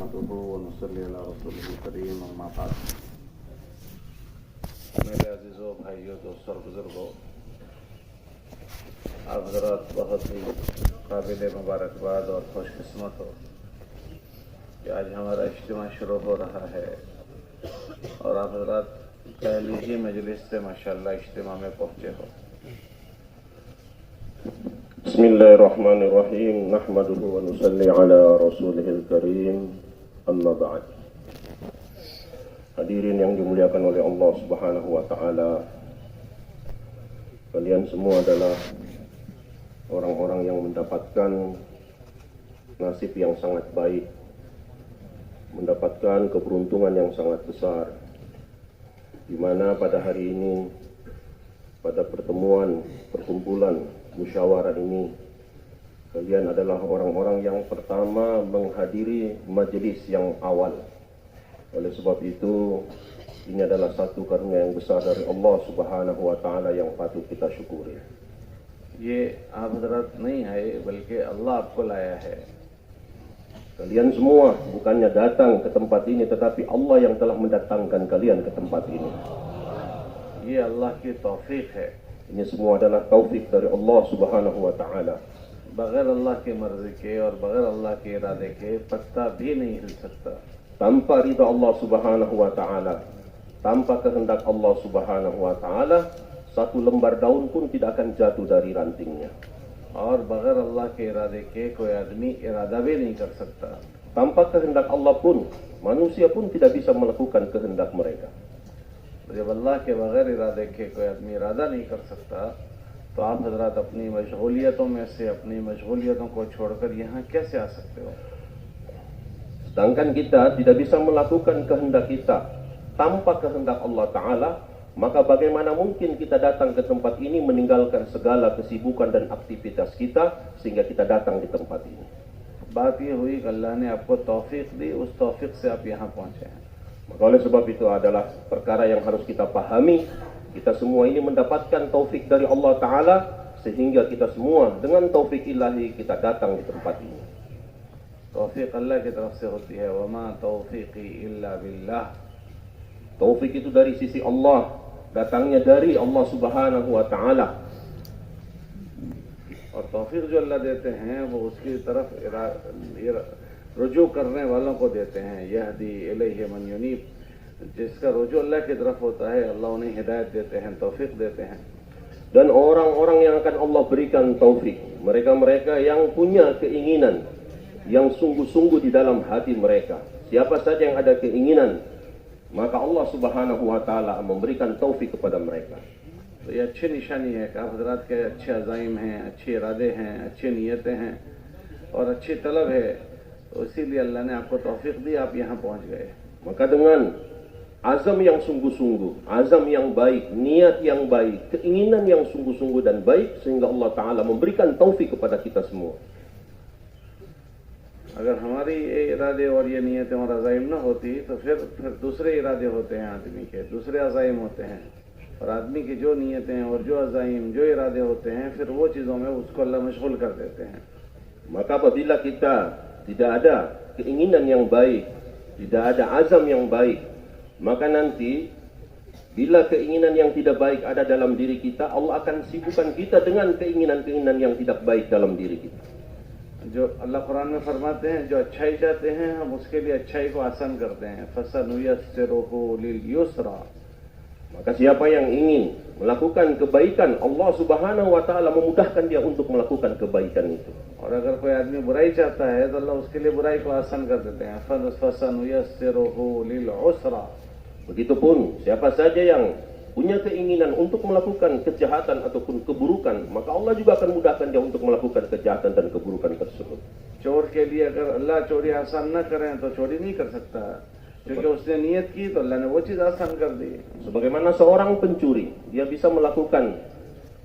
नहमदुहु व नसल्ली अला रसूलिल करीम अम्मा बाद। मेरे अजीज़ों, भाइयों, दोस्तों और बुजुर्गों, आप हज़रात बहुत ही काबिल मुबारकबाद और खुशकिस्मत हो कि आज हमारा इज्तिमा शुरू हो रहा है और आप हज़रात पहली ही मजलिस से माशाअल्लाह इज्तिमा में पहुँचे हो। Bismillahirrahmanirrahim. Nahmaduhu wa nusalli ala rasulihil karim. Amma ba'd. Hadirin yang dimuliakan oleh Allah Subhanahu wa ta'ala, kalian semua adalah orang-orang yang mendapatkan nasib yang sangat baik, mendapatkan keberuntungan yang sangat besar, di mana pada hari ini, pada perkumpulan musyawarah ini, kalian adalah orang-orang yang pertama menghadiri majelis yang awal. Oleh sebab itu, ini adalah satu karunia yang besar dari Allah Subhanahu wa ta'ala yang patut kita syukuri. ये आप हज़रात नहीं है बल्कि अल्लाह आपको लाया है। Kalian semua bukannya datang ke tempat ini, tetapi Allah yang telah mendatangkan kalian ke tempat ini. ये अल्लाह की तौफीक है। Ini semua adalah taufik dari Allah Subhanahu wa ta'ala. बगैर अल्लाह की मर्जी के और बगैर अल्लाह के इरादे के पत्ता भी नहीं हिल सकता। Tanpa ridha Allah Subhanahu wa ta'ala, tanpa kehendak Allah Subhanahu wa ta'ala, satu lembar daun pun tidak akan jatuh dari rantingnya. और बगैर अल्लाह के इरादे के कोई आदमी इरादा भी नहीं कर सकता। Tanpa kehendak Allah pun, manusia pun tidak bisa melakukan kehendak mereka. जब अल्लाह के बगैर इरादे के कोई आदमी इरादा नहीं कर सकता, तो आप हजरात अपनी मशगूलियतों में से अपनी मशगूलियतों को छोड़कर यहाँ कैसे आ सकते हो? Sedangkan kita tidak bisa melakukan kehendak kita tanpa kehendak Allah Ta'ala, maka bagaimana mungkin kita datang ke tempat ini meninggalkan segala kesibukan dan aktivitas kita sehingga kita datang di tempat ini. बात ये हुई कि अल्लाह ने आपको तौफीक दी, उस तौफीक से आप यहाँ पहुँचे हैं। Maka oleh sebab itu adalah perkara yang harus kita pahami. Kita semua ini mendapatkan taufik dari Allah Ta'ala, sehingga kita semua dengan taufik ilahi kita datang di tempat ini. तौफीक अल्लाह की तरफ से होती है। वमा तौफीकी इल्ला बिल्लाह। Taufik itu dari sisi Allah, datangnya dari Allah Subhanahu wa Ta'ala. और तौफीक जो अल्लाह देते हैं वो उसकी तरफ रुजू करने वालों को देते हैं। यहदी इलैहि मन युनीब। जिसका रुजू अल्लाह की तरफ होता है, अल्लाह उन्हें हिदायत देते हैं, तौफीक देते हैं। Dan orang-orang yang akan Allah berikan taufik, mereka-mereka yang punya keinginan yang sungguh-sungguh di dalam hati mereka. Siapa saja yang ada keinginan, maka Allah Subhanahu wa ta'ala memberikan taufik kepada mereka. तो ये अच्छी निशानी है कि आप हजरात के अच्छे अज़ाइम हैं, अच्छे इरादे हैं, अच्छी नीयतें हैं और अच्छी तलब है। तो इसीलिए अल्लाह ने आपको तौफीक दी, आप यहाँ पहुँच गए। Maka dengan azam yang sungguh-sungguh, azam yang baik, niat yang baik, keinginan yang sungguh-sungguh dan baik, sehingga Allah Ta'ala memberikan taufik kepada kita semua. अगर हमारी ये इरादे और ये नीयतें और अज़ाइम ना होती तो फिर दूसरे इरादे होते हैं आदमी के, दूसरे अज़ाइम होते हैं। और आदमी की जो नीयतें और जो अज़ाइम, जो इरादे होते हैं, फिर वो चीज़ों में उसको अल्लाह मशगूल कर देते हैं। Maka apabila kita tidak ada keinginan yang baik, tidak ada azam yang baik, maka nanti bila keinginan yang tidak baik ada dalam diri kita, Allah akan sibukkan kita dengan keinginan-keinginan yang tidak baik dalam diri kita. जो अल्लाह कुरान में फरमाते हैं, जो अच्छाई चाहते हैं हम उसके लिए अच्छाई को आसान करते हैं। फसनुयस्सिरुहु लिल-युस्रा। Maka siapa yang ingin melakukan kebaikan, Allah Subhanahu wa ta'ala memudahkan dia untuk melakukan kebaikan itu. और अगर कोई आदमी बुराई चाहता है तो अल्लाह उसके लिए बुराई को आसान कर देते हैं। फसनुयस्सिरुहु लिल-usra। Begitupun siapa saja yang punya keinginan untuk melakukan kejahatan ataupun keburukan, maka Allah juga akan mudahkan dia untuk melakukan kejahatan dan keburukan tersebut. चोर के लिए अगर अल्लाह चोरी आसान न करें तो चोरी नहीं कर सकता, क्योंकि उसने नियत की तो अल्लाह ने वो चीज़ आसान कर दी। Sebagaimana seorang pencuri, dia bisa melakukan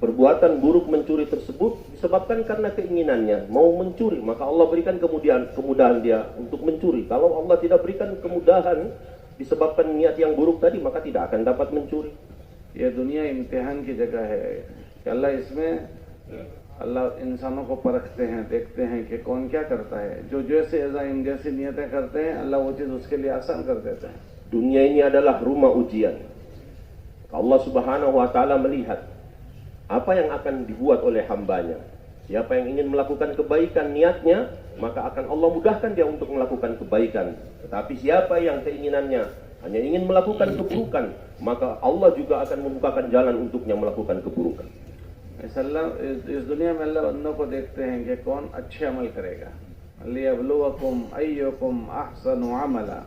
perbuatan buruk mencuri tersebut disebabkan karena keinginannya mau mencuri, maka Allah berikan kemudahan dia untuk mencuri. Kalau Allah tidak berikan kemudahan disebabkan niat yang buruk tadi, maka tidak akan dapat mencuri. ये दुनिया इम्तिहान की जगह है कि अल्लाह इसमें अल्लाह इंसानों को परखते हैं, देखते हैं कि कौन क्या करता है। जो जैसे अज़ाइम जैसी नियतें करते हैं, अल्लाह वो चीज़ उसके लिए आसान कर देते हैं। Dunia ini adalah rumah ujian. Allah Subhanahu wa Ta'ala melihat apa yang akan dibuat oleh hambanya. Siapa yang ingin melakukan kebaikan niatnya, maka akan Allah mudahkan dia untuk melakukan kebaikan. Tetapi siapa yang keinginannya hanya ingin melakukan keburukan, maka Allah juga akan membukakan jalan untuknya melakukan keburukan. इस दुनिया में अल्लाह बंदों को देखते हैं कि कौन अच्छे अमल करेगा। लियब्लुवकुम अय्युकुम अहसनु अमला।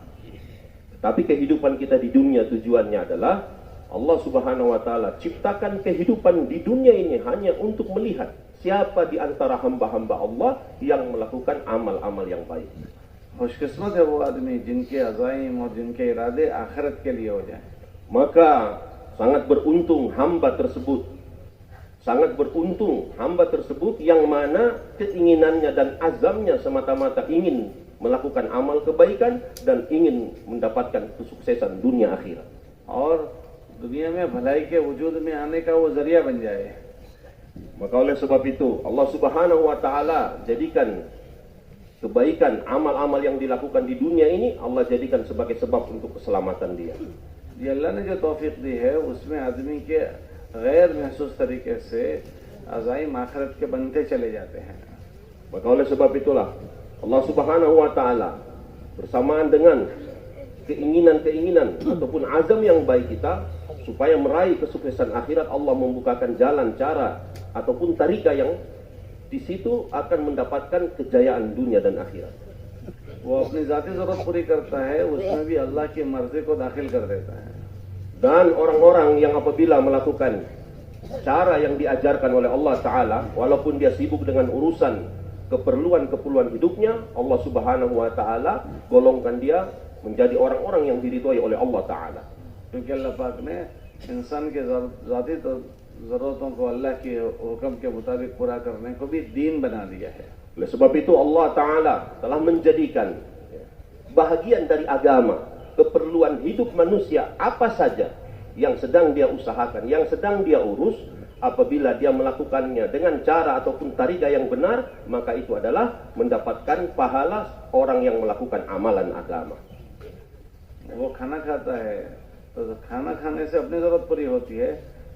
Tapi kehidupan kita di dunia tujuannya adalah Allah Subhanahu wa Ta'ala ciptakan kehidupan di dunia ini hanya untuk melihat siapa di antara hamba-hamba Allah yang melakukan amal-amal yang baik. खुशकिस्मत है वो आदमी जिनके अज़ाइम और जिनके इरादे आखिरत के लिए हो जाएं। Maka sangat beruntung hamba tersebut. Sangat beruntung hamba tersebut yang mana keinginannya dan azamnya semata-mata ingin melakukan amal kebaikan dan ingin mendapatkan kesuksesan dunia akhirat. और दुनिया में भलाई के वजूद में आने का वो जरिया बन जाए। Maka oleh sebab itu Allah Subhanahu wa Ta'ala jadikan kebaikan, amal-amal yang dilakukan di dunia ini Allah jadikan sebagai sebab untuk keselamatan dia. ये अल्लाह ने जो तौफीक दी है उसमें आदमी के गैर महसूस तरीके से अज़ाइम आखिरत के बनते चले जाते हैं। Maka oleh sebab itulah Allah Subhanahu wa Ta'ala bersamaan dengan keinginan-keinginan ataupun azam yang baik kita supaya meraih kesuksesan akhirat, Allah membukakan jalan, cara ataupun tarika yang di situ akan mendapatkan kejayaan dunia dan akhirat. वो अपनी जाती ज़रूरत पूरी करता है, उसमें भी अल्लाह की मर्ज़ी को दाखिल कर देता है। Dan orang-orang yang apabila melakukan cara yang diajarkan oleh Allah Ta'ala, walaupun dia sibuk dengan urusan keperluan hidupnya, Allah Subhanahu wa Ta'ala golongkan dia menjadi orang-orang yang diridhoi oleh Allah Ta'ala. क्योंकि अल्लाह पाक ने इंसान के ज़ाती ज़रूरतों को अल्लाह के हुक्म के मुताबिक पूरा करने को भी दीन बना दिया है। Oleh sebab itu Allah Ta'ala telah menjadikan bahagian dari agama keperluan hidup manusia apa saja yang sedang dia usahakan, yang sedang dia urus, apabila dia melakukannya dengan cara ataupun tarika yang benar, maka itu adalah mendapatkan pahala orang yang melakukan amalan agama. वो खाना खाता है तो खाना खाने से अपनी ज़रूरत पूरी होती है,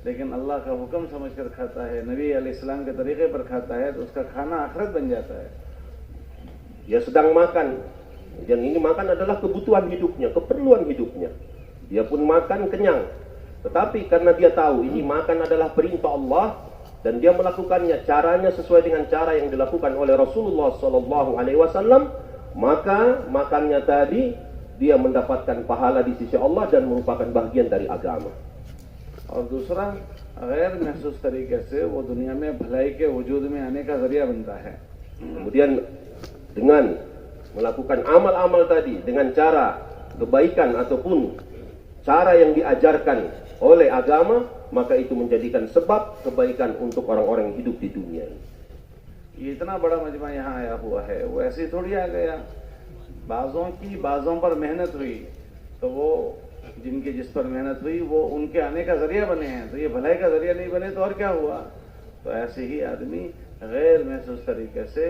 लेकिन अल्लाह का हुक्म समझकर खाता है, नबी अलैहिस्सलाम के तरीके पर खाता है, तो उसका खाना आखिरत बन जाता है। Dia sedang makan, yang ini makan adalah kebutuhan hidupnya, keperluan hidupnya. Dia pun makan kenyang. Tetapi karena dia tahu ini makan adalah perintah Allah dan dia melakukannya caranya sesuai dengan cara yang dilakukan oleh Rasulullah SAW, maka makannya tadi dia mendapatkan pahala di sisi Allah dan merupakan bagian dari agama. और दूसरा गैर महसूस तरीके से वो दुनिया में भलाई के वजूद में आने का जरिया बनता है। Kemudian dengan melakukan amal-amal tadi dengan cara kebaikan ataupun cara yang diajarkan oleh agama, maka itu menjadikan sebab kebaikan untuk orang-orang yang hidup di dunia ini. ये इतना बड़ा मजमा यहाँ आया हुआ है, वो ऐसे ही थोड़ी आ गया। बाज़ों पर मेहनत हुई तो वो जिनकी जिस पर मेहनत हुई वो उनके आने का जरिया बने हैं, तो ये भलाई का जरिया नहीं बने तो और क्या हुआ। तो ऐसे ही आदमी गैर महसूस तरीके से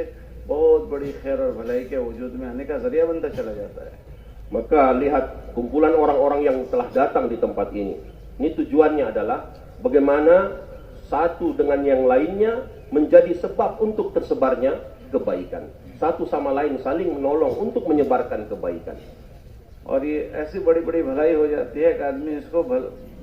बहुत बड़ी खैर और भलाई के वजूद में आने का जरिया बनता चला जाता है। Maka lihat kumpulan orang-orang yang telah datang di tempat ini. Ini tujuannya adalah bagaimana satu dengan yang lainnya menjadi sebab untuk tersebarnya kebaikan. Satu sama lain saling menolong untuk menyebarkan kebaikan. और ये ऐसी बड़ी बड़ी भलाई हो जाती है कि आदमी इसको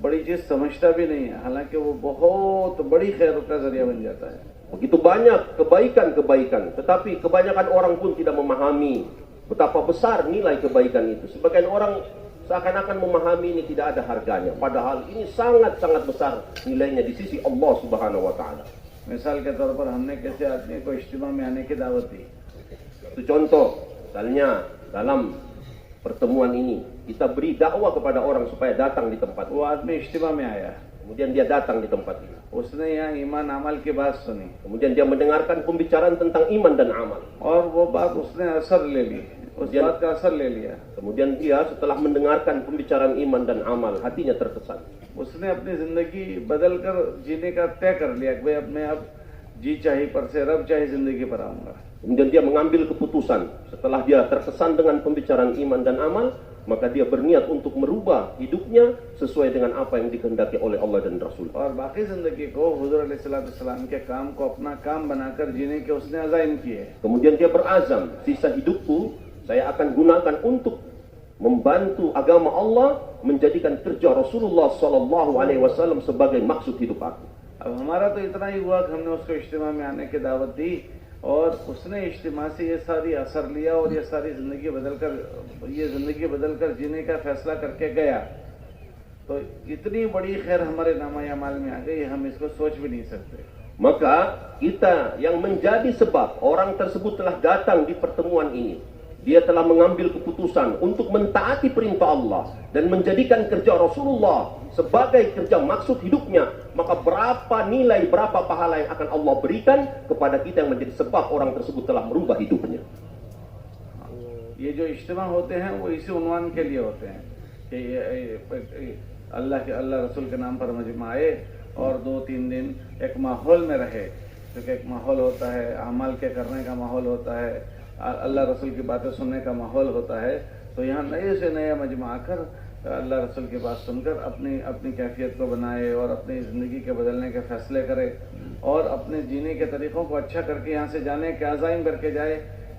बड़ी चीज समझता भी नहीं है, हालांकि वो बहुत बड़ी खैर का जरिया बन जाता है। Begitu banyak kebaikan-kebaikan, tetapi kebanyakan orang pun tidak memahami betapa besar nilai kebaikan itu. Sebagian orang seakan-akan memahami ini tidak ada harganya, padahal ini sangat-sangat besar nilainya di sisi Allah Subhanahu wa Ta'ala. मिसाल के तौर पर हमने किसी आदमी को इज्तिमा में आने की दावत दी। Itu contoh, misalnya dalam pertemuan ini kita beri dakwah kepada orang supaya datang di tempat वो आदमी इज्तिमा में आया, kemudian dia datang di tempat ini, उसने यहाँ ईमान अमल की बात सुनी kemudian dia mendengarkan pembicaraan tentang iman dan amal, और वो बात उसने असर ले ली, उस बात का असर ले लिया। kemudian dia setelah mendengarkan pembicaraan iman dan amal hatinya terkesan, उसने अपनी जिंदगी बदल कर जीने का तय कर लिया कि भाई अब मैं अब जी चाही पर से रब चाही जिंदगी पर आऊंगा। Kemudian dia mengambil keputusan setelah dia terkesan dengan pembicaraan iman dan amal, maka dia berniat untuk merubah hidupnya sesuai dengan apa yang dikehendaki oleh Allah dan Rasul. और बाकी जिंदगी को हुजूर अलैहिस्सलाम के काम को अपना काम बनाकर जीने के उसने अज़ाइम किए। Kemudian dia berazam, sisa hidupku saya akan gunakan untuk membantu agama Allah, menjadikan kerja Rasulullah Sallallahu Alaihi Wasallam sebagai maksud hidup aku. अब हमारा तो इतना ही हुआ कि हमने उसको इज्तिमा में आने की दावत दी और उसने इज्तिमा से ये सारी असर लिया और ये सारी जिंदगी बदलकर जीने का फैसला करके गया। तो इतनी बड़ी खैर हमारे नामा अमाल में आ गई, हम इसको सोच भी नहीं सकते। Maka kita yang menjadi sebab orang tersebut telah datang di pertemuan ini, dia telah mengambil keputusan untuk mentaati perintah Allah dan menjadikan kerja Rasulullah sebagai kerja maksud hidupnya, maka berapa nilai, berapa pahala yang akan Allah berikan kepada kita yang menjadi sebab orang tersebut telah merubah hidupnya. ये जो इज्तिमा होते हैं वो इसी उन्वान के लिए होते हैं कि अल्लाह रसूल के नाम पर मजमा आए और 2-3 दिन एक माहौल में रहे, क्योंकि एक माहौल होता है, अमल के करने का माहौल होता है, अल्लाह रसूल की बातें सुनने का माहौल होता है। तो यहाँ नए से नया मजमा आकर अल्लाह रसूल की बात सुनकर अपनी कैफियत को बनाए और अपनी ज़िंदगी के बदलने के फैसले करे और अपने जीने के तरीक़ों को अच्छा करके यहाँ से जाने के अज़ाइम करके जाए।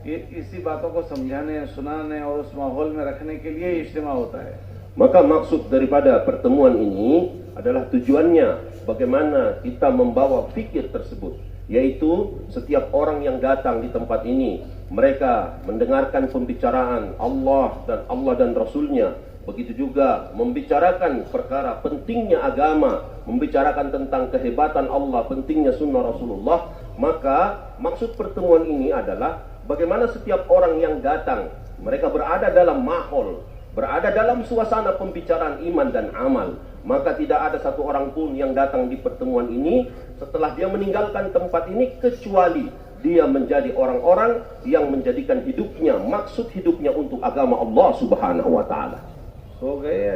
ये इसी बातों को समझाने, सुनाने और उस माहौल में रखने के लिए इज्तिमा होता है। Maka maksud daripada pertemuan ini adalah tujuannya bagaimana kita membawa fikir tersebut, yaitu setiap orang yang datang di tempat ini, mereka mendengarkan pembicaraan Allah dan Rasulnya, begitu juga membicarakan perkara pentingnya agama, membicarakan tentang kehebatan Allah, pentingnya sunnah Rasulullah. Maka maksud pertemuan ini adalah bagaimana setiap orang yang datang, mereka berada dalam mahol, berada dalam suasana pembicaraan iman dan amal. Maka tidak ada satu orang pun yang datang di pertemuan ini setelah dia meninggalkan tempat ini kecuali dia menjadi orang-orang yang menjadikan hidupnya, maksud hidupnya untuk agama Allah Subhanahu wa taala. सो गए या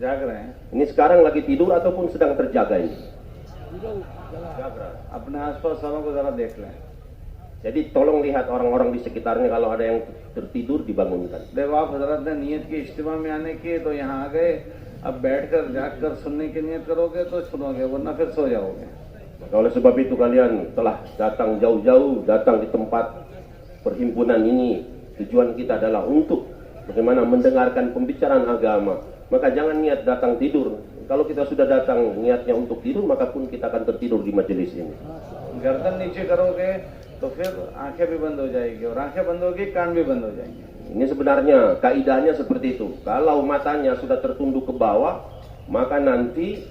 जाग रहे हैं? Ini sekarang lagi tidur ataupun sedang terjaga ini? अपने आसपास वालों को जरा देख लें। Jadi tolong lihat orang-orang di sekitarnya, kalau ada yang tertidur dibangunkan. देखो आप हजरत ने नियत की इज्तिमा में आने की, तो यहाँ आ गए, अब बैठकर जागकर सुनने की नियत करोगे तो सुनोगे, वरना फिर सो जाओगे। Maka oleh sebab itu kalian telah datang jauh-jauh, datang di tempat perhimpunan ini. Tujuan kita adalah untuk bagaimana mendengarkan pembicaraan agama. Maka jangan niat datang tidur. Kalau kita sudah datang niatnya untuk tidur, maka pun kita akan tertidur di majelis ini. गर्दन नीचे करोगे तो फिर आंखें भी बंद हो जाएगी और आंखें बंद होगी कान भी बंद हो जाएंगे। Ini sebenarnya kaidahnya seperti itu. Kalau matanya sudah tertunduk ke bawah, maka nanti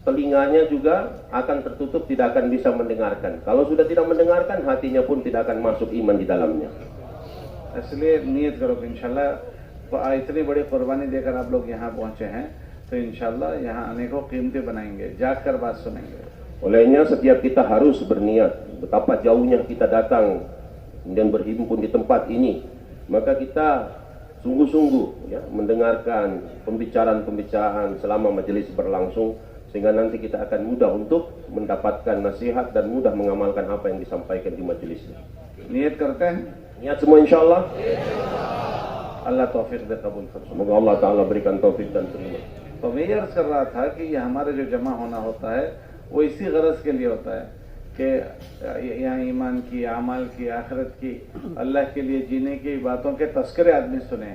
telinganya juga akan tertutup, tidak akan bisa mendengarkan. Kalau sudah tidak mendengarkan, hatinya pun tidak akan masuk iman di dalamnya. इसलिए नियत करो कि इंशाल्लाह इतनी बड़ी कुर्बानी देकर आप लोग यहाँ पहुँचे हैं, तो इंशाल्लाह यहाँ आने को कीमती बनाएंगे, जाकर बात सुनेंगे। Olehnya setiap kita harus berniat betapa jauhnya kita datang dan berhimpun di tempat ini. Maka kita sungguh-sungguh ya, mendengarkan pembicaraan-pembicaraan selama majelis berlangsung, sehingga nanti kita akan mudah untuk mendapatkan nasihat dan mudah mengamalkan apa yang disampaikan di majelis. नियत करते हैं? Niat semua insyaallah. अल्लाह तौफीक दे, कबूल फरमाए। Semoga Allah Ta'ala berikan taufik dan terima. तो मैं ये अर्ज कर रहा था कि ये हमारे जो जमा होना होता है वो इसी गरज के लिए होता है कि यहाँ ईमान की, आमाल की, आखिरत की, अल्लाह के लिए जीने की बातों के तस्करे आदमी सुने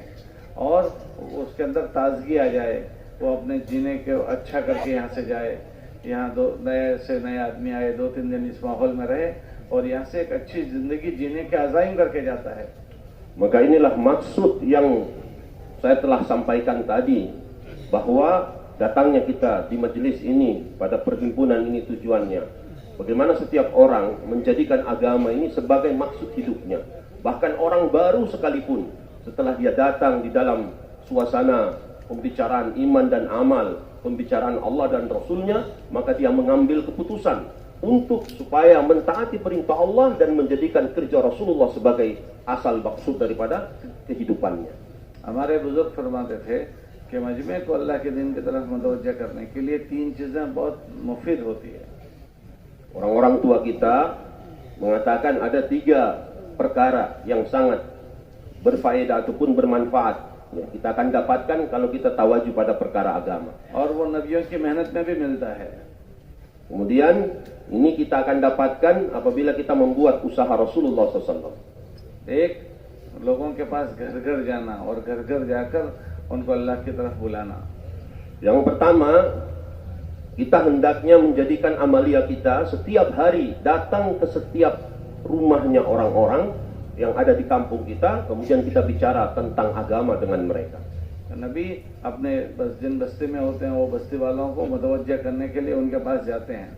और उसके अंदर ताजगी आ जाए, वो अपने जीने के अच्छा करके यहाँ से जाए। यहाँ नए से नए आदमी आए, 2-3 दिन इस माहौल में रहे और यहाँ से एक अच्छी जिंदगी जीने के अज़ाइम करके जाता है। Maka inilah maksud yang saya telah sampaikan tadi, bahwa datangnya kita di majelis ini, pada perhimpunan ini tujuannya bagaimana setiap orang menjadikan agama ini sebagai maksud hidupnya. Bahkan orang baru sekalipun, setelah dia datang di dalam suasana pembicaraan iman dan amal, pembicaraan Allah dan Rasulnya, maka dia mengambil keputusan untuk supaya mentaati perintah Allah dan menjadikan kerja Rasulullah sebagai asal maksud daripada kehidupannya. हमारे बुजुर्ग फरमाते थे कि मजमे को अल्लाह के दिन की तरफ मुतवज्जा करने के लिए 3 चीज़ें बहुत मुफीद होती है। Orang-orang tua kita mengatakan ada 3 perkara yang sangat berfaedah ataupun bermanfaat. Ya, kita akan dapatkan kalau kita tawaju pada perkara agama. और वो नबियों की मेहनत में भी मिलता है. Kemudian ini kita akan dapatkan apabila kita membuat usaha Rasulullah SAW. एक, लोगों के पास घर घर जाना और घर घर जाकर उनको अल्लाह की तरफ बुलाना. Yang pertama, kita hendaknya menjadikan amalia kita setiap hari datang ke setiap rumahnya orang-orang yang ada di kampung kita, kemudian kita bicara tentang agama dengan mereka. नबी अपने जिन बस्ती में होते हैं वो बस्ती वालों को मुतवज्जा करने के लिए उनके पास जाते हैं.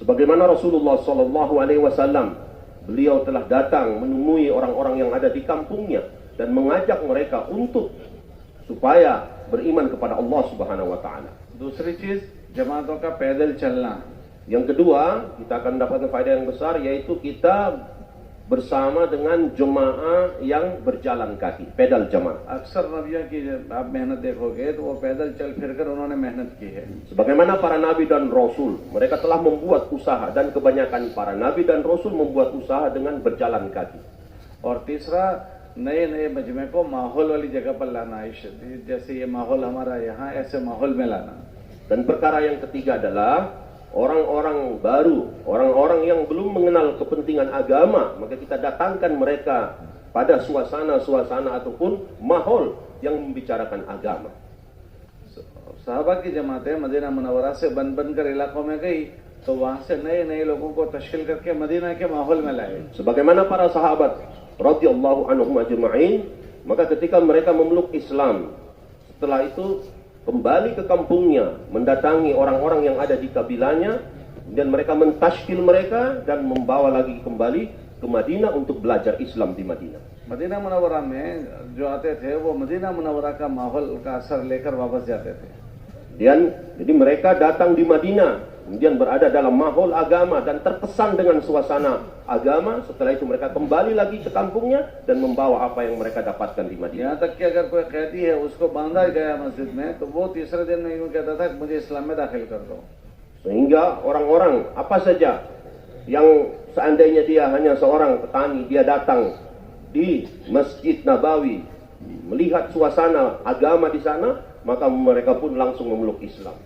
Sebagaimana Rasulullah SAW, beliau telah datang menemui orang-orang yang ada di kampungnya dan mengajak mereka untuk supaya beriman kepada Allah Subhanahu wa taala. दूसरी चीज जमातों का पैदल चलना. Yang kedua, kita akan mendapatkan faedah yang besar, yaitu kita bersama dengan jemaah yang berjalan kaki, pedal jamaah. अक्सर नबियों की जब आप मेहनत देखोगे तो वो पैदल चल फिरकर उन्होंने मेहनत की है. Sebagaimana para nabi dan rasul, mereka telah membuat usaha, dan kebanyakan para nabi dan rasul membuat usaha dengan berjalan kaki. और तीसरा, नए नए मजमे को माहौल वाली जगह पर लाना. जैसे ये माहौल हमारा यहाँ, ऐसे माहौल में लाना. Dan perkara yang ketiga adalah orang-orang baru, orang-orang yang belum mengenal kepentingan agama, maka kita datangkan mereka pada suasana-suasana ataupun mahol yang membicarakan agama. साहबा की जमातें मदीना मुनव्वरा से बन कर इलाकों में गई तो वहां से नए नए लोगों को तश्कील करके मदीना के माहौल में लाए. Sebagaimana para sahabat radhiyallahu anhum ajma'in, maka ketika mereka memeluk Islam, setelah itu kembali ke kampungnya, mendatangi orang-orang yang ada di kabilahnya, dan mereka mentashkil mereka dan membawa lagi kembali ke Madinah untuk belajar Islam di Madinah. Madinah Munawwarah में जो आते थे वो Medina Munawwara का माहौल का असर लेकर वापस जाते थे. Jadi mereka datang di Madinah, kemudian berada dalam mahol agama dan terkesan dengan suasana agama. Setelah itu mereka kembali lagi ke kampungnya dan membawa apa yang mereka dapatkan di Madinah. यहाँ तक कि अगर कोई कैदी है उसको बांधा गया मस्जिद में तो वो तीसरे दिन में यूँ कहता था कि मुझे इस्लाम में दाखिल कर दो. Sehingga orang-orang apa saja yang seandainya dia hanya seorang petani, dia datang di Masjid Nabawi melihat suasana agama di sana, maka mereka pun langsung memeluk Islam.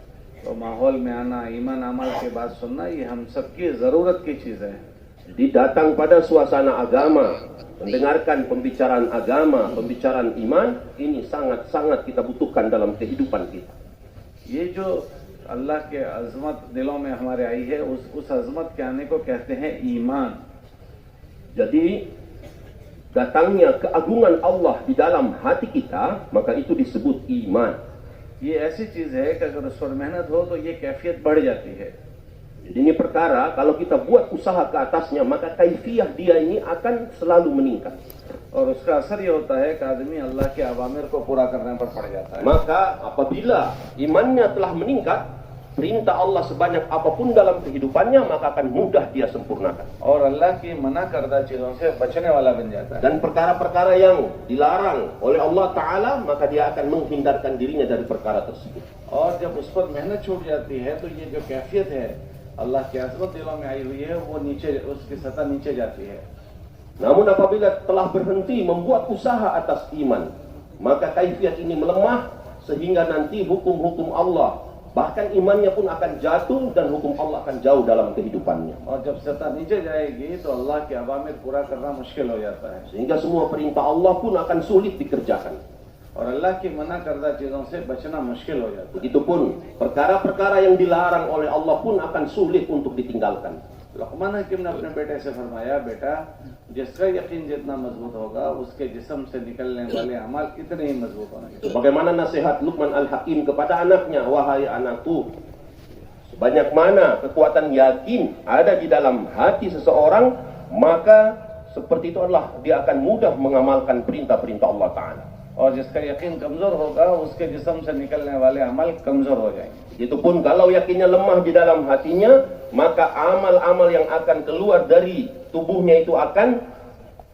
तो माहौल में आना, ईमान अमल की बात सुनना, ये हम सबकी जरूरत की चीज है. Jadi datang pada suasana agama, mendengarkan pembicaraan agama, pembicaraan iman, ini sangat-sangat kita butuhkan dalam kehidupan kita. ये जो अल्लाह के अजमत दिलों में हमारे आई है, उस अजमत के आने को कहते हैं ईमान. Jadi datangnya keagungan Allah di dalam hati kita, maka itu disebut iman. ये ऐसी चीज है कि अगर उस पर मेहनत हो तो ये कैफियत बढ़ जाती है. Jadi ini perkara kalau kita buat usaha ke atasnya, maka kaifiyah dia ini akan selalu meningkat. और उसका असर ये होता है कि आदमी अल्लाह के अवामिर को पूरा करने पर पड़ जाता है. Maka apabila imannya telah meningkat, perintah Allah sebanyak apapun dalam kehidupannya, maka akan mudah dia sempurnakan. और अल्लाह की मना करदा चीजों से बचने वाला बन जाता है. Dan perkara-perkara yang dilarang oleh Allah Ta'ala, maka dia akan menghindarkan dirinya dari perkara tersebut. और जब उस पर मेहनत छूट जाती है तो ये जो कैफियत है अल्लाह की अजमत दिलों में आई हुई है, वो नीचे, उसकी सतह नीचे जाती है. Namun apabila telah berhenti membuat usaha atas iman, maka kaifiyat ini melemah sehingga nanti hukum-hukum Allah, bahkan imannya pun akan jatuh dan hukum Allah akan jauh dalam kehidupannya. और जब सतह नीचे जाएगी तो अल्लाह के अवामिर पूरा करना मुश्किल हो जाता है. Sehingga semua perintah Allah pun akan sulit dikerjakan. और अल्लाह की मना करदा चीजों से बचना मुश्किल हो जाता है. Begitupun perkara-perkara yang dilarang oleh Allah pun akan sulit untuk ditinggalkan. लुक़मान हकीम ने अपने बेटे से फरमाया, बेटा जिसका यकीन जितना मजबूत होगा उसके जिस्म से निकलने वाले अमल इतने ही मजबूत होंगे. Sebagaimana nasihat Luqman Al-Hakim kepada anaknya, wahai anakku, sebanyak mana kekuatan yakin ada di dalam hati seseorang, maka seperti itu adalah dia akan mudah mengamalkan perintah-perintah Allah Ta'ala. और जिसका यकीन कमजोर होगा उसके जिस्म से निकलने वाले अमल कमजोर हो जाएंगे. Itupun kalau yakinnya lemah di dalam hatinya, maka amal-amal yang akan keluar dari tubuhnya itu akan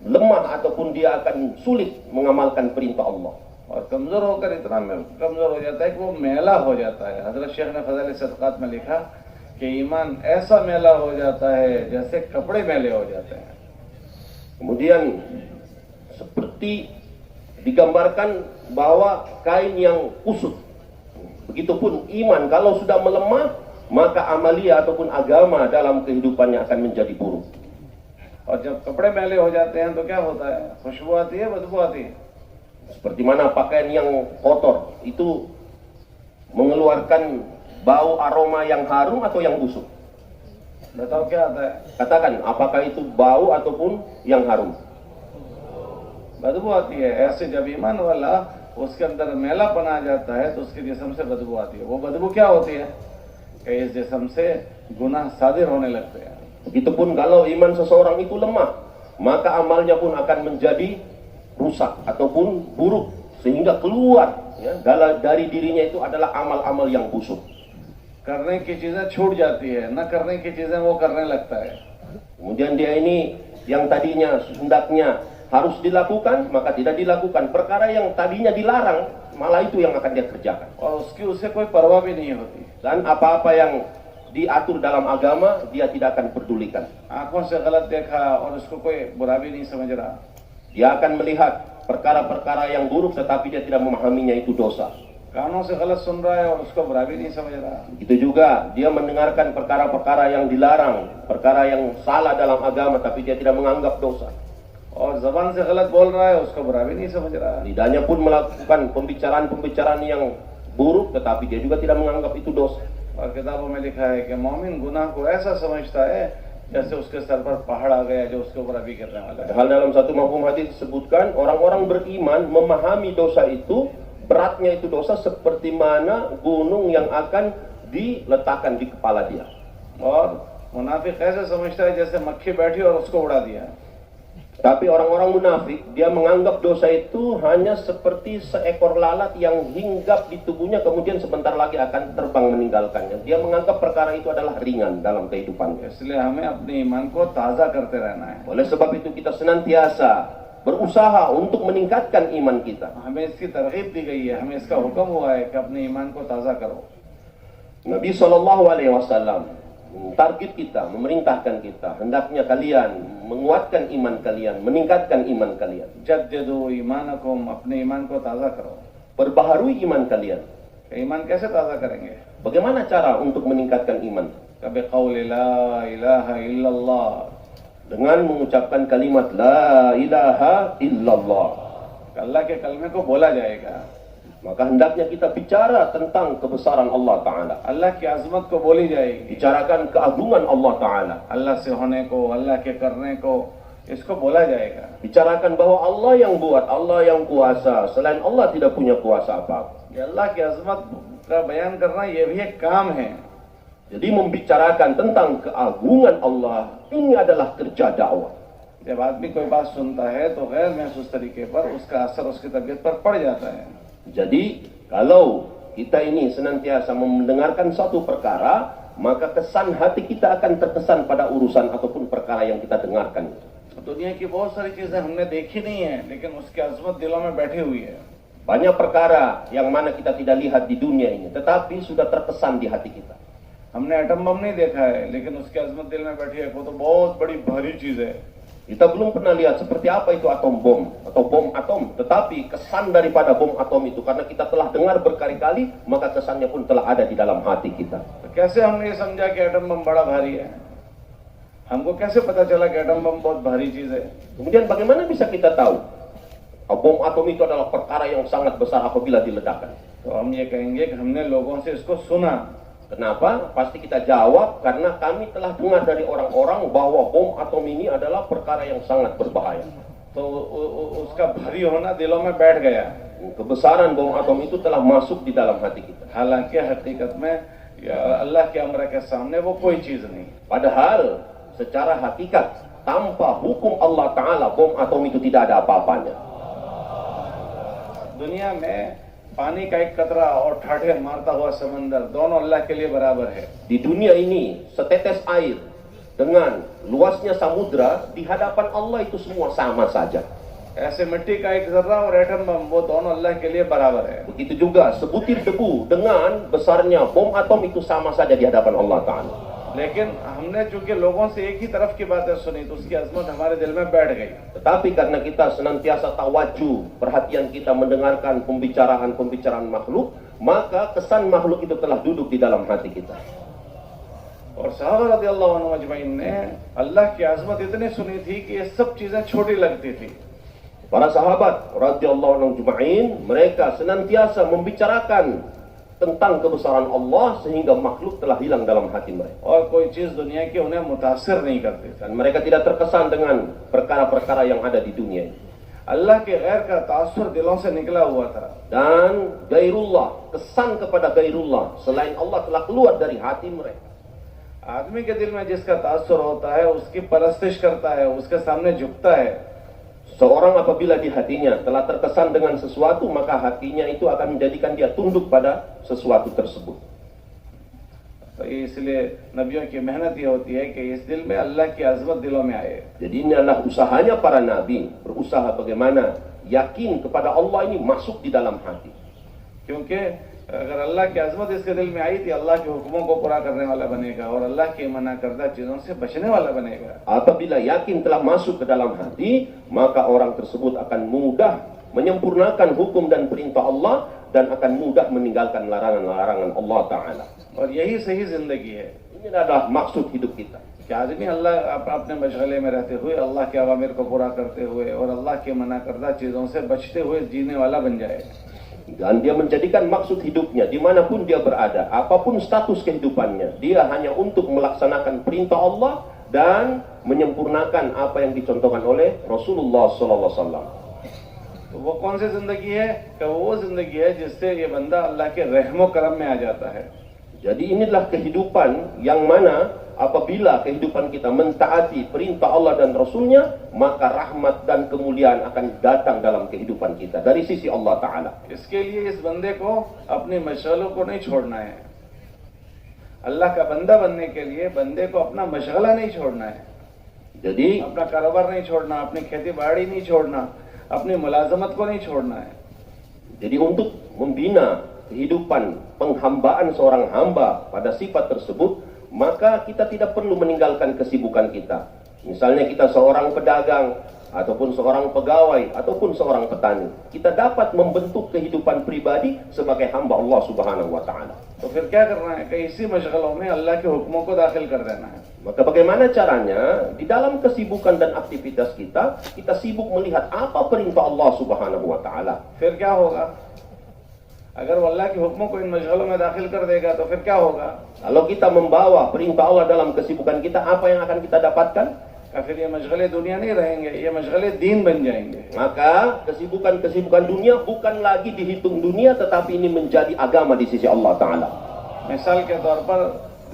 lemah ataupun dia akan sulit mengamalkan perintah Allah. और कमजोर होकर इतना कमजोर हो जाता है कि वो मैला हो जाता है. हजरत शेख ने फज़ाइल सदक़ात में लिखा कि ईमान ऐसा मैला हो जाता है जैसे कपड़े मैले हो जाते हैं। Kemudian seperti digambarkan bahwa kain yang kusut. Begitupun iman kalau sudah melemah, maka amalia ataupun agama dalam kehidupannya akan menjadi buruk. और जब कपड़े मैले हो जाते हैं तो क्या होता है? खुशबू आती है, बदबू आती है। Seperti mana pakaian yang kotor itu mengeluarkan bau aroma yang harum atau yang busuk? बताओ क्या आता है? Katakan, apakah itu bau ataupun yang harum? बदबू आती है। ऐसे जब ईमान वाला उसके अंदर मैलापन आ जाता है तो उसके जिस्म से बदबू आती है। वो बदबू क्या होती है? कि इस जिस्म से गुनाह सादिर होने लगते हैं। Begitupun kalau iman seseorang itu lemah, maka amalnya pun akan menjadi rusak ataupun buruk, sehingga keluar ya, dari dirinya itu adalah amal-amal yang busuk. करने की चीजें छूट जाती है, न करने की चीजें वो करने लगता है। Kemudian dia ini yang tadinya hendaknya harus dilakukan, maka tidak dilakukan. Perkara yang tadinya dilarang, malah itu yang akan dia kerjakan. और उसकी उसे कोई परवाह भी नहीं होती। Dan apa-apa yang diatur dalam agama, dia tidak akan pedulikan. आंखों से गलत देखा और उसको कोई बुरा भी नहीं समझ रहा। Dia akan melihat perkara-perkara yang buruk, tetapi dia tidak memahaminya itu dosa. कानों से गलत सुन रहा है और उसको बुरा भी नहीं समझ रहा। Itu juga dia mendengarkan perkara-perkara yang dilarang, perkara yang salah dalam agama, tapi dia tidak menganggap dosa. और जबान से गलत बोल रहा है, उसको बुरा भी नहीं समझ रहा। Lidahnya pun melakukan pembicaraan-pembicaraan yang buruk, tetapi dia juga tidak menganggap itu dosa. और किताबों में लिखा है कि मोमिन गुनाह को ऐसा समझता है जैसे उसके सर पर पहाड़ आ गया जो उसके ऊपर अभी करने वाला है। Padahal dalam satu mafhum hadis disebutkan orang-orang beriman memahami dosa itu, beratnya itu dosa seperti mana gunung yang akan diletakkan di kepala dia. और मुनाफिक ऐसे समझता है जैसे मक्खी बैठी और उसको उड़ा दिया। Tapi orang-orang munafik, dia menganggap dosa itu hanya seperti seekor lalat yang hinggap di tubuhnya kemudian sebentar lagi akan terbang meninggalkannya. Dia menganggap perkara itu adalah ringan dalam kehidupannya. इसलिए हमें अपने ईमान को ताज़ा करते रहना है। Oleh sebab itu kita senantiasa berusaha untuk meningkatkan iman kita. हमें इसकी तरगीब दी गई है, हमें इसका हुक्म हुआ है कि अपने ईमान को ताज़ा करो। Nabi SAW target kita, memerintahkan kita, hendaknya kalian menguatkan iman kalian, meningkatkan iman kalian. जद्ददू ईमानकुम, अपने ईमान को ताज़ा करो। Perbaharui iman kalian. ईमान कैसे ताज़ा करेंगे? Bagaimana cara untuk meningkatkan iman? कभी कौल ला इलाहा इल्लल्लाह, Dengan mengucapkan kalimat La ilaha illallah. अल्लाह के कलमे को बोला जाएगा। Maka hendaknya kita bicara tentang kebesaran Allah Ta'ala. अल्लाह की अजमत को बोली जाएगी। Bicarakan keagungan Allah Ta'ala. अल्लाह से होने को, अल्लाह के करने को, इसको बोला जाएगा। Bicarakan bahwa Allah yang buat, Allah yang kuasa. Selain Allah tidak punya kuasa apa-apa. ये अल्लाह की अजमत का बयान करना ये भी एक काम है। Jadi membicarakan tentang keagungan Allah, ini adalah kerja dakwah. जब आदमी कोई बात सुनता है तो गैर महसूस तरीके पर उसका असर उसकी तबीयत पर पड़ जाता है। Jadi kalau kita ini senantiasa mendengarkan satu perkara, maka kesan hati kita akan terkesan pada urusan ataupun perkara yang kita dengarkan. दुनिया की बहुत सारी चीजें हमने देखी नहीं है, लेकिन उसकी अजमत दिलों में बैठी हुई है। Banyak perkara yang mana kita tidak lihat di dunia ini, tetapi sudah terkesan di hati kita. हमने एटम बम नहीं देखा है, लेकिन उसकी अजमत दिल में बैठी है। वो तो बहुत बड़ी भारी चीज है। Kita belum pernah lihat seperti apa itu atom bom atau bom atom, tetapi kesan daripada bom atom itu karena kita telah dengar berkali-kali, maka kesannya pun telah ada di dalam hati kita. तो कैसे हमने ये समझा कि atom bomb बड़ा भारी है? हमको कैसे पता चला कि एटम बम बहुत भारी चीज है? Kemudian bagaimana bisa kita tahu bom atom itu adalah perkara yang sangat besar apabila diledakkan? तो हम ये कहेंगे कि हमने लोगों से इसको सुना। Kenapa? Pasti kita jawab karena kami telah dengar dari orang-orang bahwa bom atom ini adalah perkara yang sangat berbahaya. तो उसका भारी होना दिलों में बैठ गया। Kebesaran bom atom itu telah masuk di dalam hati kita. हालांकि हकीकत में अल्लाह के अमर के सामने वो कोई चीज नहीं। Padahal secara hakikat tanpa hukum Allah Ta'ala bom atom itu tidak ada apa-apanya. दुनिया में पानी का एक कतरा और ठाठे मारता हुआ समंदर दोनों अल्लाह के लिए बराबर है। Di dunia ini setetes air dengan luasnya samudra di hadapan Allah itu semua sama saja. ऐसे मिट्टी का एक जर्रा और एटम बम वो दोनों अल्लाह के लिए बराबर है। Begitu juga sebutir debu dengan besarnya bom atom itu sama saja di hadapan Allah Ta'ala. लेकिन हमने चूंकि लोगों से एक ही तरफ की बातें सुनी तो उसकी अजमत हमारे दिल में बैठ गई। Tetapi karena kita senantiasa tawajuh, perhatian kita mendengarkan pembicaraan makhluk, maka kesan makhluk itu telah duduk di dalam hati kita. और सहाबा रज़ियल्लाहु अन्हुम अजमईन ने अल्लाह की अजमत इतनी सुनी थी कि ये सब चीजें छोटी लगती थी। Para sahabat radhiyallahu anhum ajma'in, mereka senantiasa membicarakan tentang kebesaran Allah sehingga makhluk telah hilang dalam hati mereka. और कोई चीज दुनिया की उन्हें मुतासिर नहीं करती थी। Dan mereka tidak terkesan dengan perkara-perkara yang ada di dunia ini. अल्लाह के गैर का तासुर दिलों से निकला हुआ था। Dan gairullah, kesan kepada gairullah selain Allah telah keluar dari hati mereka. आदमी के दिल में जिसका तासुर होता है उसकी परस्तिश करता है, उसके सामने झुकता है। Seorang apabila di hatinya telah terkesan dengan sesuatu, maka hatinya itu akan menjadikan dia tunduk pada sesuatu tersebut. तो इसलिए नबियों की मेहनत ये होती है कि इस दिल में अल्लाह की अजमत दिलों में आए। Jadi ini adalah usahanya para nabi, berusaha bagaimana yakin kepada Allah ini masuk di dalam hati. क्योंकि अगर अल्लाह की अजमत इसके दिल में आई तो अल्लाह के हुक्मों को पूरा करने वाला बनेगा और अल्लाह के मना करदा चीजों से बचने वाला बनेगा। Apabila yakin telah masuk ke dalam hati, maka orang tersebut akan mudah menyempurnakan hukum dan perintah Allah dan akan mudah meninggalkan larangan-larangan Allah Ta'ala. और यही सही जिंदगी है। Ini adalah maksud hidup kita. कि आदमी अल्लाह अपने मशगले में रहते हुए अल्लाह के अवामिर को पूरा करते हुए और अल्लाह के मना करदा चीजों से बचते हुए जीने वाला बन जाए। Dan dia menjadikan maksud hidupnya dimanapun dia berada, apapun status kehidupannya, dia hanya untuk melaksanakan perintah Allah dan menyempurnakan apa yang dicontohkan oleh Rasulullah SAW. तो वो कौन सी जिंदगी है? कि वो जिंदगी है जिससे ये बंदा अल्लाह के रहमो करम में आ जाता है। Jadi inilah kehidupan yang mana apabila kehidupan kita mentaati perintah Allah dan Rasulnya, maka rahmat dan kemuliaan akan datang dalam kehidupan kita dari sisi Allah Ta'ala. इसके लिए इस बंदे को अपने मशगलों को नहीं छोड़ना है। अल्लाह का बंदा बनने के लिए बंदे को अपना मशगला नहीं छोड़ना है। Jadi अपना कारोबार नहीं छोड़ना, अपनी खेती बाड़ी नहीं छोड़ना, अपनी मुलाजमत को नहीं छोड़ना है। Jadi untuk membina kehidupan penghambaan seorang hamba pada sifat tersebut, maka kita tidak perlu meninggalkan kesibukan kita. Misalnya kita seorang pedagang, ataupun seorang pegawai, ataupun seorang petani. Kita dapat membentuk kehidupan pribadi sebagai hamba Allah Subhanahu wa Ta'ala. तो फिर क्या करना है कि इसी मशगलों में अल्लाह के हुक्मों को दाखिल कर देना है। Maka bagaimana caranya? Di dalam kesibukan dan aktivitas kita, kita sibuk melihat apa perintah Allah Subhanahu wa Ta'ala. फिर क्या होगा? अगर वो अल्लाह के हुक्मों को इन मशगलों में दाखिल कर देगा तो फिर क्या होगा? Kalau kita membawa perintah Allah dalam kesibukan kita, apa yang akan kita dapatkan? फिर ये मशगले दुनिया नहीं रहेंगे, ये मशगले दीन बन जाएंगे। Maka kesibukan-kesibukan dunia bukan lagi dihitung dunia, tetapi ini menjadi agama di sisi Allah Ta'ala. मिसाल के तौर पर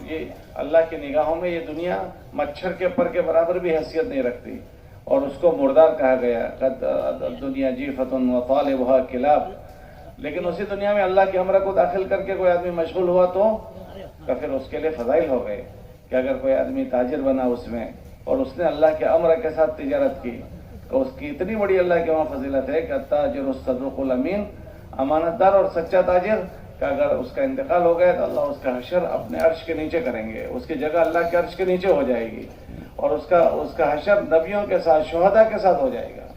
ये अल्लाह की निगाहों में ये दुनिया मच्छर के पर के बराबर भी हैसियत नहीं रखती और उसको मुर्दार कहा गया। दुनिया जीफतुन व तालिबुहा किलाब। लेकिन उसी दुनिया में अल्लाह के अमर को दाखिल करके कोई आदमी मशगूल हुआ तो फिर उसके लिए फजाइल हो गए कि अगर कोई आदमी ताजिर बना उसमें और उसने अल्लाह के अमर के साथ तिजारत की तो उसकी इतनी बड़ी अल्लाह के वहाँ फजीलत है कि ताजिर सदुकुल अमीन, अमानतदार और सच्चा ताजिर कि अगर उसका इंतकाल हो गया तो अल्लाह उसका हशर अपने अर्श के नीचे करेंगे, उसकी जगह अल्लाह के अर्श के नीचे हो जाएगी और उसका हशर नबियों के साथ, शुहदा के साथ हो जाएगा।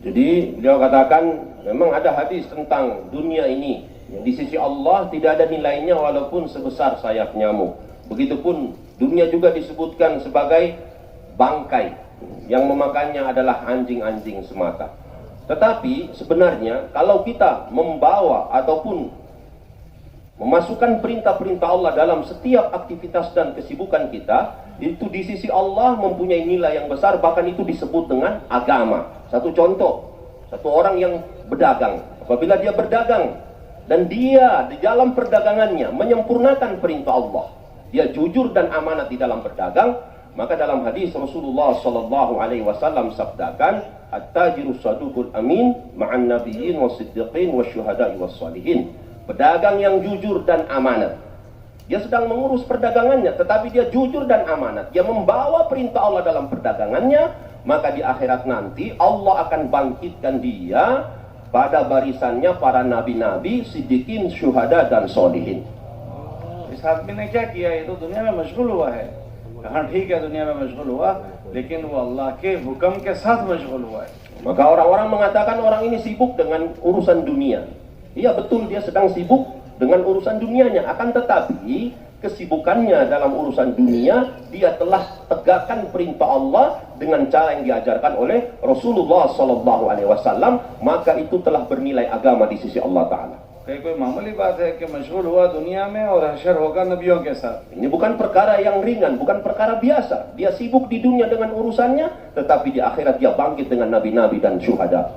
Jadi beliau katakan memang ada hadis tentang dunia ini yang di sisi Allah tidak ada nilainya walaupun sebesar sayap nyamuk. Begitupun dunia juga disebutkan sebagai bangkai yang memakannya adalah anjing-anjing semata. Tetapi sebenarnya kalau kita membawa ataupun memasukkan perintah-perintah Allah dalam setiap aktivitas dan kesibukan kita, itu di sisi Allah mempunyai nilai yang besar, bahkan itu disebut dengan agama. Satu contoh, satu orang yang berdagang, apabila dia berdagang dan dia di dalam perdagangannya menyempurnakan perintah Allah, dia jujur dan amanat di dalam berdagang, maka dalam hadis Rasulullah sallallahu alaihi wasallam sabdakan, at-tajiru saduqul amin ma'an nabiyyin wasiddiqin wasyuhada'i wassalihin. Pedagang yang jujur dan amanat, dia sedang mengurus perdagangannya, tetapi dia jujur dan amanat. Dia membawa perintah Allah dalam perdagangannya, maka di akhirat nanti Allah akan bangkitkan dia pada barisannya para nabi-nabi, siddiqin, syuhada dan solihin. इस आदमी ने क्या किया? ये तो दुनिया में मशगूल हुआ है। हाँ ठीक है, दुनिया में मशगूल हुआ, लेकिन वो अल्लाह के हुक्म के साथ मशगूल हुआ है। Maka orang-orang mengatakan orang ini sibuk dengan urusan dunia. Iya betul, dia sedang sibuk dengan urusan dunianya. Akan tetapi kesibukannya dalam urusan dunia, dia telah tegakkan perintah Allah dengan cara yang diajarkan oleh Rasulullah SAW. Maka itu telah bernilai agama di sisi Allah Ta'ala. कहीं कोई मामूली बात है कि मशगूल हुआ दुनिया में और हशर होगा नबियों के साथ। Ini bukan perkara yang ringan, bukan perkara biasa. Dia sibuk di dunia dengan urusannya, tetapi di akhirat dia bangkit dengan nabi-nabi dan syuhada.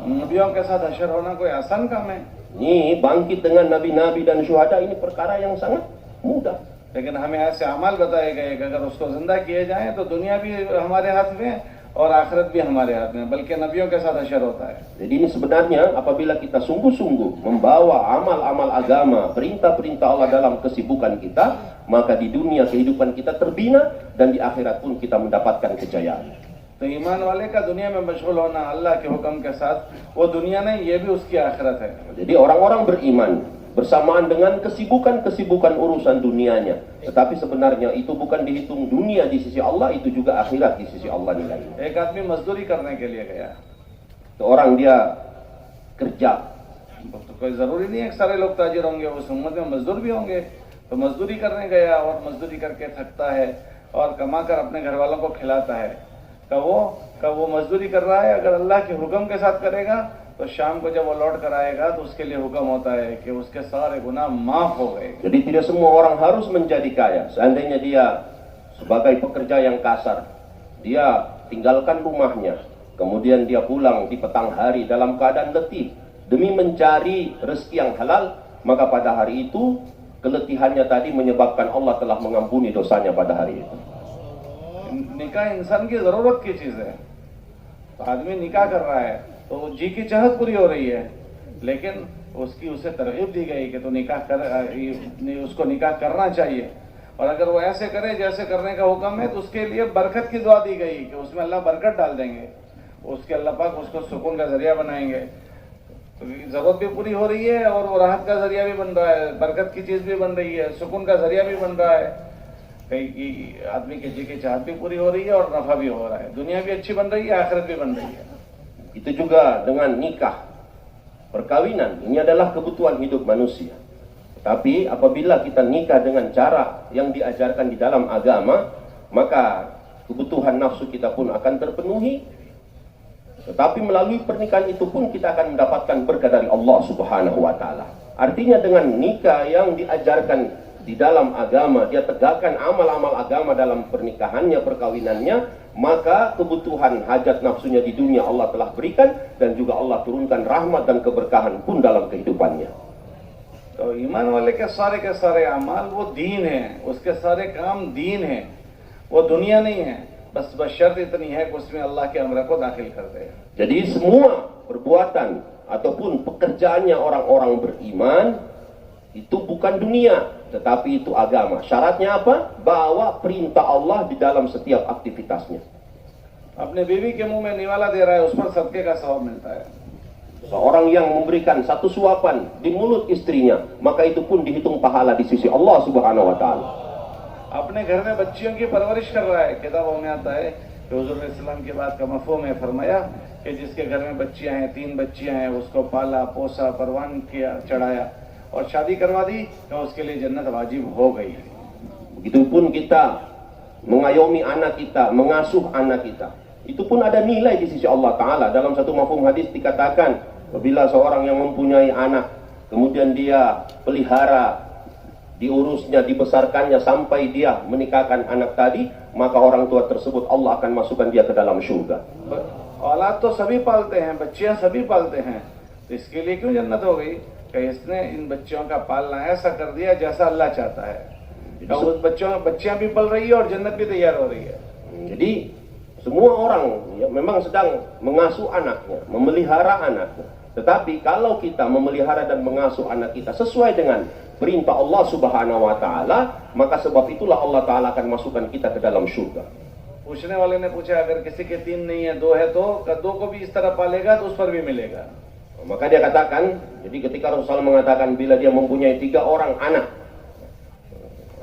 नबियों के साथ हशर होना कोई आसान काम है? Ini bangkit dengan nabi-nabi dan syuhada ini perkara yang sangat mudah. लेकिन हमें ऐसे अमाल बताए गए कि अगर उसको जिंदा किए जाएं तो दुनिया भी हमारे हाथ में और आखिरत भी हमारे हाथ में, बल्कि नबियों के साथ हशर होता है। Jadi ini sebenarnya apabila kita sungguh-sungguh membawa amal-amal agama, perintah-perintah Allah dalam kesibukan kita, maka di dunia kehidupan kita terbina dan di akhirat pun kita mendapatkan kejayaan. तो ईमान वाले का दुनिया में मशगूल होना अल्लाह के हुक्म के साथ, वो दुनिया नहीं, ये भी उसकी आखिरत है। Jadi orang-orang beriman bersamaan dengan kesibukan-kesibukan urusan dunianya, tetapi sebenarnya itu bukan dihitung dunia di sisi Allah, itu juga akhirat di sisi Allah nilainya. एक आदमी मजदूरी करने के लिए गया, Orang dia kerja, तो कोई जरूरी नहीं है कि सारे लोग ताजिर होंगे, उस उम्मत में मजदूर भी होंगे। तो मजदूरी करने गया और मजदूरी करके थकता है और कमा कर अपने घर वालों को खिलाता है। कब वो मजदूरी कर रहा है, अगर अल्लाह के हुक्म के साथ करेगा तो शाम को जब वो लौट कर आएगा तो उसके लिए हुक्म होता है कि उसके सारे गुनाह माफ हो गए। Jadi tidak semua orang harus menjadi kaya. Seandainya dia sebagai pekerja yang kasar, dia tinggalkan rumahnya, kemudian dia pulang di petang hari dalam keadaan letih demi mencari rezeki yang halal, maka pada hari itu keletihannya tadi menyebabkan Allah telah mengampuni dosanya pada hari itu. निकाह इंसान की जरूरत की चीज है। तो आदमी निकाह कर रहा है तो जी की चाहत पूरी हो रही है, लेकिन उसे तरगीब दी गई कि तो निकाह कर, उसको निकाह करना चाहिए, और अगर वो ऐसे करे जैसे करने का हुक्म है तो उसके लिए बरकत की दुआ दी गई कि उसमें अल्लाह बरकत डाल देंगे, उसके अल्लाह पाक उसको सुकून का जरिया बनाएंगे। तो जरूरत भी पूरी हो रही है और वो राहत का जरिया भी बन रहा है, बरकत की चीज भी बन रही है, सुकून का जरिया भी बन रहा है। कहीं आदमी के जी की चाहत भी पूरी हो रही है और नफा भी हो रहा है, दुनिया भी अच्छी बन रही है, आखिरत भी बन रही है। Itu juga dengan nikah. Perkawinan ini adalah kebutuhan hidup manusia. Tapi apabila kita nikah dengan cara yang diajarkan di dalam agama, maka kebutuhan nafsu kita pun akan terpenuhi. Tetapi melalui pernikahan itu pun kita akan mendapatkan berkah dari Allah Subhanahu wa taala. Artinya dengan nikah yang diajarkan di dalam agama, dia tegakkan amal-amal agama dalam pernikahannya, perkawinannya, maka kebutuhan hajat nafsunya di dunia Allah telah berikan, dan juga Allah turunkan rahmat dan keberkahan pun dalam kehidupannya. तो ईमान वाले के सारे अमाल वो दीन है, उसके सारे काम दीन है, वो दुनिया नहीं है। बस शर्त इतनी है कि उसमें अल्लाह के अमर को दाखिल कर दे। Jadi semua perbuatan ataupun pekerjaannya orang-orang beriman itu bukan dunia, tetapi itu agama. Syaratnya apa? Bawa perintah Allah di dalam setiap aktivitasnya. अपने बीवी के मुंह में निवाला दे रहा है, उस पर सदके का सवाब मिलता है। Seorang yang memberikan satu suapan di mulut istrinya, maka itu pun dihitung pahala di sisi Allah Subhanahu wa taala. अपने घर में बच्चियों की परवरिश कर रहा है। किताबों में आता है कि हुजूर इस्लाम की बात का मफ़हूम है, फरमाया कि जिसके घर में बच्चियां हैं, 3 बच्चियां हैं, उसको पाला पोसा परवान किया, चढ़ाया और शादी करवा दी तो उसके लिए जन्नत वाजिब हो गई। Begitupun kita mengayomi anak kita, mengasuh anak kita, itu pun ada nilai di sisi Allah Ta'ala. Dalam satu mafhum hadis dikatakan, apabila seorang yang mempunyai anak, kemudian dia pelihara, diurusnya, dibesarkannya sampai dia menikahkan anak tadi, maka orang tua tersebut Allah akan masukkan dia ke dalam surga. औलाद तो सभी पालते हैं, बच्चियां सभी पालते हैं, तो इसके लिए क्यों जन्नत हो गई? कि इसने इन बच्चियों का पालना ऐसा कर दिया जैसा अल्लाह चाहता है। उस बच्चियां भी पल रही है और जन्नत भी तैयार हो रही है। Jadi semua orang ya, memang sedang mengasuh anaknya, memelihara anaknya. Tetapi kalau kita memelihara dan mengasuh anak kita sesuai dengan perintah Allah Subhanahu wa taala, maka sebab itulah Allah taala akan masukkan kita ke dalam surga. पूछने वाले ने पूछा अगर किसी के 3 नहीं है 2 है तो 2 को भी इस तरह पालेगा तो उस पर भी मिलेगा. Maka dia katakan, jadi ketika Rasulullah mengatakan bila dia mempunyai 3 orang anak,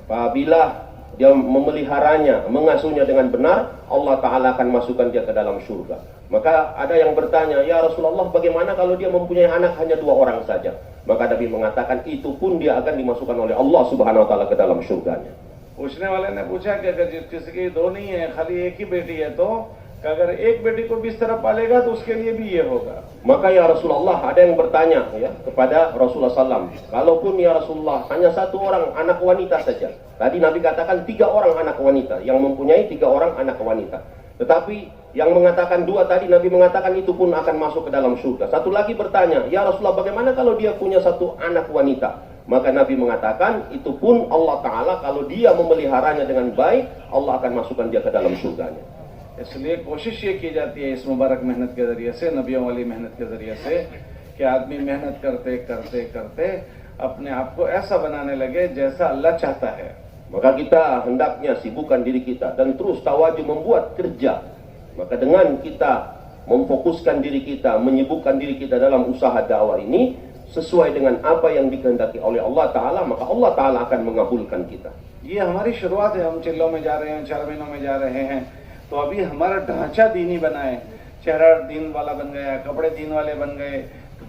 apabila dia memeliharanya, mengasuhnya dengan benar, Allah Ta'ala akan masukkan dia ke dalam surga. Maka ada yang bertanya, ya Rasulullah bagaimana kalau dia mempunyai anak hanya 2 orang saja? Maka Nabi mengatakan itu pun dia akan dimasukkan oleh Allah Subhanahu Wa Ta'ala ke dalam surganya. पूछने वाले ने पूछा कि अगर किसी की 2 नहीं है खाली एक ही बेटी है तो अगर एक बेटी को भी इस तरह पालेगा तो उसके लिए भी ये होगा. Maka ya Rasulullah ada yang bertanya ya kepada Rasulullah SAW, kalaupun ya Rasulullah hanya 1 orang anak wanita saja. Tadi Nabi katakan 3 orang anak wanita yang mempunyai 3 orang anak wanita. Tetapi yang mengatakan 2 tadi Nabi mengatakan itu pun akan masuk ke dalam surga. Satu lagi bertanya, ya Rasulullah bagaimana kalau dia punya 1 anak wanita? Maka Nabi mengatakan itu pun Allah Ta'ala kalau dia memeliharanya dengan baik, Allah akan masukkan dia ke dalam surganya. इसलिए कोशिश ये की जाती है इस मुबारक मेहनत के जरिए से, नबियों वाली मेहनत के जरिए से, कि आदमी मेहनत करते करते करते अपने आप को ऐसा बनाने लगे जैसा अल्लाह चाहता है. Maka kita hendaknya sibukkan diri kita dan terus tawajuh membuat kerja. Maka dengan kita memfokuskan diri kita, menyibukkan diri kita dalam usaha dakwah ini sesuai dengan apa yang dikehendaki oleh Allah Ta'ala, maka Allah Ta'ala akan mengabulkan kita. ये हमारी शुरुआत है. हम चिल्लों में जा रहे हैं, 4 महीनों में जा रहे हैं, तो अभी हमारा ढांचा दीनी बना है. चेहरा दीन वाला बन गया, कपड़े दीन वाले बन गए,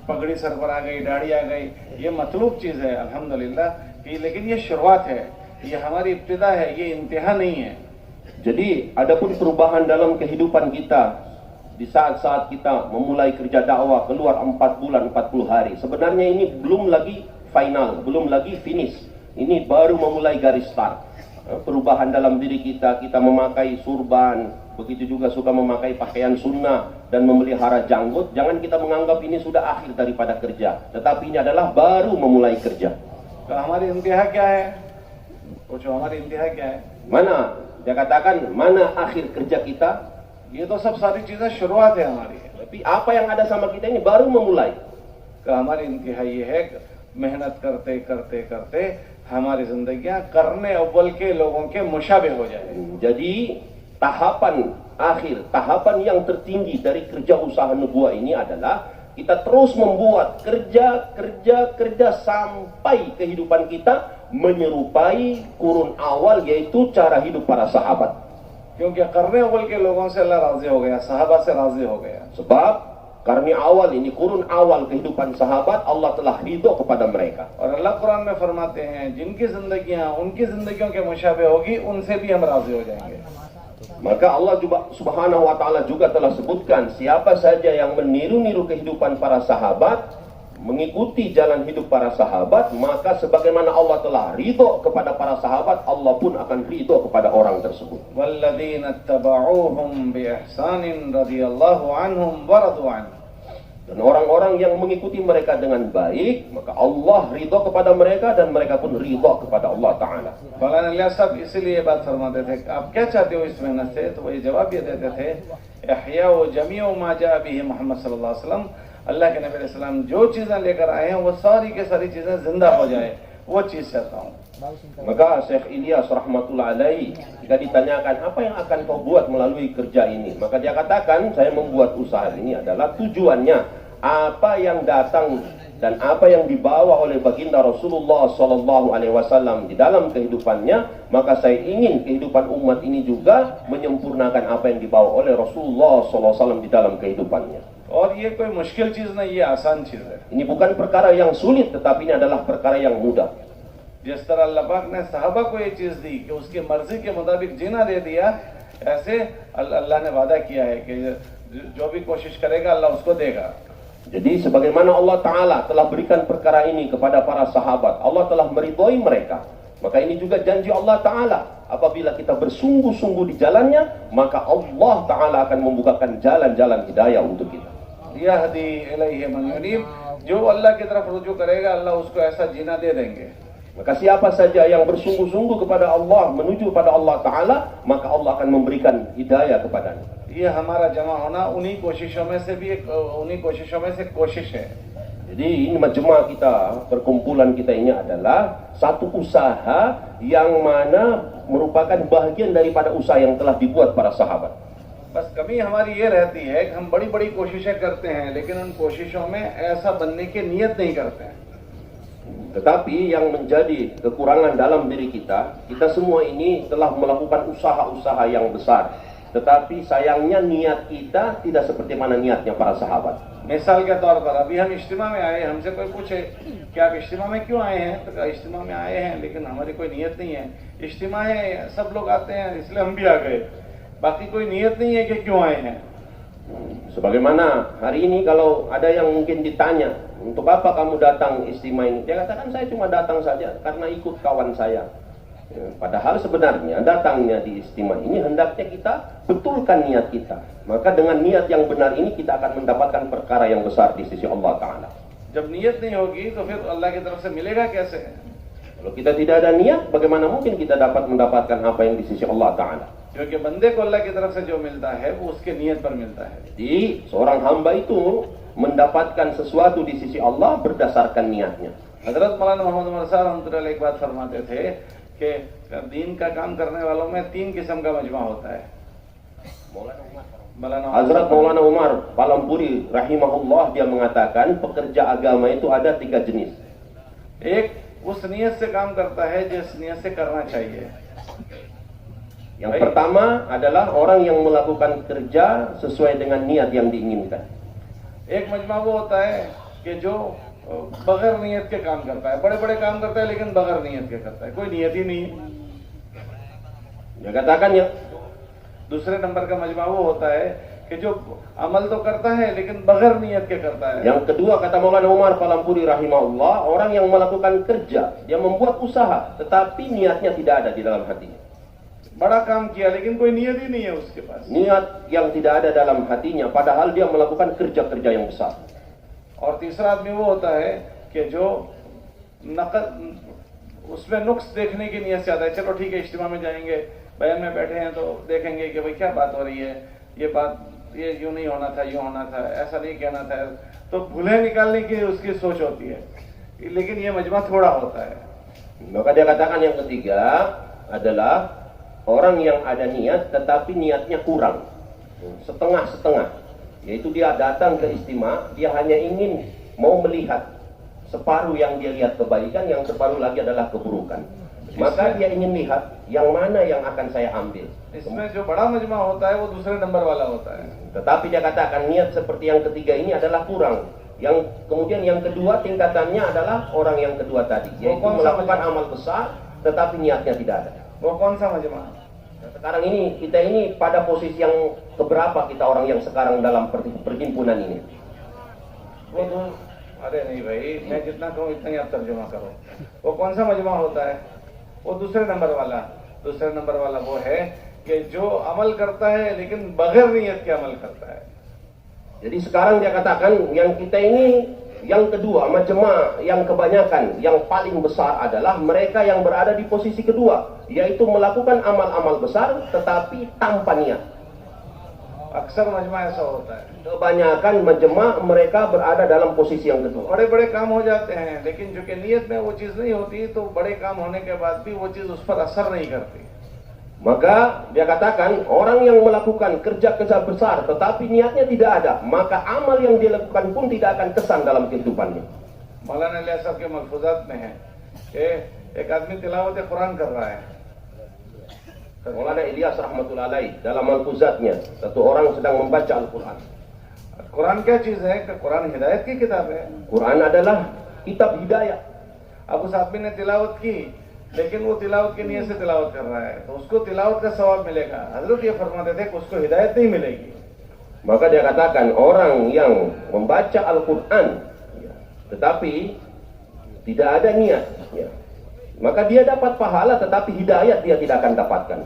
पगड़ी सर पर आ गई, दाढ़ी आ गई. ये मतलूब चीज़ है अल्हम्दुलिल्लाह कि, लेकिन ये शुरुआत है, ये हमारी इब्तिदा है, ये इंतहा नहीं है. Jadi adapun perubahan dalam kehidupan kita di saat-saat kita memulai kerja dakwah keluar 4 bulan 40 hari, sebenarnya ini belum lagi final, belum lagi finish. Ini baru memulai garis start. Perubahan dalam diri kita, kita memakai surban, begitu juga suka memakai pakaian sunnah dan memelihara janggut. Jangan kita menganggap ini sudah akhir daripada kerja, tetapi ini adalah baru memulai kerja. हमारी इंतहा क्या है? पूछो हमारी इंतहा क्या है? Mana? Dia katakan, mana akhir kerja kita? ये तो सब सारी चीजें शुरुआत है हमारी. Tapi apa yang ada sama kita ini baru memulai. हमारी इंतहा ये है मेहनत करते करते करते हमारी जिंदगियां करने अव्वल के लोगों के मुशाबे हो जाए. Jadi tahapan akhir, tahapan yang tertinggi dari kerja usaha nubuah ini adalah kita terus membuat kerja sampai kehidupan kita menyerupai kurun awal, yaitu cara hidup para sahabat. क्योंकि करने अव्वल के लोगों से अल्लाह राजी हो गया, sahabat से राजी हो गया. Sebab karena awal ini, kurun awal kehidupan sahabat, Allah telah ridho kepada mereka. और अल्लाह कुरान में फरमाते हैं जिनकी जिंदगियां उनकी जिंदगियों के मुशाबे होगी उनसे भी हम राजी हो जाएंगे. Maka Allah juga Subhanahu wa Ta'ala juga telah sebutkan siapa saja yang meniru-niru kehidupan para sahabat, mengikuti jalan hidup para sahabat, maka sebagaimana Allah telah ridho kepada para sahabat, Allah pun akan ridho kepada orang tersebut. Walladzina taba'uhum bi ihsanin radhiyallahu anhum wa radu an. Dan orang-orang yang mengikuti mereka dengan baik, maka Allah ridho kepada mereka dan mereka pun ridho kepada Allah Ta'ala. फलाना अल्लाह साहब इसीलिए बात फरमाते थे आप क्या चाहते हो इस मेहनत से, तो वो ये जवाब ये देते थे इहया व जमीउ मा जा बिही मोहम्मद सल्लल्लाहु अलैहि वसल्लम, अल्लाह के नबी अलैहि सलाम जो चीजें लेकर आए हैं वो सारी के सारी चीजें जिंदा हो जाए, वो चीज चाहता हूँ. Maka Syekh Ilyas rahmatullah alaihi jika ditanyakan apa yang akan kau buat melalui kerja ini, maka dia katakan saya membuat usaha ini adalah tujuannya apa yang datang dan apa yang dibawa oleh baginda Rasulullah Sallallahu Alaihi Wasallam di dalam kehidupannya, maka saya ingin kehidupan umat ini juga menyempurnakan apa yang dibawa oleh Rasulullah Sallallahu Alaihi Wasallam di dalam kehidupannya. और ये कोई मुश्किल चीज नहीं, ये आसान चीज है. Ini bukan perkara yang sulit, tetapi ini adalah perkara yang mudah. जिस तरह अल्लाह पाक ने सहाबा को ये चीज दी कि उसकी मर्जी के मुताबिक जीना दे दिया, ऐसे अल्लाह ने वादा किया है कि जो भी कोशिश करेगा अल्लाह उसको देगा. Jadi sebagaimana Allah Ta'ala telah berikan perkara ini kepada para sahabat, Allah telah meridhoi mereka, maka ini juga janji Allah Ta'ala. Apabila kita bersungguh-sungguh di jalannya, maka Allah Ta'ala akan membukakan jalan-jalan hidayah untuk kita. यहदी इलैहि मन युनीब, जो अल्लाह की तरफ रुजू करेगा अल्लाह उसको ऐसा जीना दे देंगे. Maka siapa saja yang bersungguh-sungguh kepada Allah, menuju pada Allah Ta'ala, maka Allah akan memberikan hidayah kepadanya. ये हमारा जमा होना उन्हीं कोशिशों में से भी एक, उन्हीं कोशिशों में से कोशिश है. Jadi ini majma' kita, perkumpulan kita ini adalah satu usaha yang mana merupakan bagian daripada usaha yang telah dibuat para sahabat. बस कमी हमारी ये रहती है कि हम बड़ी बड़ी कोशिशें करते हैं लेकिन उन कोशिशों में ऐसा बनने की नियत नहीं करते हैं. Tetapi yang menjadi kekurangan dalam diri kita, kita semua ini telah melakukan usaha-usaha yang besar. Tetapi sayangnya niat kita tidak seperti mana niatnya para sahabat. मिसाल के तौर पर अभी हम इज्तिमा में आए, हमसे कोई पूछे कि आप इज्तिमा में क्यों आए हैं, तो कहा इज्तिमा में आए हैं लेकिन हमारी कोई नियत नहीं है. इज्तिमा है, सब लोग आते हैं इसलिए हम भी आ गए, बाकी कोई नियत नहीं है कि क्यों आए हैं. Sebagaimana hari ini kalau ada yang mungkin ditanya, untuk apa kamu datang istimewa ini? Dia katakan saya cuma datang saja karena ikut kawan saya. Padahal sebenarnya datangnya di istimewa ini hendaknya kita betulkan niat kita. Maka dengan niat yang benar ini kita akan mendapatkan perkara yang besar di sisi Allah Ta'ala. जब नियत नहीं होगी तो फिर अल्लाह की तरफ से मिलेगा कैसे? Kalau kita tidak ada niat, bagaimana mungkin kita dapat mendapatkan apa yang di sisi Allah Ta'ala? क्योंकि बंदे को अल्लाह की तरफ से जो मिलता है वो उसके नियत पर मिलता है. Jadi seorang hamba itu mendapatkan sesuatu di sisi Allah berdasarkan niatnya. हजरत मौलाना मोहम्मद उमर साहब रहमतुल्लाह अलैह एक बात फरमाते थे कि दीन का काम करने वालों में 3 किस्म का मजमा होता है. Hazrat Maulana Umar Palampuri rahimahullah dia mengatakan pekerja agama itu ada 3 jenis. एक उस नियत से काम करता है जिस नियत से करना चाहिए. Yang pertama adalah orang yang melakukan kerja sesuai dengan niat yang diinginkan. एक मजमा वो होता है कि जो बगैर नियत के काम करता है, बड़े बड़े काम करता है लेकिन बगैर नियत के करता है, कोई नियत ही नहीं है. Dia katakan ya, दूसरे नंबर का मजमा वो होता है कि जो अमल तो करता है लेकिन बगैर नियत के करता है. yang kedua kata Maulana Umar Palampuri rahimahullah, orang yang melakukan kerja, dia membuat usaha tetapi niatnya tidak ada di dalam hatinya. बड़ा काम किया लेकिन कोई नियत ही नहीं है उसके पास. Niat yang tidak ada dalam hatinya padahal dia melakukan kerja-kerja yang besar. और तीसरा आदमी वो होता है कि जो नकद उसमें नुक्स देखने की नियत से आता है. चलो ठीक है इज्तिमा में जाएंगे, बयान में बैठे हैं तो देखेंगे कि भाई क्या बात हो रही है, ये बात ये यूं नहीं होना था, यूं होना था, ऐसा नहीं कहना था, तो भूले निकालने की उसकी सोच होती है. लेकिन ये मजमा थोड़ा होता है. Maka dia katakan yang ketiga adalah orang yang ada niat tetapi niatnya kurang, setengah-setengah, yaitu dia datang ke istimewa, dia hanya ingin mau melihat separuh yang dia lihat kebaikan, yang separuh lagi adalah keburukan. Maka dia ingin lihat yang mana yang akan saya ambil. इसमें जो बड़ा मजमा होता है वो दूसरे नंबर वाला होता है. Tetapi dia katakan niat seperti yang ketiga ini adalah kurang. Yang kemudian yang kedua tingkatannya adalah orang yang kedua tadi, yaitu melakukan amal besar tetapi niatnya tidak ada. वो कौन सा मजमा? Sekarang ini kita ini pada posisi yang keberapa kita orang yang sekarang dalam perhimpunan ini? वो तो अरे नहीं भाई, मैं जितना कहूँ इतना ही आप तर्जुमा करो. वो कौन सा मजमा होता है? वो दूसरे नंबर वाला. दूसरे नंबर वाला वो है कि जो अमल करता है लेकिन बगैर नियत के अमल करता है. Jadi sekarang dia katakan yang kita ini yang kedua, majma' yang kebanyakan, yang paling besar adalah mereka yang berada di posisi kedua, yaitu melakukan amal-amal besar tetapi tanpa niat. अक्सर मजमा ऐसा होता है. Kebanyakan majma' mereka berada dalam posisi yang kedua. बड़े बड़े काम हो जाते हैं लेकिन जो कि नियत में वो चीज़ नहीं होती, तो बड़े काम होने के बाद भी वो चीज़ उस पर असर नहीं करती. Maka dia katakan orang yang melakukan kerja-kerja besar tetapi niatnya tidak ada, maka amal yang dia lakukan pun tidak akan kesan dalam kehidupannya. मौलाना इलियास साहब के मलफूजात में है कि एक आदमी तिलावत कुरान कर रहा है. Maulana Ilyas rahmatullah alaih dalam malfuzatnya, satu orang sedang membaca Al-Quran. Quran क्या चीज़ है? कि कुरान हिदायत की किताब है. Quran adalah kitab hidayah. अब उस आदमी ने तिलावत की लेकिन वो तिलावत की नियत से तिलावत कर रहा है, तो उसको तिलावत का सवाब मिलेगा. हजरत ये फरमाते थे कि उसको हिदायत नहीं मिलेगी. Maka dia katakan orang yang membaca Al-Quran tetapi tidak ada niat, maka dia dapat pahala tetapi hidayat dia tidak akan dapatkan.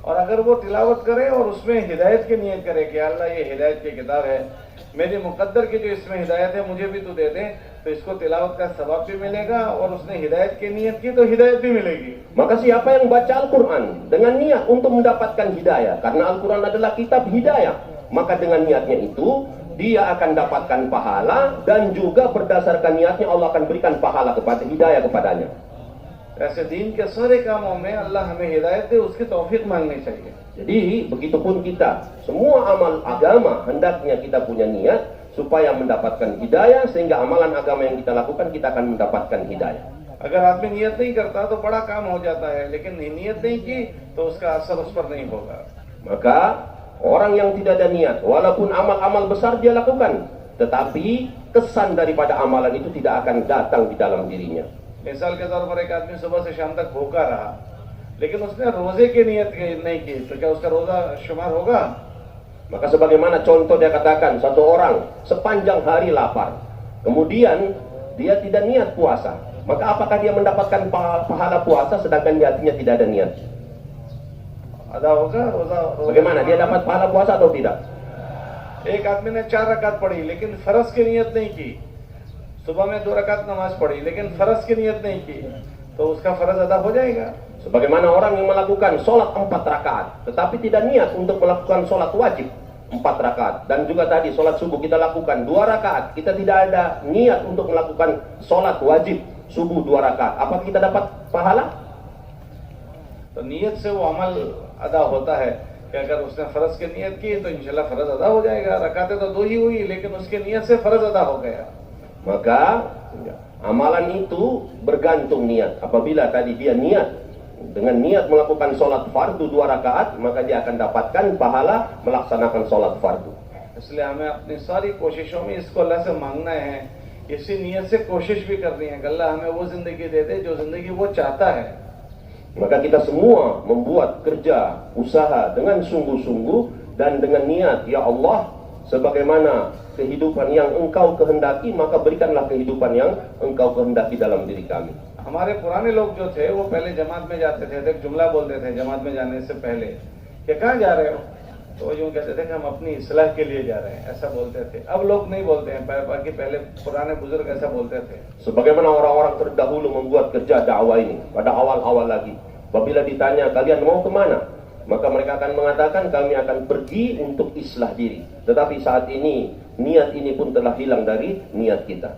और अगर वो तिलावत करे और उसमें हिदायत की नियत करे कि अल्लाह ये हिदायत की किताब है, मेरी मुकद्दर की जो इसमें हिदायत है मुझे भी तू दे दे, तो इसको तिलावत का सवाब भी मिलेगा और उसने हिदायत की नियत की तो हिदायत भी मिलेगी. Maka siapa yang baca Al-Quran dengan niat untuk mendapatkan hidayah, karena Al-Quran adalah kitab hidayah, maka dengan niatnya itu dia akan dapatkan pahala, dan juga berdasarkan niatnya Allah akan berikan pahala kepada hidayah kepadanya. ऐसे दीन के सारे कामों में अल्लाह हमें हिदायत दे, उसकी तौफीक मांगनी चाहिए। Jadi begitupun kita, semua amal agama hendaknya kita punya niat supaya mendapatkan hidayah, sehingga amalan agama yang kita lakukan kita akan mendapatkan hidayah. अगर आदमी नियत नहीं करता तो बड़ा काम हो जाता है, लेकिन नियत नहीं की तो उसका असर उस पर नहीं होगा। Maka orang yang tidak ada niat, walaupun amal-amal besar dia lakukan, tetapi kesan daripada amalan itu tidak akan datang di dalam dirinya. मिसाल के तौर पर एक आदमी सुबह से शाम तक भूखा रहा, लेकिन उसने रोजे की नियत नहीं की, तो क्या उसका रोजा शुमार होगा? Maka sebagaimana contoh dia katakan, satu orang sepanjang hari lapar, kemudian dia tidak niat puasa, maka apakah dia mendapatkan pahala puasa sedangkan di hatinya tidak ada niat? अदा होगा रोजा? Bagaimana dia dapat pahala puasa atau tidak? एक आदमी ने 4 रकात पढ़ी लेकिन फर्ज की नियत नहीं की, सुबह में 2 रकात नमाज पढ़ी लेकिन फर्ज की नियत नहीं की, तो उसका फर्ज अदा हो जाएगा। Sebagaimana orang yang melakukan sholat 4 rakaat, tetapi tidak niat untuk melakukan sholat wajib 4 rakaat, dan juga tadi sholat subuh kita lakukan 2 rakaat, kita tidak ada niat untuk melakukan sholat wajib subuh 2 rakaat, apakah kita dapat pahala? तो नियत से वो अमल अदा होता है कि अगर उसने फर्ज की नियत की तो इंशाल्लाह फर्ज अदा हो जाएगा। रकातें तो 2 ही हुई, लेकिन उसकी नियत से फर्ज अदा हो गया। Maka amalan itu bergantung niat. Apabila tadi dia niat dengan niat melakukan sholat fardu 2 rakaat, maka dia akan dapatkan pahala melaksanakan sholat fardu. इसलिए हमें अपनी सारी कोशिशों में इसको अल्लाह से मांगना है, इसी नियत से कोशिश भी करनी है कि अल्लाह हमें वो जिंदगी दे दे जो जिंदगी वो चाहता है। Maka kita semua membuat kerja, usaha dengan sungguh-sungguh dan dengan niat, ya Allah, sebagaimana kehidupan yang Engkau kehendaki, maka berikanlah kehidupan yang Engkau kehendaki dalam diri kami. हमारे पुराने लोग जो थे वो पहले जमात में जाते थे, एक जुमला बोलते थे जमात में जाने से पहले कि कहाँ जा रहे हो, तो यूँ कहते थे कि हम अपनी इस्लाह के लिए जा रहे हैं, ऐसा बोलते थे। अब लोग नहीं बोलते हैं, बाकी पहले पुराने बुजुर्ग ऐसा बोलते थे। Sebagaimana orang-orang terdahulu membuat kerja dakwah ini pada awal-awal lagi, apabila ditanya kalian mau kemana, maka mereka akan mengatakan kami akan pergi untuk islah diri. Tetapi saat ini niat ini pun telah hilang dari niat kita.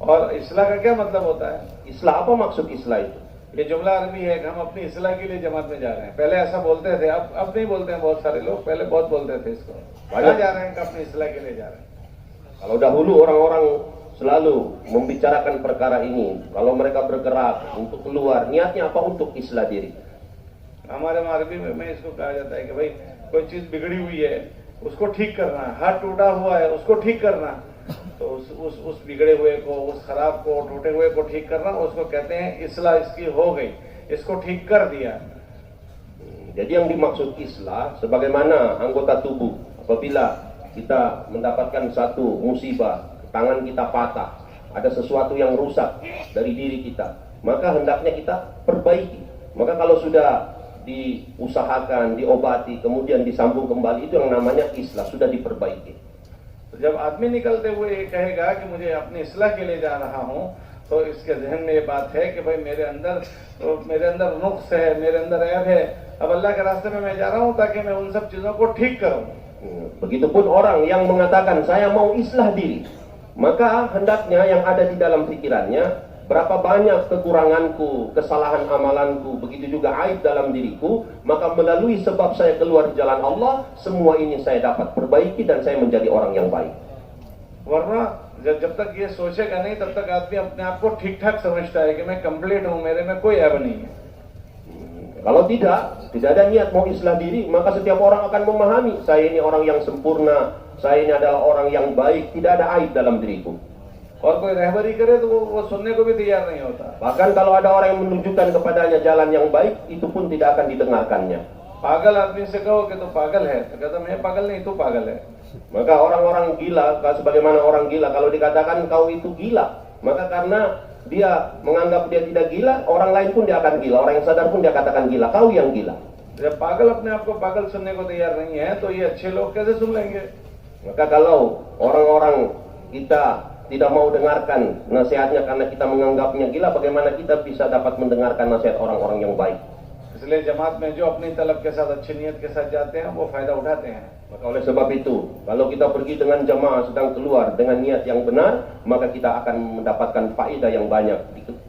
और इस्लाह का क्या मतलब होता है? Islah, apa maksud islah itu? ये जुमला अरबी है कि हम अपनी इस्लाह के लिए जमात में जा रहे हैं। पहले ऐसा बोलते थे, अब नहीं बोलते हैं बहुत सारे लोग, पहले बहुत बोलते थे इसको। कहाँ जा रहे हैं? कि अपनी इस्लाह के लिए जा रहे हैं। Kalau dahulu orang-orang selalu membicarakan perkara ini, kalau mereka bergerak untuk keluar, niatnya apa? Untuk islah diri. हमारे अरबी में इसको कहा जाता है कि भाई कोई चीज बिगड़ी हुई है उसको ठीक करना है, हाथ टूटा हुआ है उसको ठीक करना, तो उस बिगड़े हुए को, उस खराब को, टूटे हुए को ठीक करना, उसको कहते हैं इस्लाह इसकी हो गई, इसको ठीक कर दिया। Jadi yang dimaksud islah sebagaimana anggota tubuh, apabila kita mendapatkan satu musibah, tangan kita patah, ada sesuatu yang rusak dari diri kita, maka hendaknya kita perbaiki. Maka kalau sudah diusahakan, diobati, kemudian disambung kembali, itu yang namanya islah, sudah diperbaiki. तो जब आदमी निकलते हुए ये कहेगा कि मुझे अपनी इस्लाह के लिए जा रहा हूँ, तो इसके जहन में ये बात है कि भाई मेरे अंदर नुक्स है, मेरे अंदर ऐब है, अब अल्लाह के रास्ते में मैं जा रहा हूँ ताकि मैं उन सब चीजों को ठीक करूँ। Begitupun orang yang mengatakan saya mau islah diri, maka hendaknya yang ada di dalam pikirannya, berapa banyak kekuranganku, kesalahan amalanku, begitu juga aib dalam diriku, maka melalui sebab saya keluar di jalan Allah, semua ini saya dapat perbaiki dan saya menjadi orang yang baik. वरना जब तक ये सोचेगा नहीं तब तक आदमी अपने आप को ठीक ठाक समझता है कि मैं कंप्लीट हूँ, मेरे में कोई ऐब नहीं है। Kalau tidak ada niat mau islah diri, maka setiap orang akan memahami saya ini orang yang sempurna, saya ini adalah orang yang baik, tidak ada aib dalam diriku. और कोई रहबरी करे तो वो सुनने को भी तैयार नहीं होता। Bahkan kalau ada orang yang menunjukkan kepadanya jalan yang baik, itu pun tidak akan didengarkannya. पागल आदमी से कहो कि तो पागल है, तो कहता मैं पागल नहीं, तू पागल है। Maka orang-orang gila, sebagaimana orang gila, kalau dikatakan kau itu gila, maka karena dia menganggap dia tidak gila, orang lain pun dia akan gila, orang yang sadar pun dia katakan gila, kau yang gila. जब पागल अपने आप को पागल सुनने को तैयार नहीं है, तो ये अच्छे लोग कैसे सुन लेंगे? Maka kalau orang-orang kita tidak mau dengarkan nasihatnya karena kita menganggapnya gila, bagaimana kita bisa dapat mendengarkan nasihat orang-orang yang baik? इसलिए जमात में जो अपनी तलब के साथ अच्छी नीयत के साथ जाते हैं वो फायदा उठाते हैं। Maka oleh sebab itu, kalau kita pergi dengan jamaah sedang keluar dengan niat yang benar, maka kita akan mendapatkan faedah yang banyak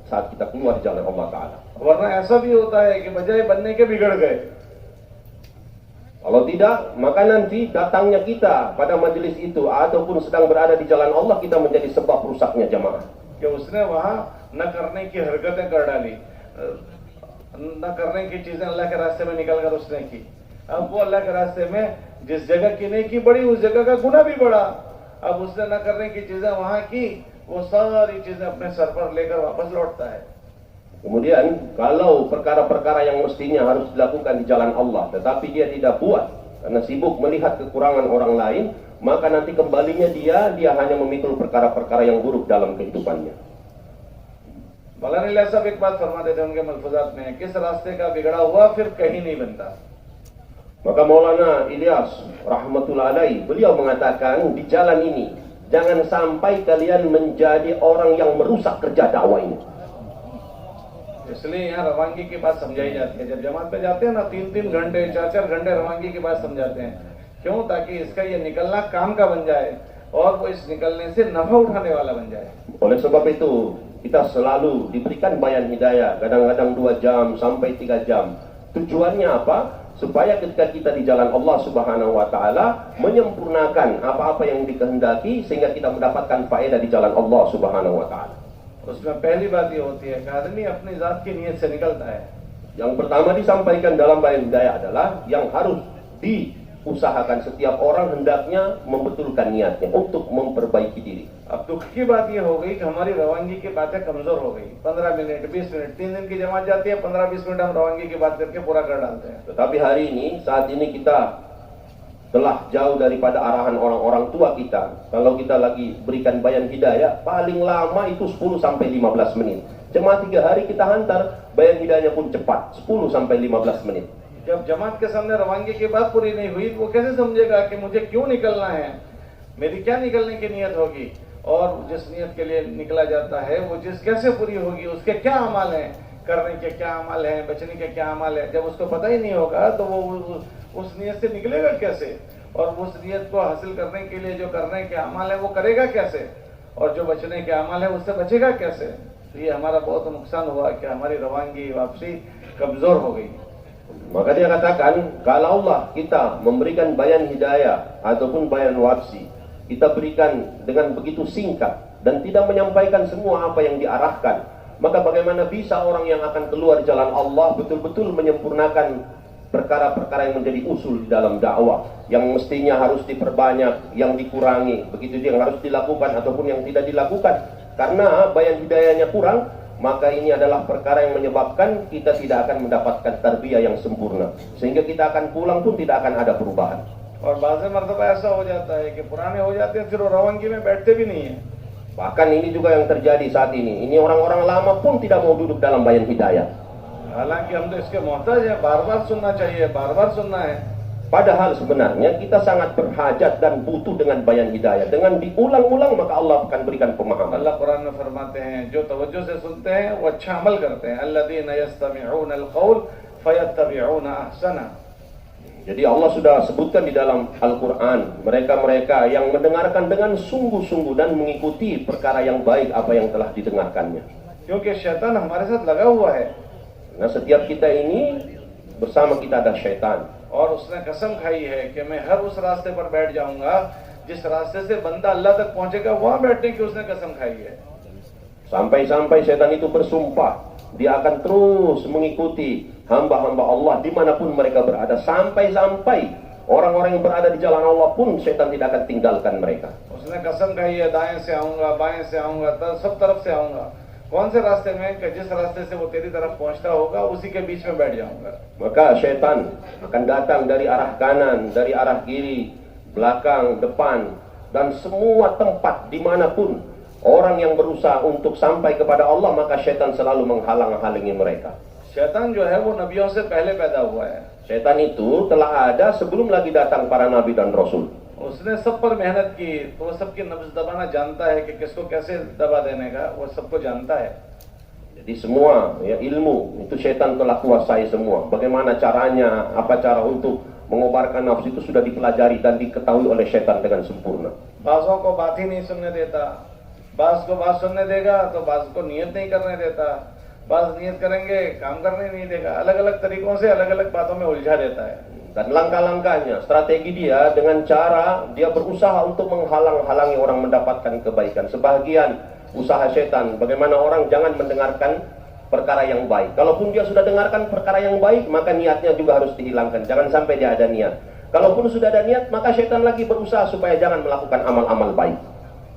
saat kita keluar di jalan Allah Ta'ala. वरना ऐसा भी होता है कि बजाय बनने के बिगड़ गए। Kalau tidak, maka nanti datangnya kita pada majelis itu ataupun sedang berada di jalan Allah, kita menjadi sebab rusaknya jamaah. कि उसने वहाँ न करने की हरकतें कर डाली, न करने की चीजें अल्लाह के रास्ते में निकल कर उसने की। अब वो अल्लाह के रास्ते में जिस जगह की नेकी बढ़ी उस जगह का गुनाह भी बढ़ा। अब उसने न करने की चीजें वहाँ की, वो सारी चीजें अपने सर पर लेकर वापस लौटता है। Kemudian kalau perkara-perkara yang mestinya harus dilakukan di jalan Allah, tetapi dia tidak buat karena sibuk melihat kekurangan orang lain, maka nanti kembalinya dia hanya memikul perkara-perkara yang buruk dalam kehidupannya. मौलाना इलियास साहब एक बात फरमाते थे उनके मलफूजात में, किस रास्ते का बिगड़ा हुआ फिर कहीं नहीं बनता। Maka Maulana Ilyas rahmatullah alaih, beliau mengatakan di jalan ini jangan sampai kalian menjadi orang yang merusak kerja dakwah ini. इसलिए यहाँ रवानगी की बात समझाई जाती है। जब जमात पे जाते हैं ना 3-3 घंटे 4-4 घंटे रवानगी की बात समझाते हैं, क्यों? ताकि इसका ये निकलना काम का बन जाए और वो इस निकलने से नफा उठाने वाला बन जाए। Oleh sebab itu kita selalu diberikan bayan hidayah, kadang-kadang 2 jam sampai 3 jam. Tujuannya apa? Supaya ketika kita di jalan Allah Subhanahu wa Ta'ala menyempurnakan apa-apa yang dikehendaki sehingga kita mendapatkan faedah di jalan Allah Subhanahu wa Ta'ala. उसमें पहली बात ये होती है कि आदमी अपनी जात की नीयत से निकलता है। Yang pertama disampaikan dalam bayan hidayah adalah yang harus diusahakan setiap orang hendaknya membetulkan niatnya untuk memperbaiki diri. अब दुख की बात ये हो गई कि हमारी रवानगी की बातें कमजोर हो गई। 15 मिनट 20 मिनट 3 दिन की जमात जाती है, 15-20 मिनट हम रवानगी की बात करके पूरा कर डालते हैं। Tetapi hari ini, saat ini kita telah jauh daripada arahan orang-orang tua kita. Kalau kita lagi berikan bayan hidayah, paling lama itu 10 sampai 15 menit. Cuma 3 hari kita hantar, bayan hidayahnya pun cepat, 10 sampai 15 menit. जब जमात के सामने रवानगी की बात पूरी नहीं हुई, वो कैसे समझेगा कि मुझे क्यों निकलना है, मेरी क्या निकलने की नीयत होगी, और जिस नीयत के लिए निकला जाता है वो जिस कैसे पूरी होगी, उसके क्या अमल हैं, करने के क्या अमल हैं, बचने के क्या अमल है। जब उसको पता ही नहीं होगा तो वो उस नीयत से निकलेगा कैसे, और उस नीयत को हासिल करने के लिए जो करने के अमल है वो करेगा कैसे, और जो बचने के अमल है उससे बचेगा कैसे। तो ये हमारा बहुत नुकसान हुआ कि हमारी रवानगी वापसी कमजोर हो गई। Maka dia katakan, kalaulah kita memberikan bayan hidayah ataupun bayan wafsi, kita berikan dengan begitu singkat dan tidak menyampaikan semua apa yang diarahkan, maka bagaimana bisa orang yang akan keluar di jalan Allah betul-betul menyempurnakan perkara-perkara yang menjadi usul di dalam dakwah, yang mestinya harus diperbanyak, yang dikurangi, begitu yang harus dilakukan ataupun yang tidak dilakukan. Karena bayan hidayahnya kurang, maka ini adalah perkara yang menyebabkan kita tidak akan mendapatkan tarbiyah yang sempurna, sehingga kita akan pulang pun tidak akan ada perubahan. और बाज़ मरतबा ऐसा हो जाता है कि पुराने हो जाते हैं फिर वो रवानगी में बैठते भी नहीं है। Bahkan ini juga yang terjadi saat ini. Ini orang-orang lama pun tidak mau duduk dalam bayan hidayah. हालांकि हम तो इसके मोहताज हैं, बार-बार सुनना चाहिए, बार-बार सुनना है। Padahal sebenarnya kita sangat berhajat dan butuh dengan bayan hidayah. Dengan diulang-ulang maka Allah akan berikan pemahaman. अल्लाह कुरान में फरमाते हैं, जो तवज्जो से सुनते हैं वो अच्छा अमल करते हैं। अल्लज़ीना यस्तमिऊना अल-क़ौल फयत्तबिऊना अहसना। Jadi Allah sudah sebutkan di dalam Al-Quran, mereka-mereka yang mendengarkan dengan sungguh-sungguh dan mengikuti perkara yang baik apa yang telah didengarkannya. क्योंकि शैतान हमारे साथ लगा हुआ है। Nah, setiap kita ini bersama kita ada syaitan. और उसने कसम खाई है कि मैं हर उस रास्ते पर बैठ जाऊंगा जिस रास्ते से बंदा अल्लाह तक पहुंचेगा, वहां बैठने की उसने कसम खाई है। Sampai-sampai setan itu bersumpah, dia akan terus mengikuti hamba-hamba Allah dimanapun mereka berada. Sampai-sampai orang-orang yang berada di jalan Allah pun setan tidak akan tinggalkan mereka. उसने कसम खाई है, दाएं से आऊंगा, बाएं से आऊंगा, सब तरफ से आऊंगा। कौन से रास्ते में, कि जिस रास्ते से वो तेरी तरफ पहुंचता होगा उसी के बीच में बैठ जाऊंगा। Maka setan akan datang dari arah kanan, dari arah kiri, belakang, depan, dan semua tempat dimanapun orang yang berusaha untuk sampai kepada Allah, maka setan selalu menghalang-halangi mereka. शैतान जो है वो नबियों से पहले पैदा हुआ है। Setan itu telah ada sebelum lagi datang para nabi dan rasul. उसने सब पर मेहनत की, तो वो सबकी नब्ज दबाना जानता है कि किसको कैसे दबा देने का, वो सबको जानता है। Jadi semua ya, ilmu itu setan telah kuasai semua. Bagaimana caranya, apa cara untuk mengobarkan nafsu itu sudah dipelajari dan diketahui oleh setan dengan sempurna. बाजों को बात ही नहीं सुनने देता, बाज को बात सुनने देगा तो बाज को नियत नहीं करने देता, बाज नियत करेंगे काम करने नहीं देगा, अलग अलग तरीकों से अलग अलग बातों में उलझा देता है। Dan langkah-langkahnya, strategi dia dengan cara dia berusaha untuk menghalang-halangi orang mendapatkan kebaikan. Sebagian usaha setan, bagaimana orang jangan mendengarkan perkara yang baik. Kalaupun dia sudah dengarkan perkara yang baik, maka niatnya juga harus dihilangkan. Jangan sampai dia ada niat. Kalaupun sudah ada niat, maka setan lagi berusaha supaya jangan melakukan amal-amal baik.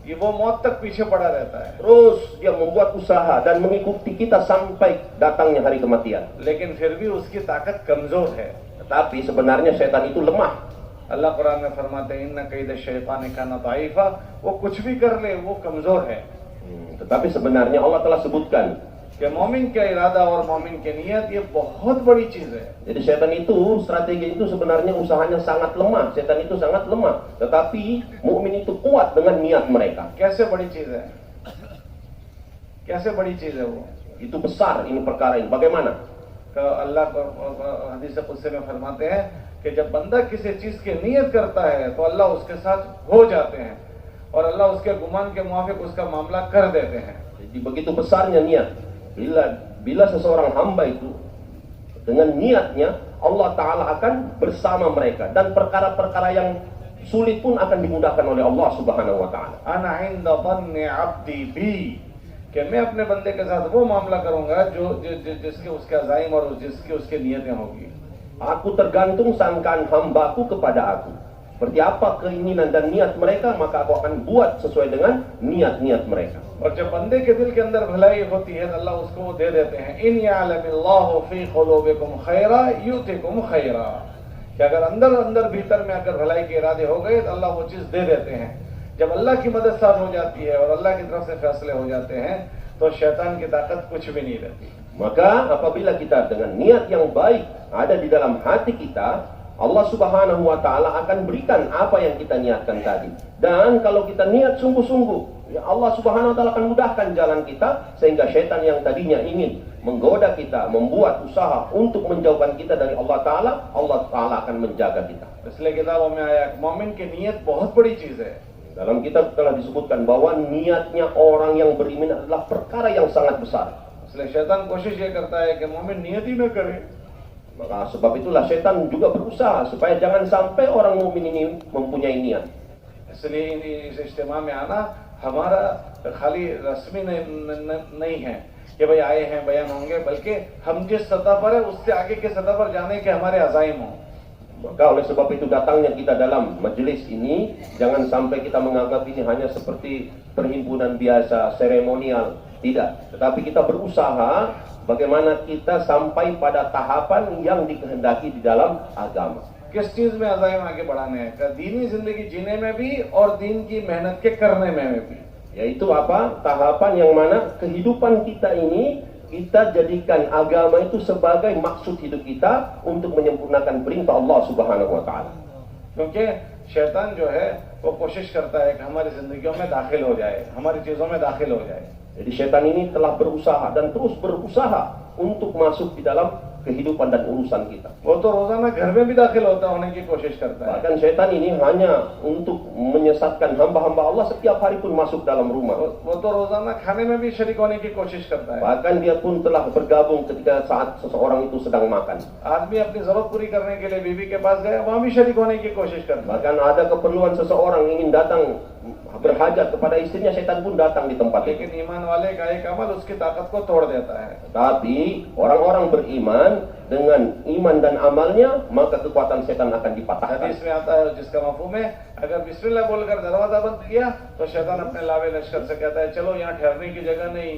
ये वो मौत तक पीछे पड़ा रहता है, Terus dia membuat usaha dan mengikuti kita sampai datangnya hari kematian. लेकिन फिर भी उसकी ताकत कमजोर है। Tetapi sebenarnya setan itu lemah. अल्लाह कुरान में फरमाते हैं इन्ना कैद शैतान काना दाइफा, वो कुछ भी कर ले वो कमजोर है। Tetapi sebenarnya Allah telah sebutkan कि मोमिन का इरादा और मोमिन की नियत ये बहुत बड़ी चीज है। jadi setan itu, strategi itu sebenarnya usahanya sangat lemah. Setan itu sangat lemah. Tetapi mukmin itu kuat dengan niat mereka. कैसे बड़ी चीज है, कैसे बड़ी चीज है वो? Itu besar ini perkara ini. Bagaimana? तो अल्लाह को हदीस कुदसी में फरमाते हैं कि जब बंदा किसी चीज की नियत करता है तो अल्लाह उसके साथ हो जाते हैं और अल्लाह उसके गुमान के मुआफिक उसका मामला कर देते हैं। Jadi begitu besarnya niat. Bila seseorang hamba itu dengan niatnya, Allah Ta'ala akan bersama mereka. Dan perkara-perkara yang sulit pun akan dimudahkan oleh Allah Subhanahu Wa Ta'ala. अना इंद ظن अब्दी बी, कि मैं अपने बंदे के साथ वो मामला करूंगा जिसके उसके अज़ाइम और जिसकी उसकी नियतें होगी। Aku tergantung sangkaan hambaku kepada aku. Seperti apa keinginan dan niat mereka, maka aku akan buat sesuai dengan niat-niat mereka. और जब बंदे के दिल के अंदर भलाई होती है तो अल्लाह उसको वो दे देते हैं। इन यअलमिल्लाहु फी क़ुलूबिकुम खैरा युतिकुम खैरा, कि अगर अंदर अंदर भीतर में अगर भलाई के इरादे हो गए तो अल्लाह वो चीज दे देते हैं। जब अल्लाह की मदद साथ हो जाती है और अल्लाह की तरफ से फैसले हो जाते हैं तो शैतान की ताकत कुछ भी नहीं रहती। Maka apabila kita dengan niat yang baik ada di dalam hati kita, Allah Subhanahu Wa Ta'ala akan berikan apa yang kita niatkan tadi. Dan kalau kita niat sungguh-sungguh, ya Allah Subhanahu Wa Ta'ala akan mudahkan jalan kita, sehingga syaitan yang tadinya ingin menggoda kita, membuat usaha untuk menjauhkan kita dari Allah Ta'ala akan menjaga kita. इसलिए किताबों में आया मोमिन की नियत बहुत बड़ी चीज है। Dalam kitab telah disebutkan bahwa niatnya orang yang beriman adalah perkara yang sangat besar. इसलिए शैतान कोशिश ये करता है कि मोमिन नियत ही न करे। Maka sebab itulah setan juga berusaha supaya jangan sampai orang mukmin ini mempunyai niat. इसलिए इस इज्तिमा में आना हमारा खाली रस्मी नहीं है कि भाई आए हैं बयान होंगे, बल्कि हम जिस सतह पर है उससे आगे के सतह पर जाने के हमारे अज़ाइम हों। Maka oleh sebab itu datangnya kita dalam majelis ini, jangan sampai kita menganggap ini hanya seperti perhimpunan biasa, seremonial. Tidak, tetapi kita berusaha bagaimana kita sampai pada tahapan yang dikehendaki di dalam agama. किस चीज में अज़ाइम आगे बढ़ाने हैं? दीनी जिंदगी जीने में भी और दीन की मेहनत के करने में भी। Yaitu apa? Tahapan yang mana kehidupan kita ini kita jadikan agama itu sebagai maksud hidup kita untuk menyempurnakan perintah Allah Subhanahu Wa Ta'ala. क्योंकि शैतान जो है वो कोशिश करता है कि हमारी जिंदगियों में दाखिल हो जाए, हमारी चीजों में दाखिल हो जाए। Jadi setan ini telah berusaha dan terus berusaha untuk masuk di dalam kehidupan dan urusan kita. वो तो रोजाना घर में भी दाखिल होने की कोशिश करता है। Bahkan setan ini hanya untuk menyesatkan hamba-hamba Allah, setiap hari pun masuk dalam rumah. वो तो रोजाना खाने में भी शरीक होने की कोशिश करता है। Bahkan dia pun telah bergabung ketika saat seseorang itu sedang makan. आदमी अपनी जरूरत पूरी करने के लिए बीवी के पास गया, वहां भी शरीक होने की कोशिश करता है। Bahkan ada keperluan seseorang ingin datang berhajat kepada istrinya, setan pun datang di tempat itu. लेकिन ईमान वाले का एक अमल उसकी ताकत को तोड़ देता है। Tapi orang-orang beriman dengan iman dan amalnya, maka kekuatan setan akan dipatahkan. हदीस में आता है जिसका मफहूम है, अगर बिस्मिल्लाह बोलकर दरवाजा बंद किया तो शैतान अपने लावे लश्कर से कहता है चलो यहाँ ठहरने की जगह नहीं,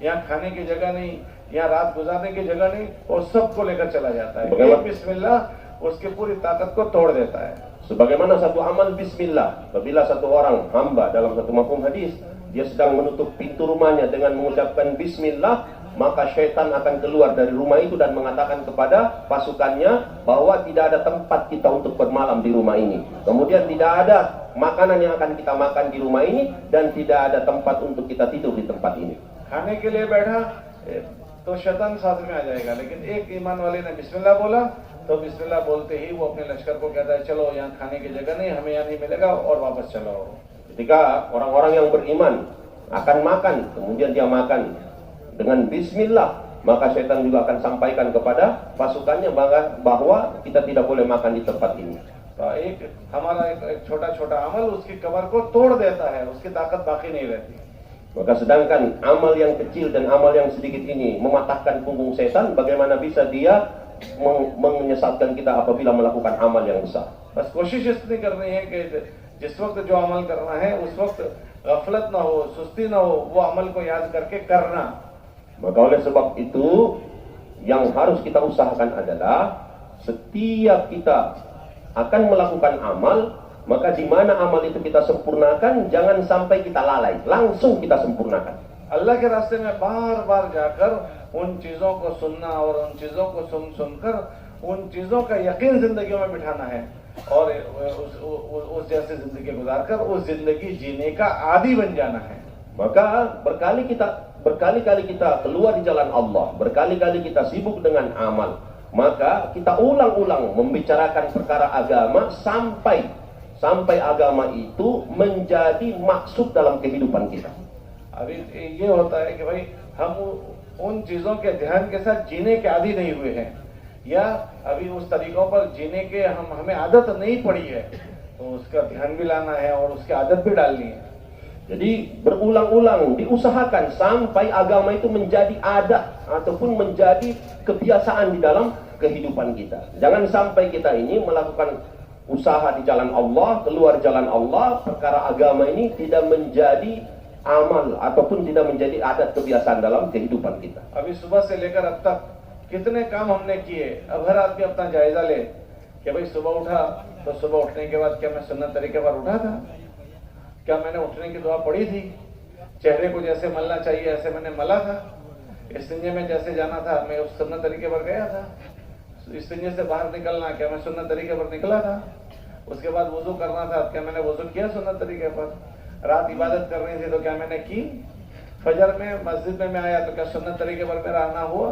यहाँ खाने की जगह नहीं, यहाँ रात गुजारने की जगह नहीं, और सबको लेकर चला जाता है। एक बिस्मिल्लाह उसकी पूरी ताकत को तोड़ देता है। Sebagaimana satu amal bismillah, apabila satu orang hamba dalam satu mafhum hadis, dia sedang menutup pintu rumahnya dengan mengucapkan bismillah, maka syaitan akan keluar dari rumah itu dan mengatakan kepada pasukannya bahwa tidak ada tempat kita untuk bermalam di rumah ini. Kemudian tidak ada makanan yang akan kita makan di rumah ini, dan tidak ada tempat untuk kita tidur di tempat ini. खाने के लिए बैठा, तो शैतान साथ में आ जाएगा। लेकिन एक ईमान वाले ने बिस्मिल्लाह बोला तो बिस्मिल्लाह बोलते ही वो अपने लश्कर को कहता है चलो यहाँ खाने की जगह नहीं, हमें यहाँ नहीं मिलेगा और वापस चलो। Ketika orang-orang yang beriman akan makan, kemudian dia makan dengan bismillah, maka setan juga akan sampaikan kepada pasukannya bahwa kita tidak boleh makan di tempat ini. तो हमारा एक छोटा-छोटा अमल उसकी कमर को तोड़ देता है, उसकी ताकत बाकी नहीं रहती। Maka sedangkan amal yang kecil dan amal yang sedikit ini mematahkan punggung setan, bagaimana bisa dia menyesatkan kita apabila melakukan amal yang besar. बस कोशिश इतनी करनी है कि जिस वक्त जो अमल करना है उस वक्त गफलत ना हो, सुस्ती ना हो, वो अमल को याद करके करना। Maka oleh sebab itu yang harus kita usahakan adalah setiap kita akan melakukan amal, maka di mana amal itu kita sempurnakan, jangan sampai kita lalai, langsung kita sempurnakan. अल्लाह के रास्ते में बार बार जाकर उन चीजों को सुनना और उन चीजों को सुनकर उन चीजों का यकीन जिंदगी में बिठाना है और उस जैसे जिंदगी गुजारकर उस जिंदगी जीने का आदी बन जाना है। Maka berkali-kali kita keluar di jalan Allah, berkali-kali kita sibuk dengan amal, maka kita ulang-ulang membicarakan perkara agama sampai agama itu menjadi maksud dalam kehidupan kita. अभी ये होता है कि भाई हम उन चीजों के ध्यान के साथ जीने के आदी नहीं हुए हैं, या अभी उस तरीकों पर जीने के हमें आदत नहीं पड़ी है, तो उसका ध्यान भी लाना है और उसकी आदत भी डालनी है। Jadi berulang-ulang diusahakan sampai agama itu menjadi adat ataupun menjadi kebiasaan di dalam kehidupan kita. Jangan sampai kita ini melakukan usaha di jalan Allah, keluar jalan Allah, perkara agama ini tidak menjadi amal ataupun tidak menjadi adat kebiasaan dalam kehidupan kita. अभी सुबह से लेकर अब तक कितने काम हमने किए, अब हर आदमी अपना जायजा ले कि भाई सुबह उठा तो सुबह उठने के बाद क्या मैं सुन्नत तरीके पर उठा था, क्या मैंने उठने की दुआ पढ़ी थी, चेहरे को जैसे मलना चाहिए ऐसे मैंने मला था, इस्तिंजे में जैसे जाना था मैं उस सुन्नत तरीके पर गया था, इस्तिंजे से बाहर निकलना क्या मैं सुन्नत तरीके पर निकला था, उसके बाद वुजू करना था क्या मैंने वुजू किया सुन्नत तरीके पर, रात इबादत करनी थी तो क्या मैंने की, फजर में मस्जिद में मैं आया तो क्या सुन्नत तरीके पर मेरा आना हुआ,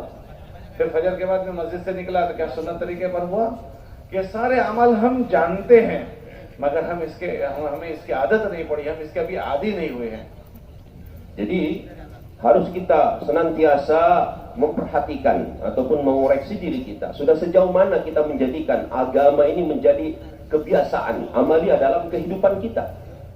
फिर फजर के बाद मैं मस्जिद से निकला तो क्या सुन्नत तरीके पर हुआ। ये सारे अमल हम जानते हैं मगर हमें इसकी आदत नहीं पड़ी, हम इसके अभी आदी नहीं हुए हैं। Jadi harus kita senantiasa memperhatikan ataupun mengoreksi diri kita. Sudah sejauh mana kita menjadikan agama ini menjadi kebiasaan amalia dalam kehidupan kita.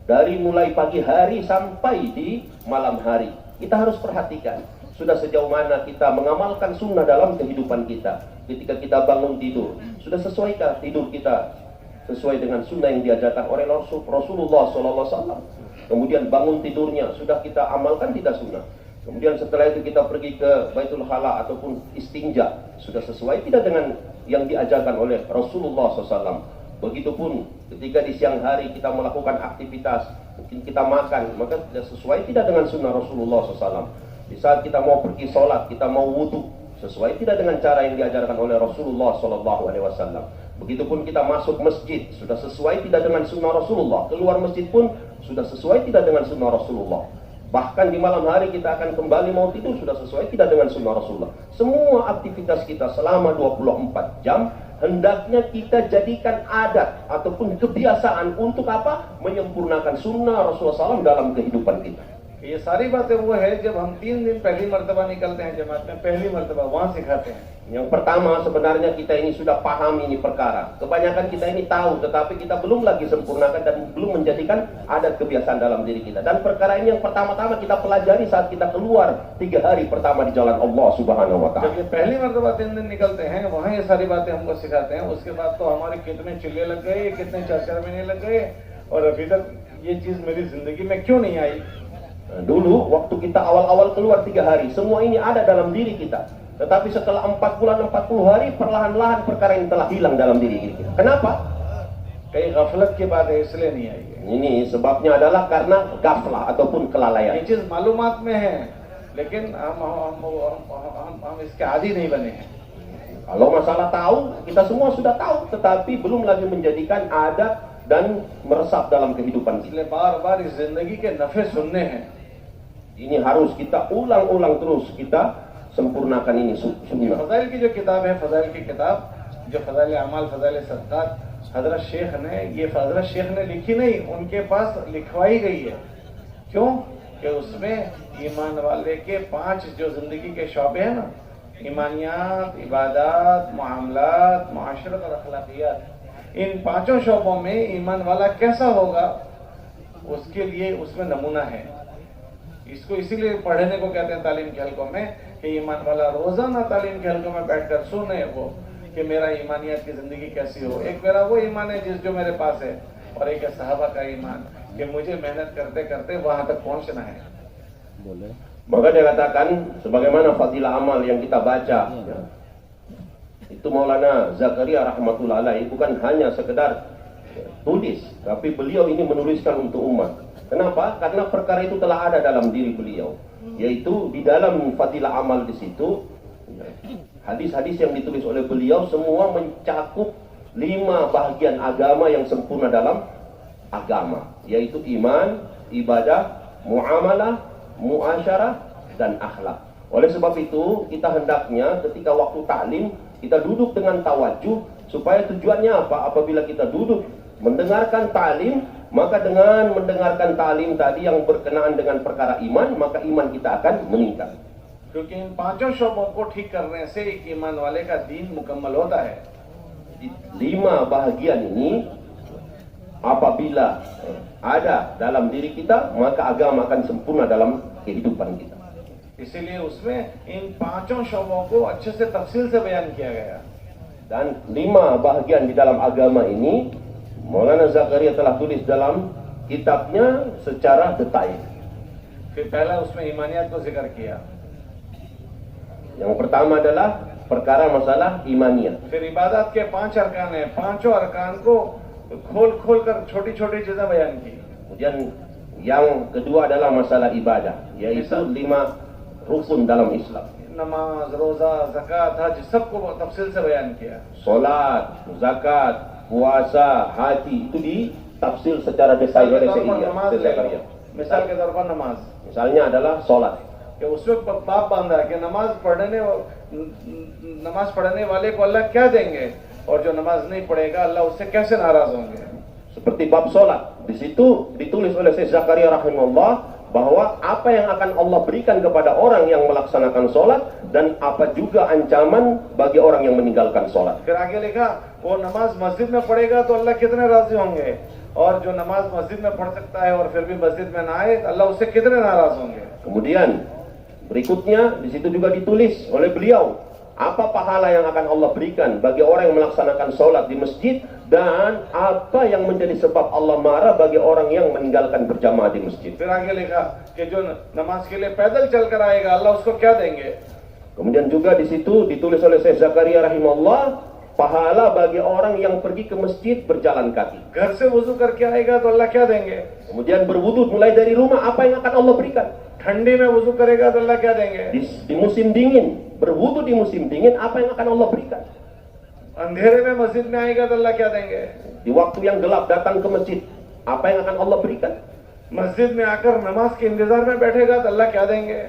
Dari mulai pagi hari sampai di malam hari. Kita harus perhatikan. Sudah sejauh mana kita mengamalkan sunnah dalam kehidupan kita. Ketika kita bangun tidur. Sudah sesuaikah tidur kita sesuai dengan sunnah yang diajarkan oleh Rasulullah SAW. Kemudian bangun tidurnya sudah kita amalkan tidak sunnah. Kemudian setelah itu kita pergi ke Baitul Khala ataupun istinja, sudah sesuai tidak dengan yang diajarkan oleh Rasulullah SAW. Begitupun ketika di siang hari kita melakukan aktivitas, mungkin kita makan, maka tidak sesuai tidak dengan sunnah Rasulullah SAW. Di saat kita mau pergi sholat, kita mau wudu, sesuai tidak dengan cara yang diajarkan oleh Rasulullah SAW. Begitupun kita masuk masjid, sudah sesuai tidak dengan sunnah Rasulullah. Keluar masjid pun sudah sesuai tidak dengan sunnah Rasulullah. Bahkan di malam hari kita akan kembali mau tidur, sudah sesuai tidak dengan sunnah Rasulullah. Semua aktivitas kita selama 24 jam hendaknya kita jadikan adat ataupun kebiasaan untuk apa? Menyempurnakan sunnah Rasulullah SAW dalam kehidupan kita. ये सारी बातें वो है जब हम 3 दिन पहली मर्तबा निकलते हैं जमात में, पहली मर्तबा वहाँ सिखाते हैं. Yang pertama sebenarnya kita ini sudah paham ini perkara. Kebanyakan kita ini tahu, tetapi kita belum lagi sempurnakan dan belum menjadikan adat kebiasaan dalam diri kita. Dan perkara ini yang pertama-tama kita pelajari saat kita keluar 3 hari pertama di jalan Allah Subhanahu Wa Taala. जब ये पहली मर्तबा 3 दिन निकलते हैं वहाँ ये सारी बातें हमको सिखाते हैं. उसके बाद तो हमारे कितने चिल्ले लग गए, कितने 4 महीने लग गए और अभी तक ये चीज मेरी जिंदगी में क्यों नहीं आई. Dulu waktu kita awal-awal keluar 3 hari, semua ini ada dalam diri kita. Tetapi setelah 4 bulan, 40 hari, perlahan-lahan perkara ini telah hilang dalam diri kita. Kenapa? Kayak gaflat ke baad hai isliye nahi ai. Ini sebabnya adalah karena gaflah ataupun kelalaian. ये चीज मालूमात में है, लेकिन हम इसके आदी नहीं बने हैं. Kalau masalah tahu, kita semua sudah tahu, tetapi belum lagi menjadikan adat dan meresap dalam kehidupan kita. इसलिए बार-बार इस जिंदगी के नफे सुनने हैं. Ini harus kita ulang-ulang terus, kita sempurnakan ini sunnah. फजाइल की जो किताब है, फजाइल की किताब जो फजाइल अमाल फजाइल सदकात हजरत शेख ने, ये हजरत शेख ने लिखी नहीं, उनके पास लिखवाई गई है। क्यों? कि उसमें ईमान वाले के 5 जो जिंदगी के शौबे हैं ना, ईमानियात, इबादत, मामलात, मुआशरत और अखलाकियात, इन 5 शौबों में ईमान वाला कैसा होगा उसके लिए उसमें नमूना है। इसको इसीलिए पढ़ने को कहते हैं तालीम के हलकों में, कि ईमान वाला रोजाना तालीम के हलकों में बैठकर सुने वो कि मेरा ईमानियत की जिंदगी कैसी हो। एक मेरा वो ईमान है जो मेरे पास है, और एक है सहाबा का ईमान कि मुझे मेहनत करते करते वहां तक पहुंचना है। Maka dia katakan sebagaimana fadilah amal yang kita baca, ya, itu Maulana Zakaria rahmatullah alaihi bukan hanya sekedar tulis, tapi beliau ini menuliskan untuk umat. Kenapa? Karena perkara itu telah ada dalam diri beliau, yaitu di dalam fadilah amal di situ hadis-hadis yang ditulis oleh beliau semua mencakup 5 bahagian agama yang sempurna dalam agama, yaitu iman, ibadah, muamalah, muasyarah, dan akhlak. Oleh sebab itu kita hendaknya ketika waktu taklim kita duduk dengan tawajuh, supaya tujuannya apa? Apabila kita duduk mendengarkan taklim, maka dengan mendengarkan taklim tadi yang berkenaan dengan perkara iman, maka iman kita akan meningkat. क्योंकि इन 5 शोबों को ठीक करने से एक ईमान वाले का दीन मुकम्मल होता है। 5 bahagian ini apabila ada dalam diri kita, maka agama akan sempurna dalam kehidupan kita. इसीलिए उसमें इन 5 शोबों को अच्छे से तफसील से बयान किया गया। Dan 5 bahagian di dalam agama ini Maulana Zakaria telah tulis dalam kitabnya secara detail. फिर पहला उसमें ईमानियत को जिक्र किया, Yang pertama adalah perkara masalah imaniyah. फिर इबादत के 5 अरकान हैं, 5 अरकान को खोल खोल कर छोटी छोटी चीजें बयान की। Kemudian yang kedua adalah masalah ibadah, yaitu 5 rukun dalam Islam. नमाज, रोजा, ज़कात, हज सबको तफसील से बयान किया। Salat, zakat, puasa, haji itu ditafsir secara detail oleh Zakaria. मिसाल के तौर पर नमाज, Misalnya adalah salat. कि उसमें बाप बांधा कि नमाज पढ़ने वाले को अल्लाह क्या देंगे, और जो नमाज नहीं पढ़ेगा अल्लाह उससे कैसे नाराज होंगे। Seperti bab salat, di situ ditulis oleh Syekh Zakaria rahimahullah bahwa apa yang akan Allah berikan kepada orang yang melaksanakan salat dan apa juga ancaman bagi orang yang meninggalkan salat. फिर आगे लिखा वो नमाज मस्जिद में पढ़ेगा तो अल्लाह कितने राजी होंगे, और जो नमाज मस्जिद में पढ़ सकता है और फिर भी मस्जिद में ना आए अल्लाह उससे कितने नाराज होंगे। Kemudian berikutnya di situ juga ditulis oleh beliau apa pahala yang akan Allah berikan bagi orang yang melaksanakan sholat di masjid, dan apa yang menjadi sebab Allah marah bagi orang yang meninggalkan berjamaah di masjid. फिर आगे लिखा कि जो नमाज के लिए पैदल चलकर आएगा अल्लाह उसको क्या देंगे। Kemudian juga di situ ditulis oleh Syekh Zakaria rahimahullah pahala bagi orang yang pergi ke masjid berjalan kaki. घर से वुजू करके आएगा तो अल्लाह क्या देंगे। Kemudian berwudu mulai dari rumah, apa yang akan Allah berikan. ठंडी में वुजू करेगा तो अल्लाह क्या देंगे। Di musim dingin, berwudu di musim dingin, apa yang akan Allah berikan. अंधेरे में मस्जिद में आएगा तो अल्लाह क्या देंगे। Di waktu yang gelap datang ke masjid, apa yang akan Allah berikan. मस्जिद में आकर नमाज के इंतजार में बैठेगा तो अल्लाह क्या देंगे।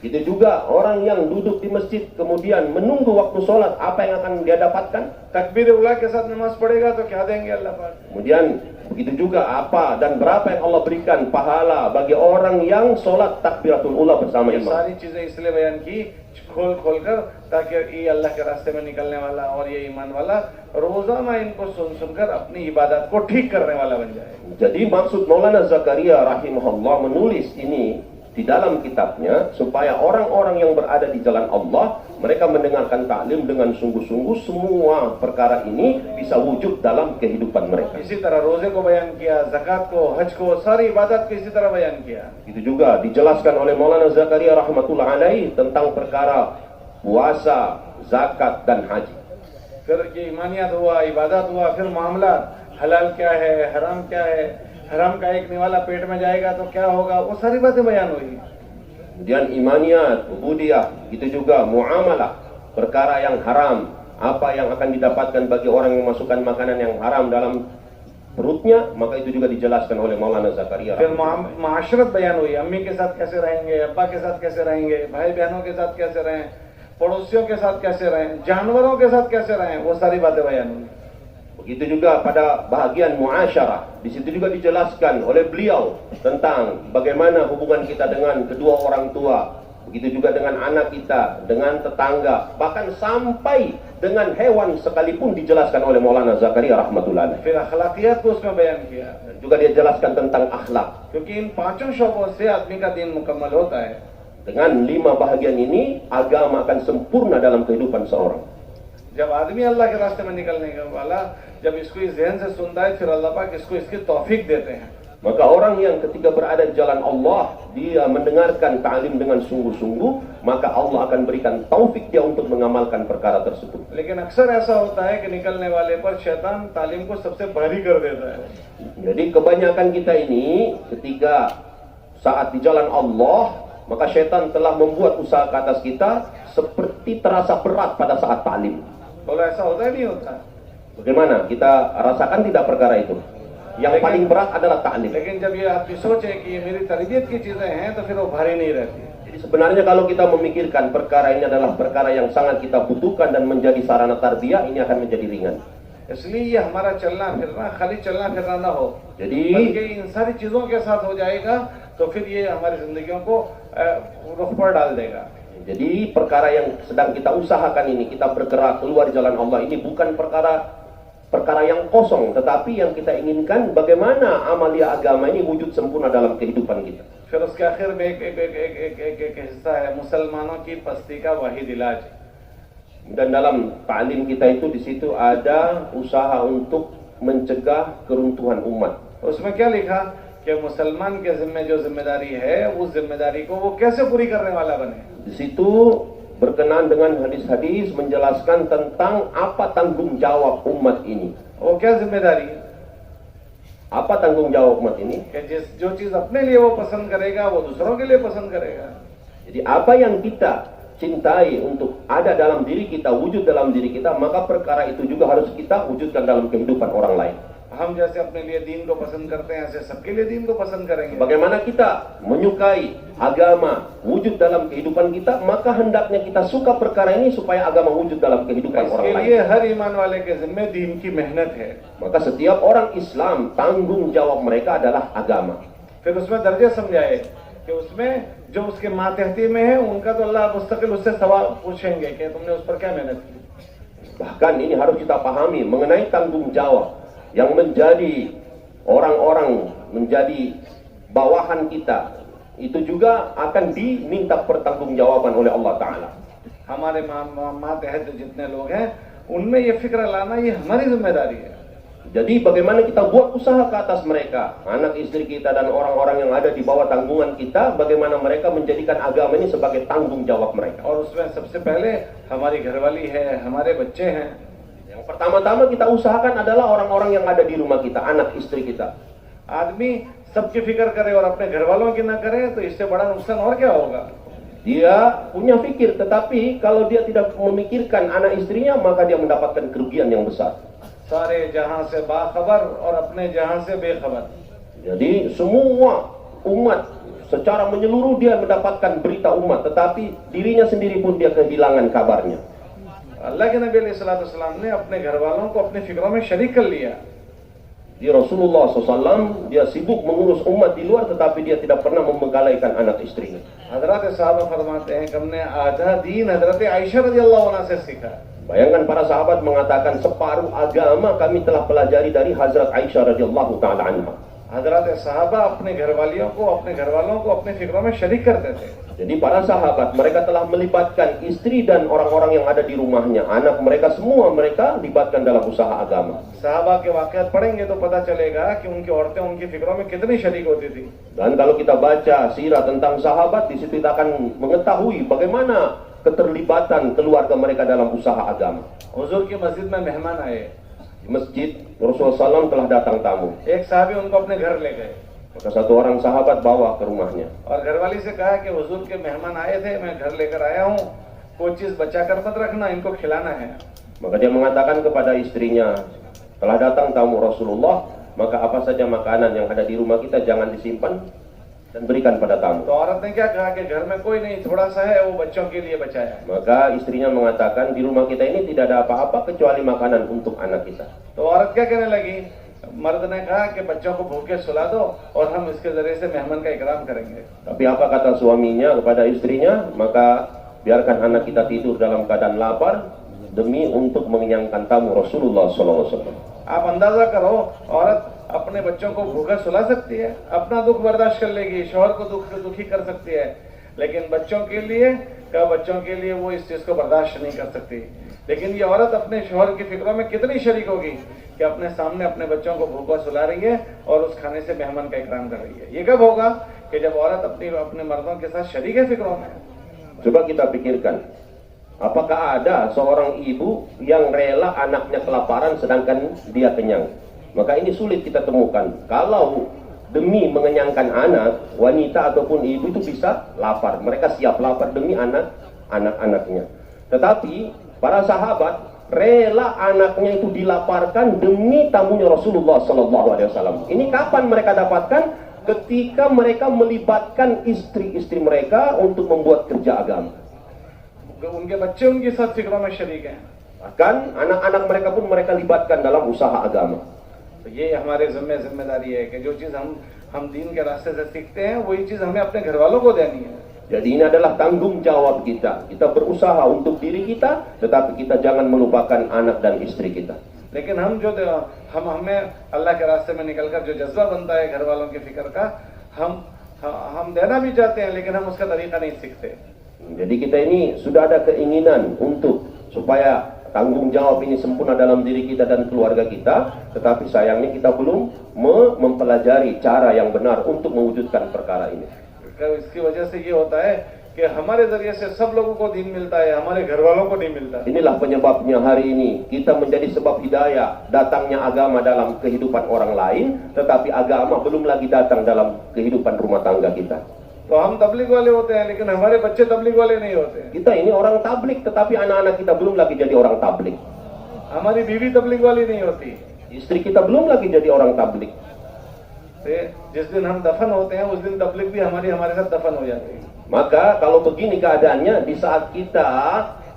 Itu juga orang yang duduk di masjid kemudian menunggu waktu sholat, apa yang akan dia dapatkan. तकबीर उला के साथ नमाज पढ़ेगा तो क्या देंगे अल्लाह पाक। Kemudian begitu juga apa dan berapa yang Allah berikan pahala bagi orang yang sholat takbiratul ula bersama ये imam. सारी चीजें इसलिए बयान की खोल खोल कर, ताकि ये अल्लाह के रास्ते में निकलने वाला और ये ईमान वाला रोजाना इनको सुन सुनकर अपनी इबादत को ठीक करने वाला बन जाए। Jadi maksud Maulana Zakaria rahimahullah menulis ini di dalam kitabnya supaya orang-orang yang berada di jalan Allah, mereka mendengarkan taklim dengan sungguh-sungguh, semua perkara ini bisa wujud dalam kehidupan mereka. इसी तरह रोजे को बयान किया, ज़कात को, हज को, सारी इबादत को इसी तरह बयान किया। Itu juga dijelaskan oleh Maulana Zakaria rahmatullah alaihi tentang perkara puasa, zakat dan haji. फिर ये ईमानियत हुआ, इबादत हुआ, फिर मामला हलाल क्या है, हराम क्या है, हराम का एक निवाला पेट में जाएगा तो क्या होगा, वो सारी बातें बयान हुई। Kemudian imaniyat, ubudiyah, itu juga muamalah, perkara yang haram, apa yang akan didapatkan bagi orang yang masukkan makanan yang haram dalam perutnya, maka itu juga dijelaskan oleh Maulana Zakaria. फिर माशरत बयान हुई, अम्मी के साथ कैसे रहेंगे, अब्बा के साथ कैसे रहेंगे, भाई बहनों के साथ कैसे रहें, पड़ोसियों के साथ कैसे रहें, जानवरों के साथ कैसे रहें, वो सारी बातें बयान हुई। Begitu juga pada bahagian muasyarah, di situ juga dijelaskan oleh beliau tentang bagaimana hubungan kita dengan kedua orang tua, begitu juga dengan anak kita, dengan tetangga, bahkan sampai dengan hewan sekalipun dijelaskan oleh Maulana Zakaria rahmatullah alaih. फिर अखलाकियात को उसमें बयान किया, Dan juga dia jelaskan tentang akhlak. क्योंकि इन पांचों शोबों से आदमी का दिन मुकम्मल होता है। Dengan 5 bahagian ini, agama akan sempurna dalam kehidupan seorang. जब आदमी अल्लाह के रास्ते में निकलने के वाला जब इसको इस ज़हन से सुनता है, फिर अल्लाह पाक इसको इसकी तौफीक देते हैं। Maka orang yang ketika berada di jalan Allah, dia mendengarkan ta'lim dengan sungguh-sungguh, maka Allah akan berikan taufik dia untuk mengamalkan perkara tersebut. लेकिन अक्सर ऐसा होता है कि निकलने वाले पर शैतान तालीम को सबसे भारी कर देता है। Jadi kebanyakan kita ini ketika saat di jalan Allah, maka syaitan telah membuat usaha ke atas kita seperti terasa berat pada saat ta'lim. बोलो ऐसा होता है नहीं होता? Bagaimana? Kita rasakan tidak perkara itu? Yang paling berat adalah ta'lim. लेकिन जब ये आदमी सोचे कि ये मेरी तरबियत की चीजें हैं, तो फिर वो भारी नहीं रहती। Jadi sebenarnya kalau kita memikirkan perkara ini adalah perkara yang sangat kita butuhkan dan menjadi sarana tarbiyah, ini akan menjadi ringan. इसलिए ये हमारा चलना फिरना खाली चलना फिरना ना हो, Jadi बल्कि इन सारी चीजों के साथ हो जाएगा, तो फिर ये हमारी जिंदगियों को रुख पर डाल देगा। Jadi perkara yang sedang kita usahakan ini, kita bergerak keluar jalan Allah, ini bukan perkara yang kosong, tetapi yang kita inginkan bagaimana amalia agama ini wujud sempurna dalam kehidupan kita. फिर उसके आखिर में एक हिस्सा है मुसलमानों की पस्ती का वाहिद इलाज। Dan dalam ta'lim kita itu di situ ada usaha untuk mencegah keruntuhan umat. उसमें क्या लिखा कि मुसलमान के जिम्मे जो जिम्मेदारी है, उस जिम्मेदारी को वो कैसे पूरी करने वाला बने। Di situ berkenaan dengan hadis-hadis menjelaskan tentang apa tanggung jawab umat ini. वो क्या जिम्मेदारी है Apa tanggung jawab umat ini? कि जो चीज अपने लिए वो पसंद करेगा, वो दूसरों के लिए पसंद करेगा। Jadi apa yang kita cintai untuk ada dalam diri kita, wujud dalam diri kita, maka perkara itu juga harus kita wujudkan dalam kehidupan orang lain. हम जैसे अपने लिए दीन को पसंद करते हैं, ऐसे सबके लिए दीन को पसंद करेंगे। Bagaimana kita menyukai agama wujud dalam kehidupan kita, maka hendaknya kita suka perkara ini supaya agama wujud dalam kehidupan orang इसके lain. लिए हर ईमान वाले के जिम्मे दीन की मेहनत है। Maka setiap orang Islam tanggung jawab mereka adalah agama. फिर उसमें दर्जे समझाए कि उसमें जो उसके मातहती में है, उनका तो अल्लाह मुस्तकिल उससे सवाल पूछेंगे कि तुमने उस पर क्या मेहनत की। Bahkan ini harus kita pahami mengenai tanggung jawab yang menjadi orang-orang menjadi bawahan kita, itu juga akan diminta pertanggungjawaban oleh Allah Ta'ala. हमारे मातहत जितने लोग हैं, उनमें ये फिक्र लाना ये हमारी जिम्मेदारी है। Jadi bagaimana kita buat usaha ke atas mereka, anak istri kita dan orang-orang yang ada di bawah tanggungan kita, bagaimana mereka menjadikan agama ini sebagai tanggung jawab mereka. और उसमें सबसे पहले हमारी घरवाली है, हमारे बच्चे हैं। Yang pertama-tama kita usahakan adalah orang-orang yang ada di rumah kita, anak istri kita. आदमी सबकी फिक्र करे और अपने घर वालों की ना करे, तो इससे बड़ा नुकसान और क्या होगा। Dia punya fikir, tetapi kalau dia tidak memikirkan anak istrinya, maka dia mendapatkan kerugian yang besar. सारे जहां से बाखबर और अपने जहां से बेखबर। Jadi semua umat secara menyeluruh dia mendapatkan berita umat, tetapi dirinya sendiri pun dia kehilangan kabarnya. अल्लाह के नबी अलैहिस्सलाम ने अपने घर वालों को अपनी फिक्रों में शरीक कर लिया। Di Rasulullah SAW dia sibuk mengurus umat di luar, tetapi dia tidak pernah membengkalaikan anak istrinya. हजरत साहबा फरमाते हैं कि हमने आधा दीन हजरत आयशा रज़ियल्लाहु अन्हा से सीखा। Bayangkan para sahabat mengatakan separuh agama kami telah pelajari dari Hazrat Aisyah radhiyallahu taala anha. हजरत साहबा अपने घरवालियों को, अपने घरवालों को अपने फिक्रों में शरीक करते थे। Jadi para sahabat mereka telah melibatkan istri dan orang-orang yang ada di rumahnya, anak mereka semua mereka libatkan dalam usaha agama. साहबा के वाक़यात पढ़ेंगे तो पता चलेगा कि उनकी औरतें उनकी फिक्रों में कितनी शरीक होती थी। Dan kalau kita baca sirah tentang sahabat, di situ kita akan mengetahui bagaimana keterlibatan keluarga mereka dalam usaha agama. हुजूर की मस्जिद में मेहमान आए, Di masjid Rasulullah SAW telah datang tamu. एक साहबी उनको अपने घर ले गए Maka satu orang sahabat bawa ke rumahnya. और घरवाली से कहा कि हुजूर के मेहमान आए थे, मैं घर लेकर आया हूँ, कोई चीज बचा कर मत रखना, इनको खिलाना है। Maka dia mengatakan kepada istrinya, telah datang tamu Rasulullah, maka apa saja makanan yang ada di rumah kita jangan disimpan, dan berikan pada tamu. तो औरत ने क्या कहा कि घर में कोई नहीं, थोड़ा सा है, वो बच्चों के लिए बचाया है। Maka istrinya mengatakan, di rumah kita ini tidak ada apa-apa kecuali makanan untuk anak kita. तो औरत क्या कहने लगी, मर्द ने कहा कि बच्चों को भूखे सुला दो और हम इसके जरिए से मेहमान का इकराम करेंगे। Tapi apa kata suaminya kepada istrinya? Maka biarkan anak kita tidur dalam keadaan lapar demi untuk mengenyangkan tamu Rasulullah SAW. आप अंदाजा करो, औरत अपने बच्चों को भूखा सुला सकती है, अपना दुख बर्दाश्त कर लेगी, शौहर को दुखी कर सकती है, लेकिन बच्चों के लिए वो इस चीज को बर्दाश्त नहीं कर सकती। लेकिन ये औरत अपने शौहर की फिक्रों में कितनी शरीक होगी कि अपने सामने अपने बच्चों को भूखा सुला रही है और उस खाने से मेहमान का इकराम कर रही है। ये कब होगा कि जब औरत अपने मर्दों के साथ शरीक है फिक्रों में। Coba kita pikirkan, apakah ada seorang ibu yang rela anaknya kelaparan sedangkan dia kenyang? Maka ini sulit kita temukan. Kalau demi mengenyangkan anak, wanita ataupun ibu itu bisa lapar. Mereka siap lapar demi anak-anaknya. Tetapi para sahabat rela anaknya itu dilaparkan demi tamunya Rasulullah SAW. Ini kapan mereka dapatkan? Ketika mereka melibatkan istri-istri mereka untuk membuat kerja agama. उनके बच्चे उनके साथ फिक्रों में शरीक हैं। Bahkan anak-anak mereka pun mereka libatkan dalam usaha agama. तो ये हमारे जिम्मेदारी है कि जो चीज हम दीन के रास्ते से सीखते हैं वही चीज हमें अपने घर वालों को देनी है। Jadi ini adalah tanggung jawab kita. Kita berusaha untuk diri kita, tetapi kita jangan melupakan anak dan istri kita. लेकिन हमें अल्लाह के रास्ते में निकलकर जो जज्बा बनता है घर वालों की फिक्र का, हम देना भी चाहते हैं, लेकिन हम उसका तरीका नहीं सीखते। Jadi kita ini sudah ada keinginan untuk supaya tanggung jawab ini sempurna dalam diri kita dan keluarga kita, tetapi sayangnya kita belum mempelajari cara yang benar untuk mewujudkan perkara ini. इसकी वजह से ये होता है कि हमारे जरिए से सब लोगों को दीन मिलता है, हमारे घर वालों को नहीं मिलता। Inilah penyebabnya hari ini kita menjadi sebab hidayah datangnya agama dalam kehidupan orang lain, tetapi agama belum lagi datang dalam kehidupan rumah tangga kita. तो हम तबलीग वाले होते हैं, लेकिन हमारे बच्चे तबलीग वाले नहीं होते। Kita ini orang tablik, tetapi anak-anak kita belum lagi jadi orang tablik. हमारी बीवी तबलीग वाली नहीं होती। Istri kita belum lagi jadi orang tablik. जिस दिन हम दफन होते हैं उस दिन तबलीग भी हमारे साथ दफन हो जाती है। Maka kalau begini keadaannya, di saat kita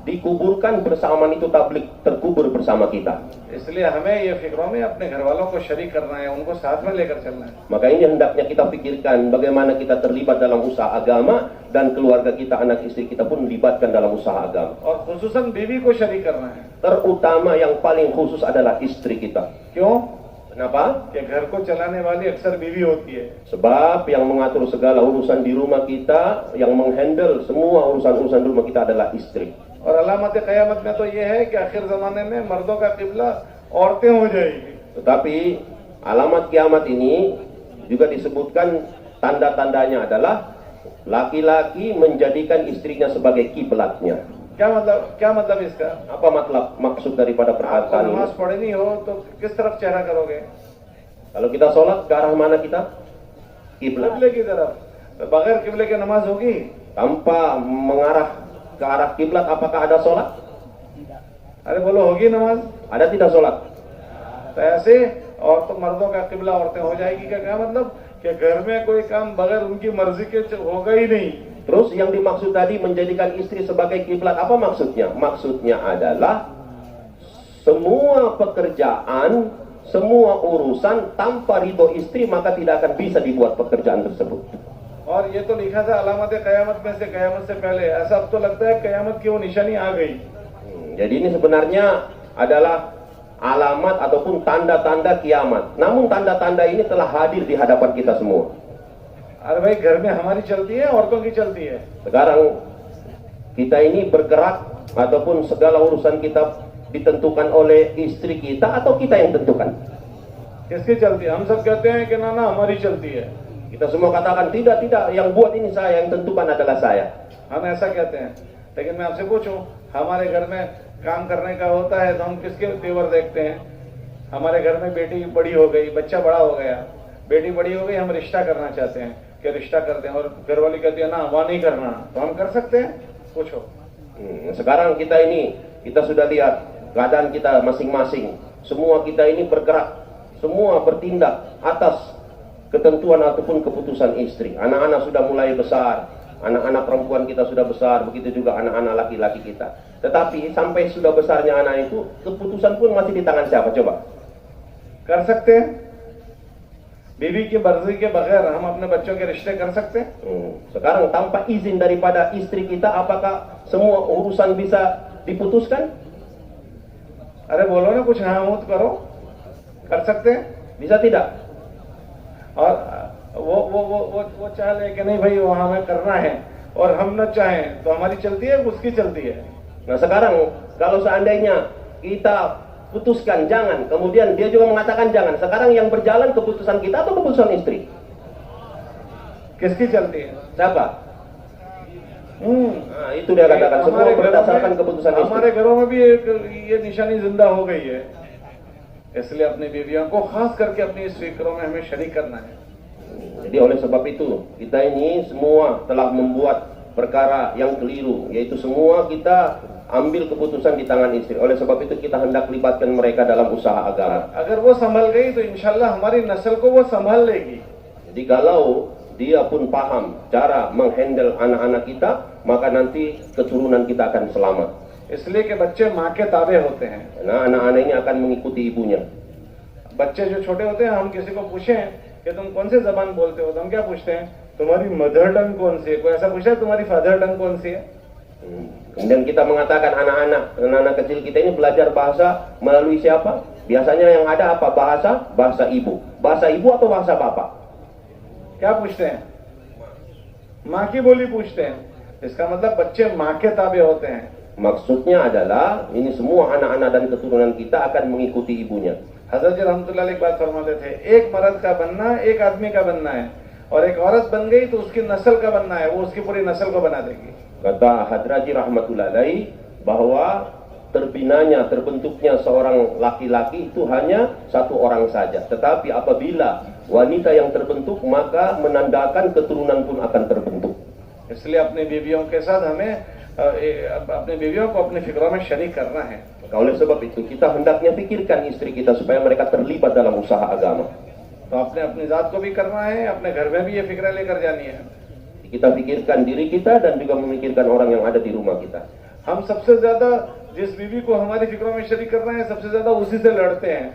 dikuburkan bersamaan itu tablik terkubur bersama kita. इसलिए हमें ये फिक्रों में अपने घर वालों को शरीक करना है, उनको साथ में लेकर चलना है। Maka ini hendaknya kita pikirkan bagaimana kita terlibat dalam usaha agama dan keluarga kita, anak istri kita pun dilibatkan dalam usaha agama. और खुसूसन बीवी को शरीक करना है। Terutama yang paling khusus adalah istri kita. क्यों? Kenapa? कि घर को चलाने वाली अक्सर बीवी होती है। Sebab yang mengatur segala urusan di rumah kita, yang menghandle semua urusan-urusan di rumah kita adalah istri. और अलामत क़यामत में तो ये है कि आखिर ज़माने में मर्दों का क़िबला औरतें हो जाएगी। Tetapi alamat kiamat ini juga disebutkan tanda-tandanya adalah laki-laki menjadikan istrinya sebagai kiblatnya. क्या मतलब इसका? Apa maksud daripada आपको perkataan ini? नमाज पढ़नी हो तो किस तरफ चेहरा करोगे? Kalau kita sholat ke arah mana kita? Kiblat. किबले की तरफ। तो बगैर किबले के नमाज होगी? Tanpa mengarah ke arah kiblat, apakah ada sholat? अरे बोलो होगी नमाज? Ada tidak sholat? तो ऐसे और तो मर्दों का किबला औरतें हो जाएगी का क्या मतलब? कि घर में कोई काम बगैर उनकी मर्जी के होगा ही नहीं। Terus yang dimaksud tadi menjadikan istri sebagai kiblat, apa maksudnya? Maksudnya adalah semua pekerjaan, semua urusan tanpa ridho istri maka tidak akan bisa dibuat pekerjaan tersebut. और ये तो लिखा था अलामत क़यामत में से, क़यामत से पहले। ऐसा अब तो लगता है क़यामत की वो निशानी आ गई। Jadi ini sebenarnya adalah alamat ataupun tanda-tanda kiamat. Namun tanda-tanda ini telah hadir di hadapan kita semua. अरे भाई घर में हमारी चलती है, औरतों की चलती है। Sekarang kita ini bergerak ataupun segala urusan kita ditentukan oleh istri kita atau kita yang tentukan? किसकी चलती है? हम सब कहते हैं कि ना हमारी चलती है। Kita semua katakan tidak, yang buat ini saya, yang tentukan adalah saya. हम ऐसा कहते हैं। लेकिन मैं आपसे पूछूं, हमारे घर में काम करने का होता है तो हम किसके तेवर देखते हैं? हमारे घर में बेटी बड़ी हो गई, बच्चा बड़ा हो गया, बेटी बड़ी हो गई, हम रिश्ता करना चाहते हैं कि रिश्ता करते हैं, और घरवाली कहती है ना वहाँ नहीं करना, तो हम कर सकते हैं? पूछो। Sekarang kita sudah lihat keadaan kita masing-masing. Semua kita ini bergerak, semua bertindak atas ketentuan ataupun keputusan istri. Anak-anak sudah mulai besar, anak-anak perempuan kita sudah besar, begitu juga anak-anak laki-laki kita. Tetapi sampai sudah besarnya anak itu, keputusan pun masih di tangan siapa? Coba. कर सकते हैं बीवी की मर्जी के बगैर हम अपने बच्चों के रिश्ते कर सकते हैं? Sekarang tanpa izin daripada istri kita, apakah semua urusan bisa diputuskan? अरे बोलो ना कुछ हाँ मत करो कर सकते हैं Bisa tidak? और वो चाह ले कि नहीं भाई वो हमें करना है और हम न चाहें तो हमारी चलती है उसकी चलती है. Nah sekarang kalau seandainya kita putuskan jangan, kemudian dia juga mengatakan jangan. Sekarang yang berjalan keputusan kita atau keputusan istri? किसकी चलती है? Siapa? Nah, itu dia katakan semua berdasarkan keputusan istri. हमारे घरों में भी ये निशानी जिंदा हो गई है, इसलिए अपनी बीवियों को खास करके अपनी इस फिक्रों में हमें शरीक करना है. Jadi oleh sebab itu kita ini semua telah membuat perkara yang keliru, yaitu semua kita ambil keputusan di tangan istri. Oleh sebab itu kita hendak libatkan mereka dalam usaha agama. अगर वो संभल गई तो इंशाल्लाह हमारी नस्ल को वो संभाल लेगी. Jadi kalau dia pun paham cara menghandle anak-anak kita, maka nanti keturunan kita akan selamat. इसलिए कि बच्चे माँ के ताबे होते हैं. Nah, anak-anak ini akan mengikuti ibunya. बच्चे जो छोटे होते हैं हम किसी को पूछें कि तुम कौन सी जबान बोलते हो तो हम क्या पूछते हैं? तुम्हारी मदर टंग कौन सी है? कोई ऐसा पूछा है तुम्हारी फादर टंग कौन सी है? Kemudian kita mengatakan anak-anak kecil kita ini belajar bahasa melalui siapa? Biasanya yang ada apa? Bahasa ibu. Bahasa ibu atau bahasa bapak? क्या पूछते हैं? माँ की बोली पूछते हैं. इसका मतलब बच्चे माँ के ताबे होते हैं. Maksudnya adalah ini semua anak-anak dan keturunan kita akan mengikuti ibunya. हजरत जी रहमतुल्लाह अलैह एक बात फरमाते थे, एक मर्द का बनना एक आदमी का बनना है और एक औरत बन गई तो उसकी नस्ल का बनना है, वो उसकी पूरी नस्ल को बना देगी. Kata Hadraji rahmatullah alaih bahwa terbentuknya seorang laki-laki itu hanya satu orang saja. Tetapi apabila wanita yang terbentuk, maka menandakan keturunan pun akan terbentuk. इसलिए अपनी बीवियों के साथ हमें अपनी बीवियों को अपनी फिक्रों में शरीक करना है. Oleh sebab itu kita hendaknya pikirkan istri kita supaya mereka terlibat dalam usaha agama. तो अपने अपनी जात को भी करना है, अपने घर में भी ये फिक्र लेकर जानी है. Kita pikirkan diri kita dan juga memikirkan orang yang ada di rumah kita. हम सबसे ज्यादा जिस बीवी को हमारी फिक्रों में शरीक करना है सबसे ज्यादा उसी से लड़ते हैं.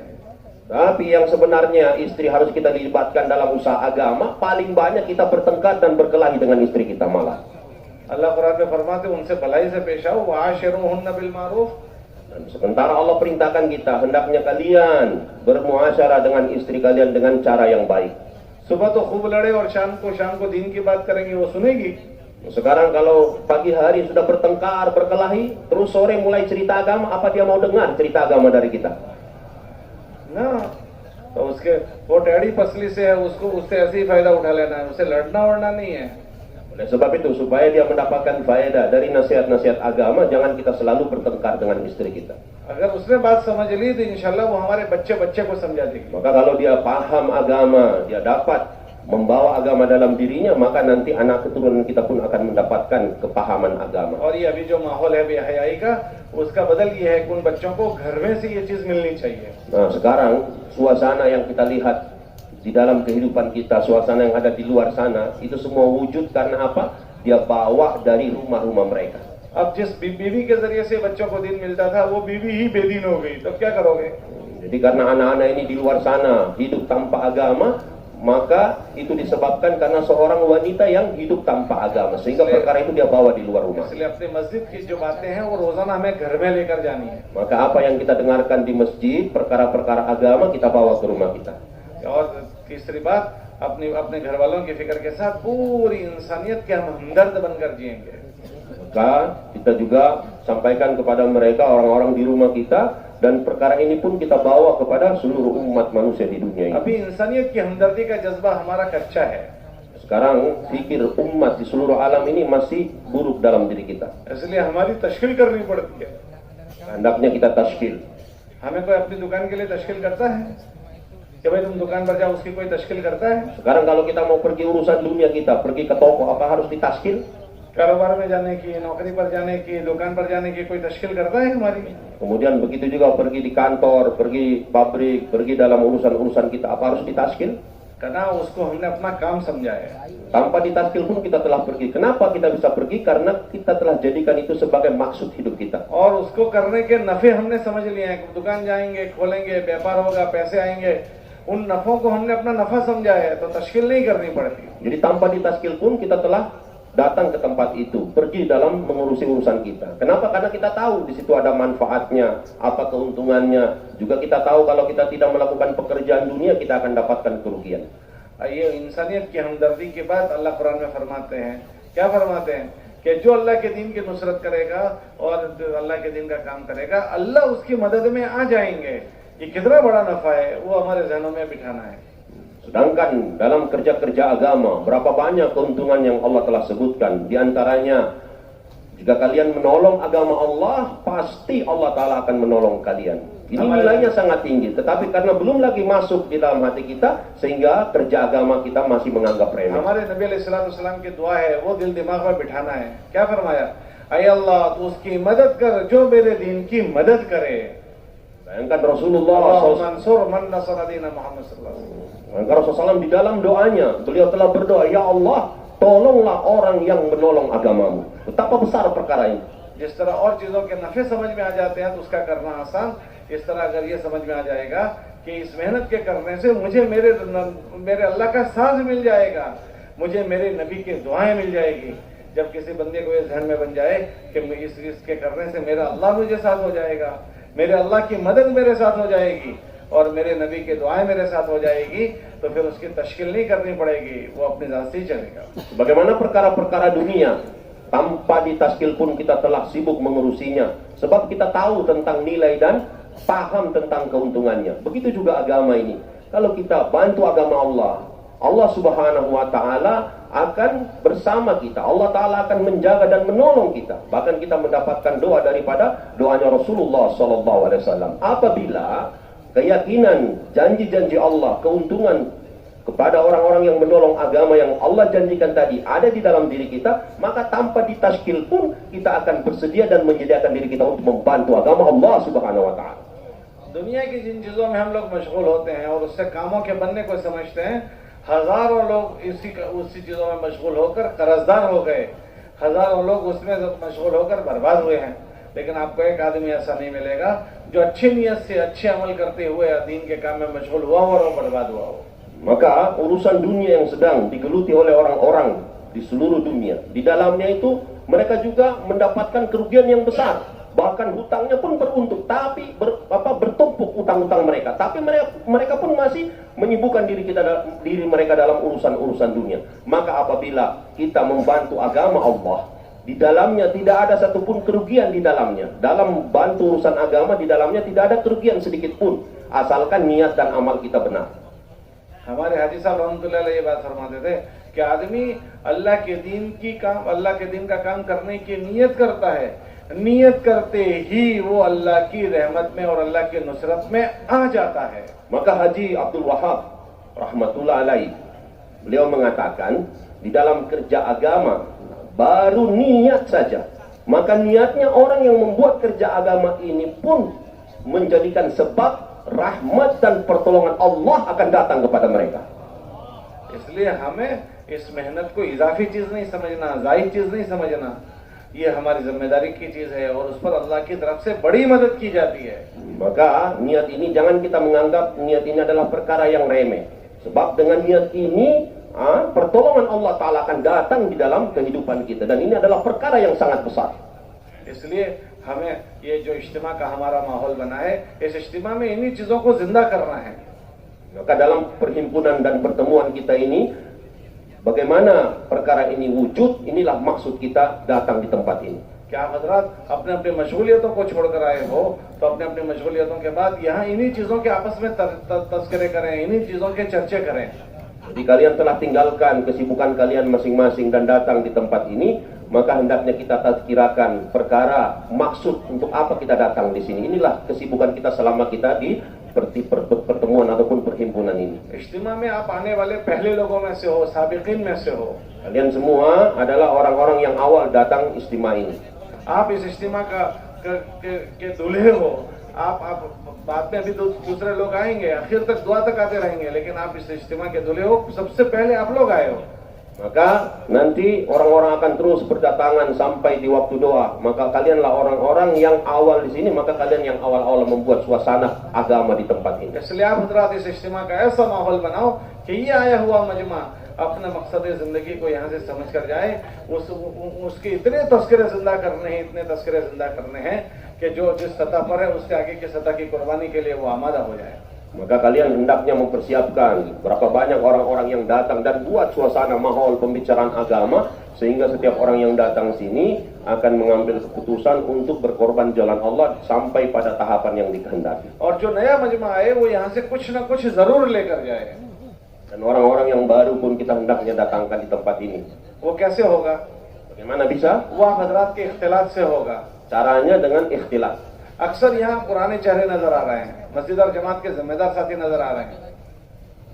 Tapi yang sebenarnya istri harus kita libatkan dalam usaha agama, paling banyak kita bertengkar dan berkelahi dengan istri kita malah. अल्लाह कुरान में फरमाते उनसे भलाई से पेश आओ, वाशिरूहुन्न बिल मारूफ. Dan sementara Allah perintahkan kita, hendaknya kalian bermuasyarah dengan istri kalian dengan cara yang baik. सुबह तो खूब लड़े और शाम को दीन की बात करेंगे, वो सुनेगी? Sekarang kalau pagi hari sudah bertengkar, berkelahi, terus sore mulai cerita agama, apa dia mau dengar cerita agama dari kita? ना तो उसके वो टेढ़ी पसली से है, उसको उससे ऐसे ही फायदा उठा लेना है, उसे लड़ना वड़ना नहीं है. Oleh sebab itu, supaya dia mendapatkan faedah dari nasihat-nasihat agama, jangan kita selalu bertengkar dengan istri kita. अगर उसने बात समझ ली तो इंशाल्लाह वो हमारे बच्चे को समझा देगी. Maka kalau dia paham agama, dia dapat membawa agama dalam dirinya, maka nanti anak keturunan kita pun akan mendapatkan kepahaman agama. और ये अभी जो माहौल है बेहयाई का, उसका बदल ये है कि उन बच्चों को घर में से ये चीज मिलनी चाहिए. Nah, sekarang suasana yang kita lihat di dalam kehidupan kita, suasana yang ada di luar sana, itu semua wujud karena apa? Dia bawa dari rumah-rumah mereka. अब जिस बीवी के जरिए से बच्चों को दीन मिलता था, वो बीवी ही बेदीन हो गई, तब क्या करोगे? Jadi karena anak-anak ini di luar sana hidup tanpa agama, maka itu disebabkan karena seorang wanita yang hidup tanpa agama, sehingga perkara itu dia bawa di luar rumah. इसलिए अपनी मस्जिद की जो बातें हैं वो रोजाना हमें घर में लेकर जानी है. Maka apa yang kita dengarkan di masjid, perkara-perkara agama kita bawa ke rumah kita. और तीसरी बात, अपने घर वालों की फिक्र के साथ पूरी इंसानियत के हम हमदर्द बनकर जिएंगे. Maka kita juga sampaikan kepada mereka, orang-orang di rumah kita, dan perkara ini pun kita bawa kepada seluruh umat manusia di dunia ini. अभी इंसानियत की हमदर्दी का जज्बा हमारा कच्चा है. Sekarang fikir umat di seluruh alam ini masih buruk dalam diri kita. इसलिए हमारी तशकील करनी पड़ती है. Hendaknya kita tashkil. हमें कोई अपनी दुकान के लिए तशकील करता है कि भाई तुम दुकान पर जाओ, उसकी कोई तशकील करता है? Sekarang kalau kita mau pergi urusan dunia kita, pergi ke toko, apa harus ditashkil? कारोबार में जाने की, नौकरी पर जाने की, दुकान पर जाने की कोई तशकील करता है हमारी? Kemudian begitu juga pergi di kantor, pergi pabrik, pergi dalam urusan-urusan kita, apa harus ditashkil? karena उसको हमने अपना काम समझा है। Tanpa ditaskil pun kita telah pergi. Kenapa kita bisa pergi? Karena kita telah jadikan itu sebagai maksud hidup kita. और उसको करने के नफे हमने समझ लिए हैं। दुकान जाएंगे, खोलेंगे, व्यापार होगा, पैसे आएंगे, उन नफों को हमने अपना नफा समझा है, तो तश्कील नहीं करनी पड़ती। Jadi tanpa ditaskil pun kita telah datang ke tempat itu, pergi dalam mengurusi urusan kita. Kenapa? Karena kita tahu di situ ada manfaatnya, apa keuntungannya. Juga kita tahu kalau kita tidak melakukan pekerjaan dunia, kita akan dapatkan kerugian. ये इंसानियत की हमदर्दी के बाद अल्लाह कुरान में फरमाते हैं, क्या फरमाते हैं कि जो अल्लाह के दीन की नुसरत करेगा और अल्लाह के दीन का काम करेगा, अल्लाह उसकी मदद में आ जाएंगे। ये कितना बड़ा नफा है, वो हमारे जहनों में बिठाना है। Sedangkan dalam kerja-kerja agama, berapa banyak keuntungan yang Allah telah sebutkan. Di antaranya, jika kalian menolong agama Allah, pasti Allah Ta'ala akan menolong kalian. Ini nilainya sangat tinggi, tetapi karena belum lagi masuk di dalam hati kita, sehingga kerja agama kita masih menganggap remeh. हमारे नबी अलैहिस्सलाम की दुआ है, वो दिल दिमाग में बिठाना है। क्या फरमाया? ऐ अल्लाह, तू उसकी मदद कर जो मेरे दीन की मदद करे। Bayangkan Rasulullah SAW di dalam doanya, beliau telah berdoa, Ya Allah, tolonglah orang yang menolong agamamu. Betapa besar perkara ini. जिस तरह और चीजों के नफे समझ में आ जाते हैं तो उसका करना आसान, इस तरह अगर ये समझ में आ जाएगा कि इस मेहनत के करने से मुझे मेरे अल्लाह का साथ मिल जाएगा, मुझे मेरे नबी की दुआएं मिल जाएगी। जब किसी बंदे को ये ध्यान में बन जाए कि इसके करने से मेरा अल्लाह मुझे साथ हो जाएगा, मेरे अल्लाह की मदद मेरे साथ हो जाएगी और मेरे नबी की दुआएं मेरे साथ हो जाएगी, तो फिर उसकी तश्कील नहीं करनी पड़ेगी, वो अपनी जात से ही चलेगा। Bagaimana perkara-perkara dunia, tanpa ditaskil pun kita telah sibuk mengurusinya, sebab kita tahu tentang nilai dan paham tentang keuntungannya. Begitu juga agama ini. Kalau kita bantu agama Allah, Allah Subhanahu wa Ta'ala akan bersama kita. Allah Ta'ala akan menjaga dan menolong kita. Bahkan kita mendapatkan doa daripada doanya Rasulullah SAW. Apabila keyakinan janji-janji Allah, keuntungan kepada orang-orang yang menolong agama yang Allah janjikan tadi ada di dalam diri kita, maka tanpa ditaskil pun kita akan bersedia dan menyediakan diri kita untuk membantu agama Allah Subhanahu wa Ta'ala. दुनिया की जिन चीजों में हम लोग मशगूल होते हैं और उससे कामों के बनने को समझते हैं, हजारों लोग उसी चीजों में मशगूल होकर कर्जदार हो गए, हजारों लोग उसमें मशगूल होकर बर्बाद हुए हैं। लेकिन आपको एक आदमी ऐसा नहीं मिलेगा जो अच्छी नीयत से अच्छे अमल करते हुए दीन के काम में मशगूल हुआ हो और वो बर्बाद हुआ हो। Maka urusan dunia yang sedang digeluti oleh orang-orang di seluruh dunia, di dalamnya itu mereka juga mendapatkan kerugian yang besar. Bahkan hutangnya pun beruntuk, tapi bertumpuk utang-utang mereka. Tapi mereka pun masih menyibukkan diri mereka dalam urusan-urusan dunia. Maka apabila kita membantu agama Allah, di dalamnya tidak ada satupun kerugian di dalamnya. Dalam bantu urusan agama, di dalamnya tidak ada kerugian sedikit pun, asalkan niat dan amal kita benar. हमारे हाजी साहब रहमतुल्लाह अलैह ये बात फरमाते थे कि आदमी अल्लाह के दीन का काम करने की नियत करता है, नियत करते ही वो अल्लाह की रहमत में और अल्लाह की नुसरत में आ जाता है। Maka Haji Abdul Wahab rahmatullah alaih, beliau mengatakan di dalam kerja agama baru niat saja, maka niatnya orang yang membuat kerja agama ini pun menjadikan sebab rahmat dan pertolongan Allah akan datang kepada mereka. इसलिए हमें इस मेहनत को इजाफी चीज नहीं समझना, जायद चीज नहीं समझना, ये हमारी जिम्मेदारी की चीज है और उस पर अल्लाह की तरफ से बड़ी मदद की जाती है। Maka niat ini jangan kita menganggap niat ini adalah perkara yang remeh. Sebab dengan niat ini pertolongan Allah Ta'ala akan datang di dalam kehidupan kita, dan ini adalah perkara yang sangat besar. इसलिए हमें ये जो इज्तिमा का हमारा माहौल बना है, इस इज्तिमा में इन्हीं चीजों को जिंदा करना है। Maka dalam perhimpunan dan pertemuan kita ini, bagaimana perkara ini wujud, inilah maksud kita datang di tempat ini. क्या आप हजरात अपने अपनी मशगूलियतों को छोड़कर आए हो, तो अपने अपनी मशगूलियतों के बाद यहाँ इन्हीं चीजों के आपस में तस्करे करें, इन्हीं चीजों के चर्चे करें। Jadi kalian telah tinggalkan kesibukan kalian masing-masing dan datang di tempat ini, maka hendaknya kita tazkirakan perkara maksud untuk apa kita datang di sini. Inilah kesibukan kita selama kita di pertemuan ataupun perhimpunan ini. इज्तिमा में आप आने वाले पहले लोगों में से हो, साबिकीन में से हो। Kalian semua adalah orang-orang yang awal datang istimewa ini. आप इस इज्तिमा का के दूल्हे हो, आप बाद में अभी दूसरे लोग आएंगे, आखिर तक दुआ तक आते रहेंगे, लेकिन आप इस इज्तिमा के दूल्हे हो, सबसे पहले आप लोग आए हो. Maka nanti orang-orang akan terus berdatangan sampai di waktu doa. Maka kalianlah orang-orang yang awal di sini, maka kalian yang awal-awal membuat suasana agama di tempat ini. इसलिए आप हजरात इस इज्तिमा का ऐसा माहौल बनाओ कि ये आया हुआ मजमा अपने मकसद जिंदगी को यहाँ से समझ कर जाए. उसके इतने तस्करे जिंदा करने हैं, इतने तस्करे जिंदा करने हैं कि जो जिस सतह पर है उसके आगे की सतह की कुर्बानी के लिए वो आमादा हो जाए. Maka kalian hendaknya mempersiapkan berapa banyak orang-orang yang datang dan buat suasana mahal pembicaraan agama sehingga setiap orang yang datang sini akan mengambil keputusan untuk berkorban jalan Allah sampai pada tahapan yang dikehendaki. और जो नया मजमा आए वो यहाँ से कुछ ना कुछ जरूर लेकर जाए. Dan orang-orang yang baru pun kita hendaknya datangkan di tempat ini. वो कैसे होगा? Bagaimana bisa? वो आप हजरात के इख्तिलात से होगा. Caranya dengan ikhtilat. अक्सर यहाँ पुराने चेहरे नजर आ रहे हैं, मस्जिद और जमात के जिम्मेदार साथी नजर आ रहे हैं.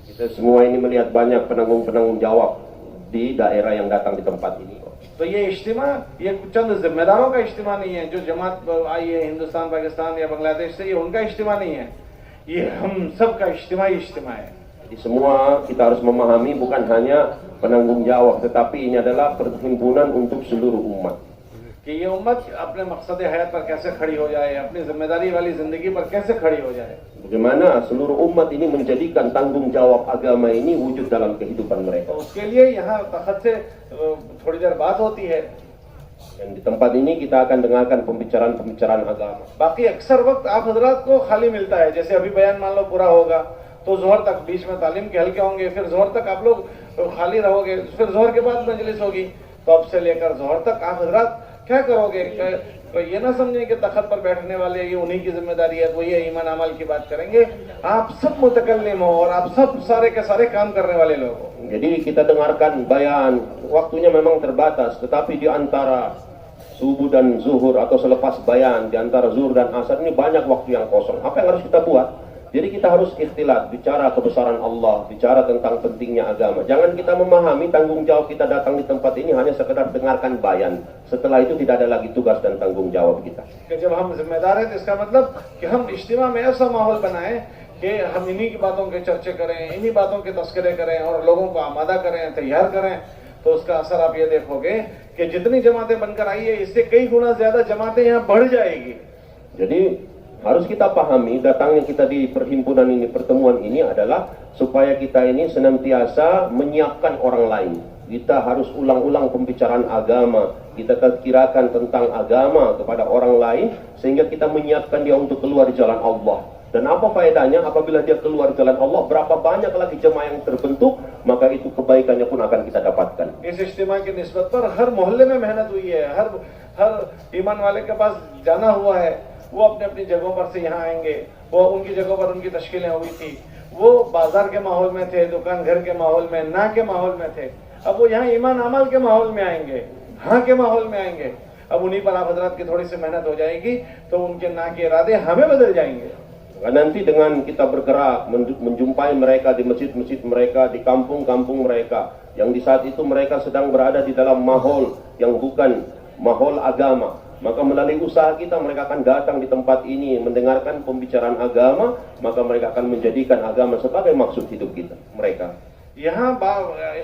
Kita semua ini melihat banyak penanggung-penanggung jawab di daerah yang datang di tempat ini. तो ये इज्तिमा ये चंद जिम्मेदारों का इज्तिमा नहीं है. जो जमात आई है हिंदुस्तान, पाकिस्तान या बांग्लादेश से, ये उनका इज्तिमा नहीं है, ये हम सब का इज्तिमा है. Jadi semua kita harus memahami bukan hanya penanggung jawab, tetapi ini adalah perhimpunan untuk seluruh umat. कि ये उम्मत अपने मकसद हयात पर कैसे खड़ी हो जाए, अपनी जिम्मेदारी वाली जिंदगी पर कैसे खड़ी हो जाए. Bagaimana seluruh umat ini menjadikan tanggung jawab agama ini wujud dalam kehidupan mereka. तो उसके लिए यहाँ तखत से थोड़ी देर बात होती है. Dan di tempat ini kita akan dengarkan pembicaraan agama. बाकी अक्सर वक्त आप हजरात को खाली मिलता है. जैसे अभी बयान मान लो पूरा होगा तो जोहर तक बीच में तालीम के हल्के होंगे, फिर जोहर तक आप लोग खाली रहोगे, फिर जोहर के बाद मजलिस होगी. तो अब से लेकर जोहर तक आप हजरात क्या करोगे? तो ये ना समझें कि तखत पर बैठने वाले ये उन्हीं की जिम्मेदारी है, तो ये ईमान अमल की बात करेंगे. आप सब मुतकल्लिम हो और आप सब सारे के सारे काम करने वाले लोग हो. Jadi kita dengarkan bayan, waktunya memang terbatas, tetapi di antara subuh dan zuhur atau selepas bayan, di antara zuhur dan asar ini banyak waktu yang kosong. Apa yang harus kita buat? Jadi kita harus ikhtilat, bicara kebesaran Allah, bicara tentang pentingnya agama. Jangan kita memahami tanggung jawab kita datang di tempat ini hanya sekedar dengarkan bayan. Setelah itu tidak ada lagi tugas dan tanggung jawab kita. जब हम जिम्मेदार हैं तो इसका मतलब कि हम इज्तिमा में ऐसा माहौल बनाएं कि हम इन्हीं की बातों के चर्चे करें, इन्हीं बातों के तस्करे करें और लोगों को आमादा करें, तैयार करें. तो उसका असर आप ये देखोगे कि जितनी जमातें बनकर आई है इससे कई गुना ज्यादा जमातें यहाँ बढ़ जाएगी. Jadi harus kita pahami datangnya kita di perhimpunan ini, pertemuan ini adalah supaya kita ini senantiasa menyiapkan orang lain. Kita harus ulang-ulang pembicaraan agama, kita tazkirakan tentang agama kepada orang lain sehingga kita menyiapkan dia untuk keluar jalan Allah. Dan apa faedahnya apabila dia keluar jalan Allah, berapa banyak lagi jemaah yang terbentuk, maka itu kebaikannya pun akan kita dapatkan. इस इज्तिमा की निस्बत पर हर मोहल्ले में मेहनत हुई है, हर ईमान वाले के पास जाना हुआ है. वो अपने अपनी जगहों पर से यहाँ आएंगे, वो उनकी जगहों पर उनकी तश्कीलें हुई थी. वो बाजार के माहौल में थे, दुकान घर के माहौल में, ना के माहौल में थे. अब वो यहाँ ईमान अमल के माहौल में आएंगे, हाँ के माहौल में आएंगे. अब उन्हीं पर आप हजरात की थोड़ी सी मेहनत हो जाएगी तो उनके ना के इरादे हमें बदल जाएंगे. Nanti dengan kita bergerak menjumpai mereka di masjid-masjid mereka, di kampung-kampung mereka, yang di saat itu mereka sedang berada di dalam mahol yang bukan mahol agama, maka melalui usaha kita mereka akan datang di tempat ini mendengarkan pembicaraan agama, maka mereka akan menjadikan agama sebagai maksud hidup kita mereka. यहाँ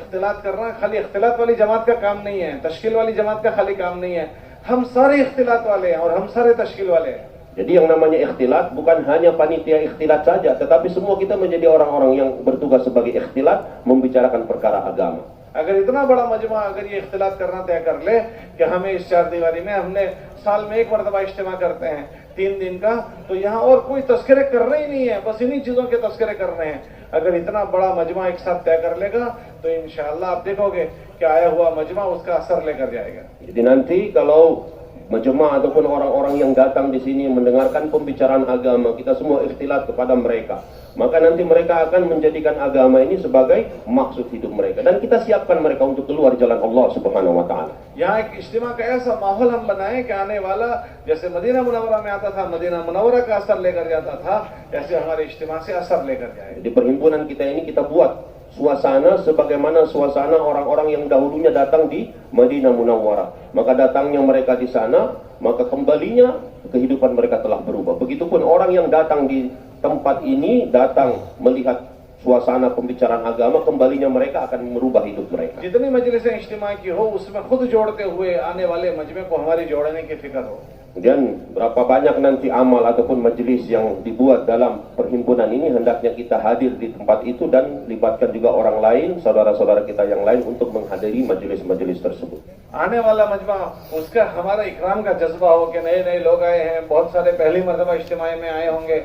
इख्तिलात करना खाली इख्तिलात वाली जमात का काम नहीं है, तश्कील वाली जमात का खाली काम नहीं है. हम सारे इख्तिलात वाले हैं और हम सारे तश्कील वाले हैं. Jadi yang namanya ikhtilat bukan hanya panitia ikhtilat saja, tetapi semua kita menjadi orang-orang yang bertugas sebagai ikhtilat membicarakan perkara agama. अगर इतना बड़ा मजमा अगर ये इख्तिलात करना तय कर ले कि हमें इस चार दीवारी में हमने साल में एक मरतबा इज्तिमा करते हैं 3 दिन का, तो यहाँ और कोई तस्करे करने ही नहीं है, बस इन्हीं चीजों के तस्करे करने हैं. अगर इतना बड़ा मजमा एक साथ तय कर लेगा तो इंशाअल्लाह आप देखोगे कि आया हुआ मजमा उसका असर लेकर जाएगा. Jadi nanti kalau majma' ataupun orang-orang yang datang di sini mendengarkan pembicaraan agama, kita semua ikhtilat kepada mereka, maka nanti mereka akan menjadikan agama ini sebagai maksud hidup mereka dan kita siapkan mereka untuk keluar jalan Allah Subhanahu wa taala. यहाँ एक इज्तिमा का ऐसा माहौल हम बनाएं कि आने वाला जैसे मदीना मुनव्वरा में आता था, मदीना मुनव्वरा का असर लेकर जाता था, ऐसे हमारे इज्तिमा से असर लेकर जाए. Di perhimpunan kita ini kita buat suasana sebagaimana suasana orang-orang yang dahulunya datang di Madinah Munawwarah. Maka datangnya mereka di sana, maka kembalinya kehidupan mereka telah berubah. Begitupun orang yang datang di tempat ini datang melihat suasana pembicaraan agama, kembalinya mereka akan merubah hidup mereka. जितनी मजलिसें इज्तिमा की हो उसमें खुद जोड़ते हुए आने वाले मजमे को हमारी जोड़ने की फिक्र हो. Kemudian berapa banyak nanti amal ataupun majelis yang dibuat dalam perhimpunan ini, hendaknya kita hadir di tempat itu dan libatkan juga orang lain, saudara-saudara kita yang lain untuk menghadiri majelis-majelis tersebut. आने वाला मजमा उसका हमारा इकराम का जज्बा हो कि नए नए लोग आए हैं, बहुत सारे पहली मरतबा इज्तिमा में आए होंगे,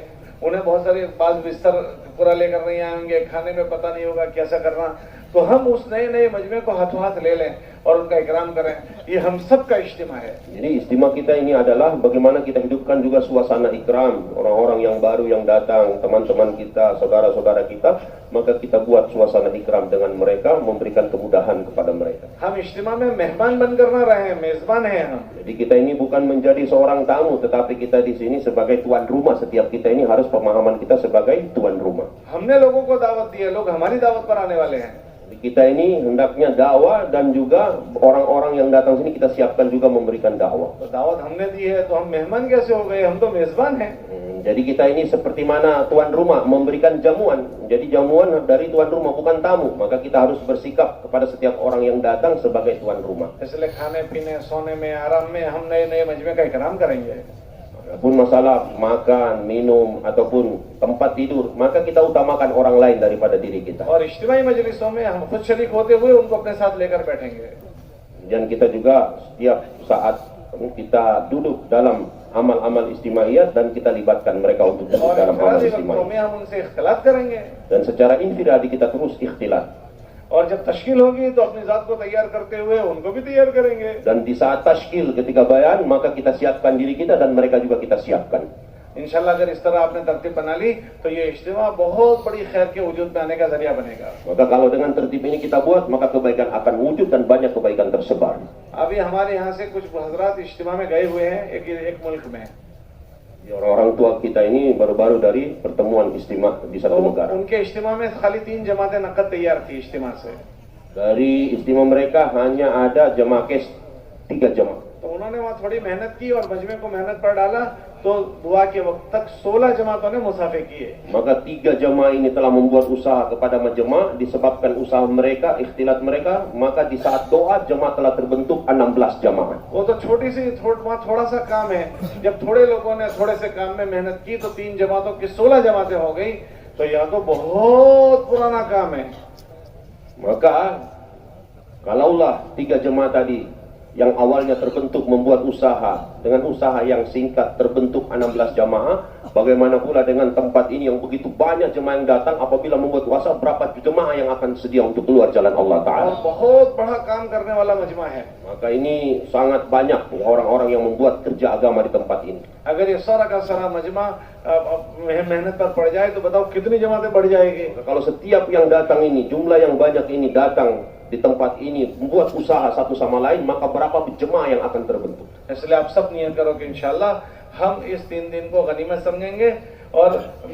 उन्हें बहुत सारे बाज बिस्तर पूरा लेकर नहीं आए होंगे, खाने में पता नहीं होगा कैसा करना, तो हम उस नए नए मजमे को हाथों हाथ ले लें और उनका इकराम करें. ये हम सब का इज्तिमा है. Jadi istimewa kita ini adalah bagaimana kita hidupkan juga suasana ikram orang-orang yang baru yang datang, teman-teman kita, saudara-saudara kita, maka kita buat suasana ikram dengan mereka, memberikan kemudahan kepada mereka. हम इज्तिमा में मेहमान बनकर ना रहे, मेजबान हैं हम. Jadi kita ini bukan menjadi seorang tamu, tetapi kita di sini sebagai tuan rumah. Setiap kita ini harus pemahaman kita sebagai tuan rumah. हमने लोगों को दावत दी है, लोग हमारी दावत पर आने वाले हैं. Kita ini hendaknya dakwah dan juga orang-orang yang datang sini kita siapkan juga memberikan dakwah. तो दावत हमने दी है तो हम मेहमान कैसे हो गए, हम तो मेजबान हैं. Jadi kita ini seperti mana tuan rumah memberikan jamuan. Jadi jamuan dari tuan rumah bukan tamu. Maka kita harus bersikap kepada setiap orang yang datang sebagai tuan rumah. इसलिए खाने पीने सोने में आराम में हम नए नए मजमे का इकराम करेंगे. Adapun masalah makan, minum ataupun tempat tidur, maka kita utamakan orang lain daripada diri kita. और इज्तिमाई मजलिसों में हम खुद शरीक होते हुए उनको अपने साथ लेकर बैठेंगे. Dan kita juga setiap saat kita duduk dalam amal-amal istimaiyah dan kita libatkan mereka untuk duduk और dalam amal इंफरादी वक्तों istimaiyah. में हम उनसे इख्तिलात करेंगे. Dan secara infiradi kita terus ikhtilat. और जब तश्कील होगी तो अपनी जात को तैयार करते हुए उनको भी तैयार करेंगे. Dan di saat tashkil ketika bayan, maka kita siapkan diri kita dan mereka juga kita siapkan. इंशाल्लाह अगर इस तरह आपने तरतीब बना ली तो ये इज्तिमा बहुत बड़ी खैर के वजूद में आने का जरिया बनेगा. Maka kalau dengan tertib ini kita buat, maka kebaikan akan wujud dan banyak kebaikan tersebar. अभी हमारे यहाँ से कुछ हजरात इज्तिमा में गए हुए हैं एक मुल्क में. Orang-orang tua kita ini baru-baru dari pertemuan istimewa di तो satu negara. उनके इज्तिमा में खाली 3 जमातें नकद तैयार थी इज्तिमा से. Dari istimewa mereka hanya ada jemaah kes 3 jemaah. तो उन्होंने वहाँ थोड़ी मेहनत की और मजमे को मेहनत पर डाला तो दुआ के वक्त तक 16 जमातों ने मुसाफे किए. Maka 3 jemaah ini telah membuat usaha kepada majemaah, disebabkan usaha mereka, ikhtilat mereka, maka di saat doa jemaah telah terbentuk 16 jemaah. वो तो छोटी सी वहाँ थोड़ा सा काम है. जब थोड़े लोगों ने थोड़े से काम में मेहनत की तो 3 जमातों की 16 जमातें हो गई. तो यह तो बहुत पुराना काम है. Maka kalaulah 3 jemaah tadi yang awalnya terbentuk membuat usaha, dengan usaha yang singkat terbentuk 16 jamaah, bagaimana pula dengan tempat ini yang begitu banyak jemaah yang datang, apabila membuat usaha berapa jemaah yang akan sedia untuk keluar jalan Allah Ta'ala. और बहुत बड़ा काम करने वाला मजमा है. Maka ini sangat banyak ya, orang-orang yang membuat kerja agama di tempat ini. अगर ये सारा का सारा मजमा मेहनत पर पड़ जाए तो बताओ कितनी जमातें बढ़ जाएगी. Maka kalau setiap yang datang ini, jumlah yang banyak ini datang di tempat ini membuat usaha satu sama lain, maka berapa jemaah yang akan terbentuk. इसलिए आप सब नियत करो कि इंशाल्लाह हम इस 3 दिन को गनीमत समझेंगे और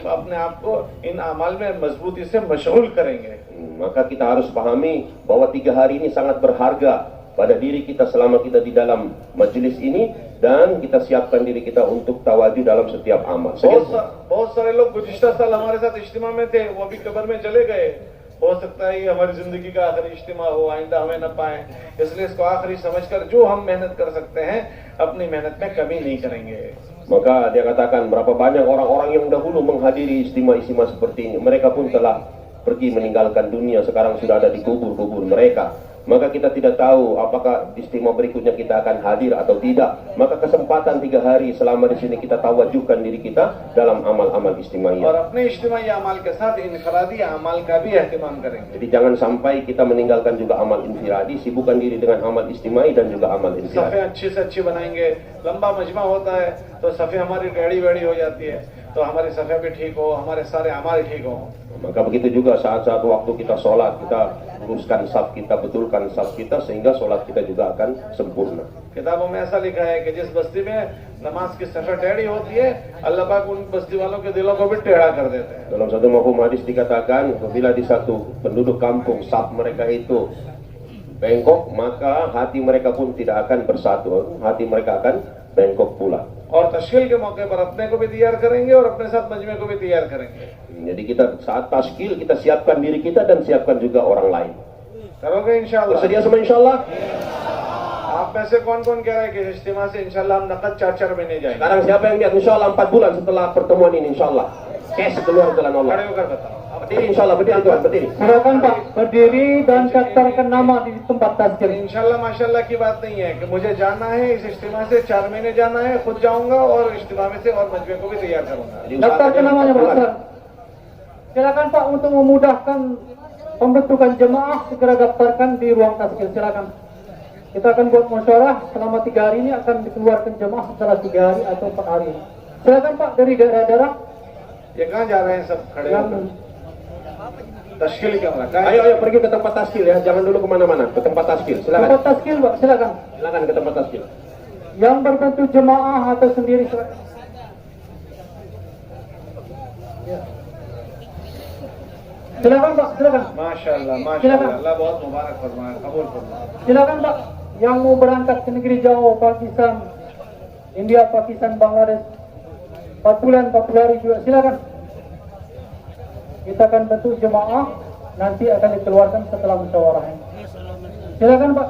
अपने आप को इन अमाल में मजबूती से मशगूल करेंगे. Maka kita harus pahami bahwa 3 hari ini sangat berharga pada diri kita selama kita di dalam majelis ini, dan kita siapkan diri kita untuk tawaju dalam setiap amal. बहुत सारे लोग गुज़िश्ता साल हमारे साथ इज्तिमा में थे, वो अभी कब्र में चले गए. हो सकता है ये हमारी जिंदगी का आखिरी इज्तिमा हो, आइंदा हमें न पाए. इसलिए इसको आखिरी समझकर जो हम मेहनत कर सकते हैं अपनी मेहनत में कमी नहीं करेंगे. Maka dia katakan berapa banyak orang-orang yang dahulu menghadiri istimewa-istimewa seperti ini, mereka pun telah pergi meninggalkan dunia, sekarang sudah ada di kubur-kubur mereka. Maka kita tidak tahu apakah istimewa berikutnya kita akan hadir atau tidak. Maka kesempatan 3 hari selama di sini kita tawajuhkan diri kita dalam amal-amal istimewa. और अपने इज्तिमाई अमाल के साथ इनफरादी अमाल का भी एहतिमाम करेंगे. Jadi jangan sampai kita meninggalkan juga amal infiradi, sibukkan diri dengan amal istimewa dan juga amal सफ़े infiradi. अच्छी से अच्छी बनाएंगे. लंबा मजमा होता है तो सफ़े हमारी टेढ़ी बेढ़ी हो जाती है, तो हमारी सफ़े भी ठीक हो, हमारे सारे अमाल ठीक हो. Maka begitu juga saat-saat waktu kita sholat, kita luruskan saf kita, betulkan saf kita, sehingga sholat kita juga akan sempurna. किताबों में ऐसा लिखा है कि जिस बस्ती में नमाज की सफर टेढ़ी होती है, अल्लाह पाक उन बस्ती वालों के दिलों को भी टेढ़ा कर देते हैं. Dalam satu mafhum hadis dikatakan, apabila di satu penduduk kampung saf mereka itu bengkok, maka hati mereka pun tidak akan bersatu, hati mereka akan bengkok pula. और तश्कील के मौके पर अपने को भी तैयार करेंगे और अपने साथ मजमे को भी तैयार करेंगे. Jadi kita साat taskil, kita siapkan diri kita dan siapkan juga orang lain. करोगे इंशाल्लाह? Bersedia semua insyaallah? आप में से कौन कौन कह रहा है कि इज्तिमा से इंशाल्लाह हम नकद 4 महीने जाएंगे? Sekarang siapa yang niat insyaallah 4 bulan setelah pertemuan ini insyaallah cash keluar jalan Allah. खड़े होकर बताओ. Berdiri insyaallah, berdiri tuan, berdiri. Silakan Pak, berdiri dan daftarkan nama di tempat tasjil. इंशाल्लाह माशाल्लाह की बात नहीं है कि मुझे जाना है, इस इज्तिमा से 4 महीने जाना है, खुद जाऊंगा और इज्तिमा में से और मजमे को भी तैयार करूंगा. Jadi Daftarkan namanya Pak Ustaz. Silakan Pak, untuk memudahkan pembentukan jemaah segera daftarkan di ruang tasjil. Silakan. Kita akan buat musyawarah selama 3 hari ini akan dikeluarkan jemaah setelah 3 hari atau 4 hari. Silakan Pak dari daerah-daerah ये कहाँ जा रहे हैं सब खड़े yang होकर? तश्कील क्या हो रहा है? Ayo pergi ke tempat taskil ya, jangan dulu kemana-mana, ke tempat taskil. Silakan. tempat tasjil Pak, silakan. Silakan ke tempat taskil. Yang berbentuk jemaah atau sendiri silakan. Ya. Silakan Pak, silakan. माशाल्लाह Silakan. माशाल्लाह, अल्लाह बहुत मुबारक फरमाए, कबूल फरमाए. Silakan Pak, yang mau berangkat ke negeri jauh, Pakistan, India, Pakistan, Bangladesh, 4 bulan, 40 hari juga, silakan. Kita akan bentuk jemaah, nanti akan dikeluarkan setelah musyawarah. Silakan Pak.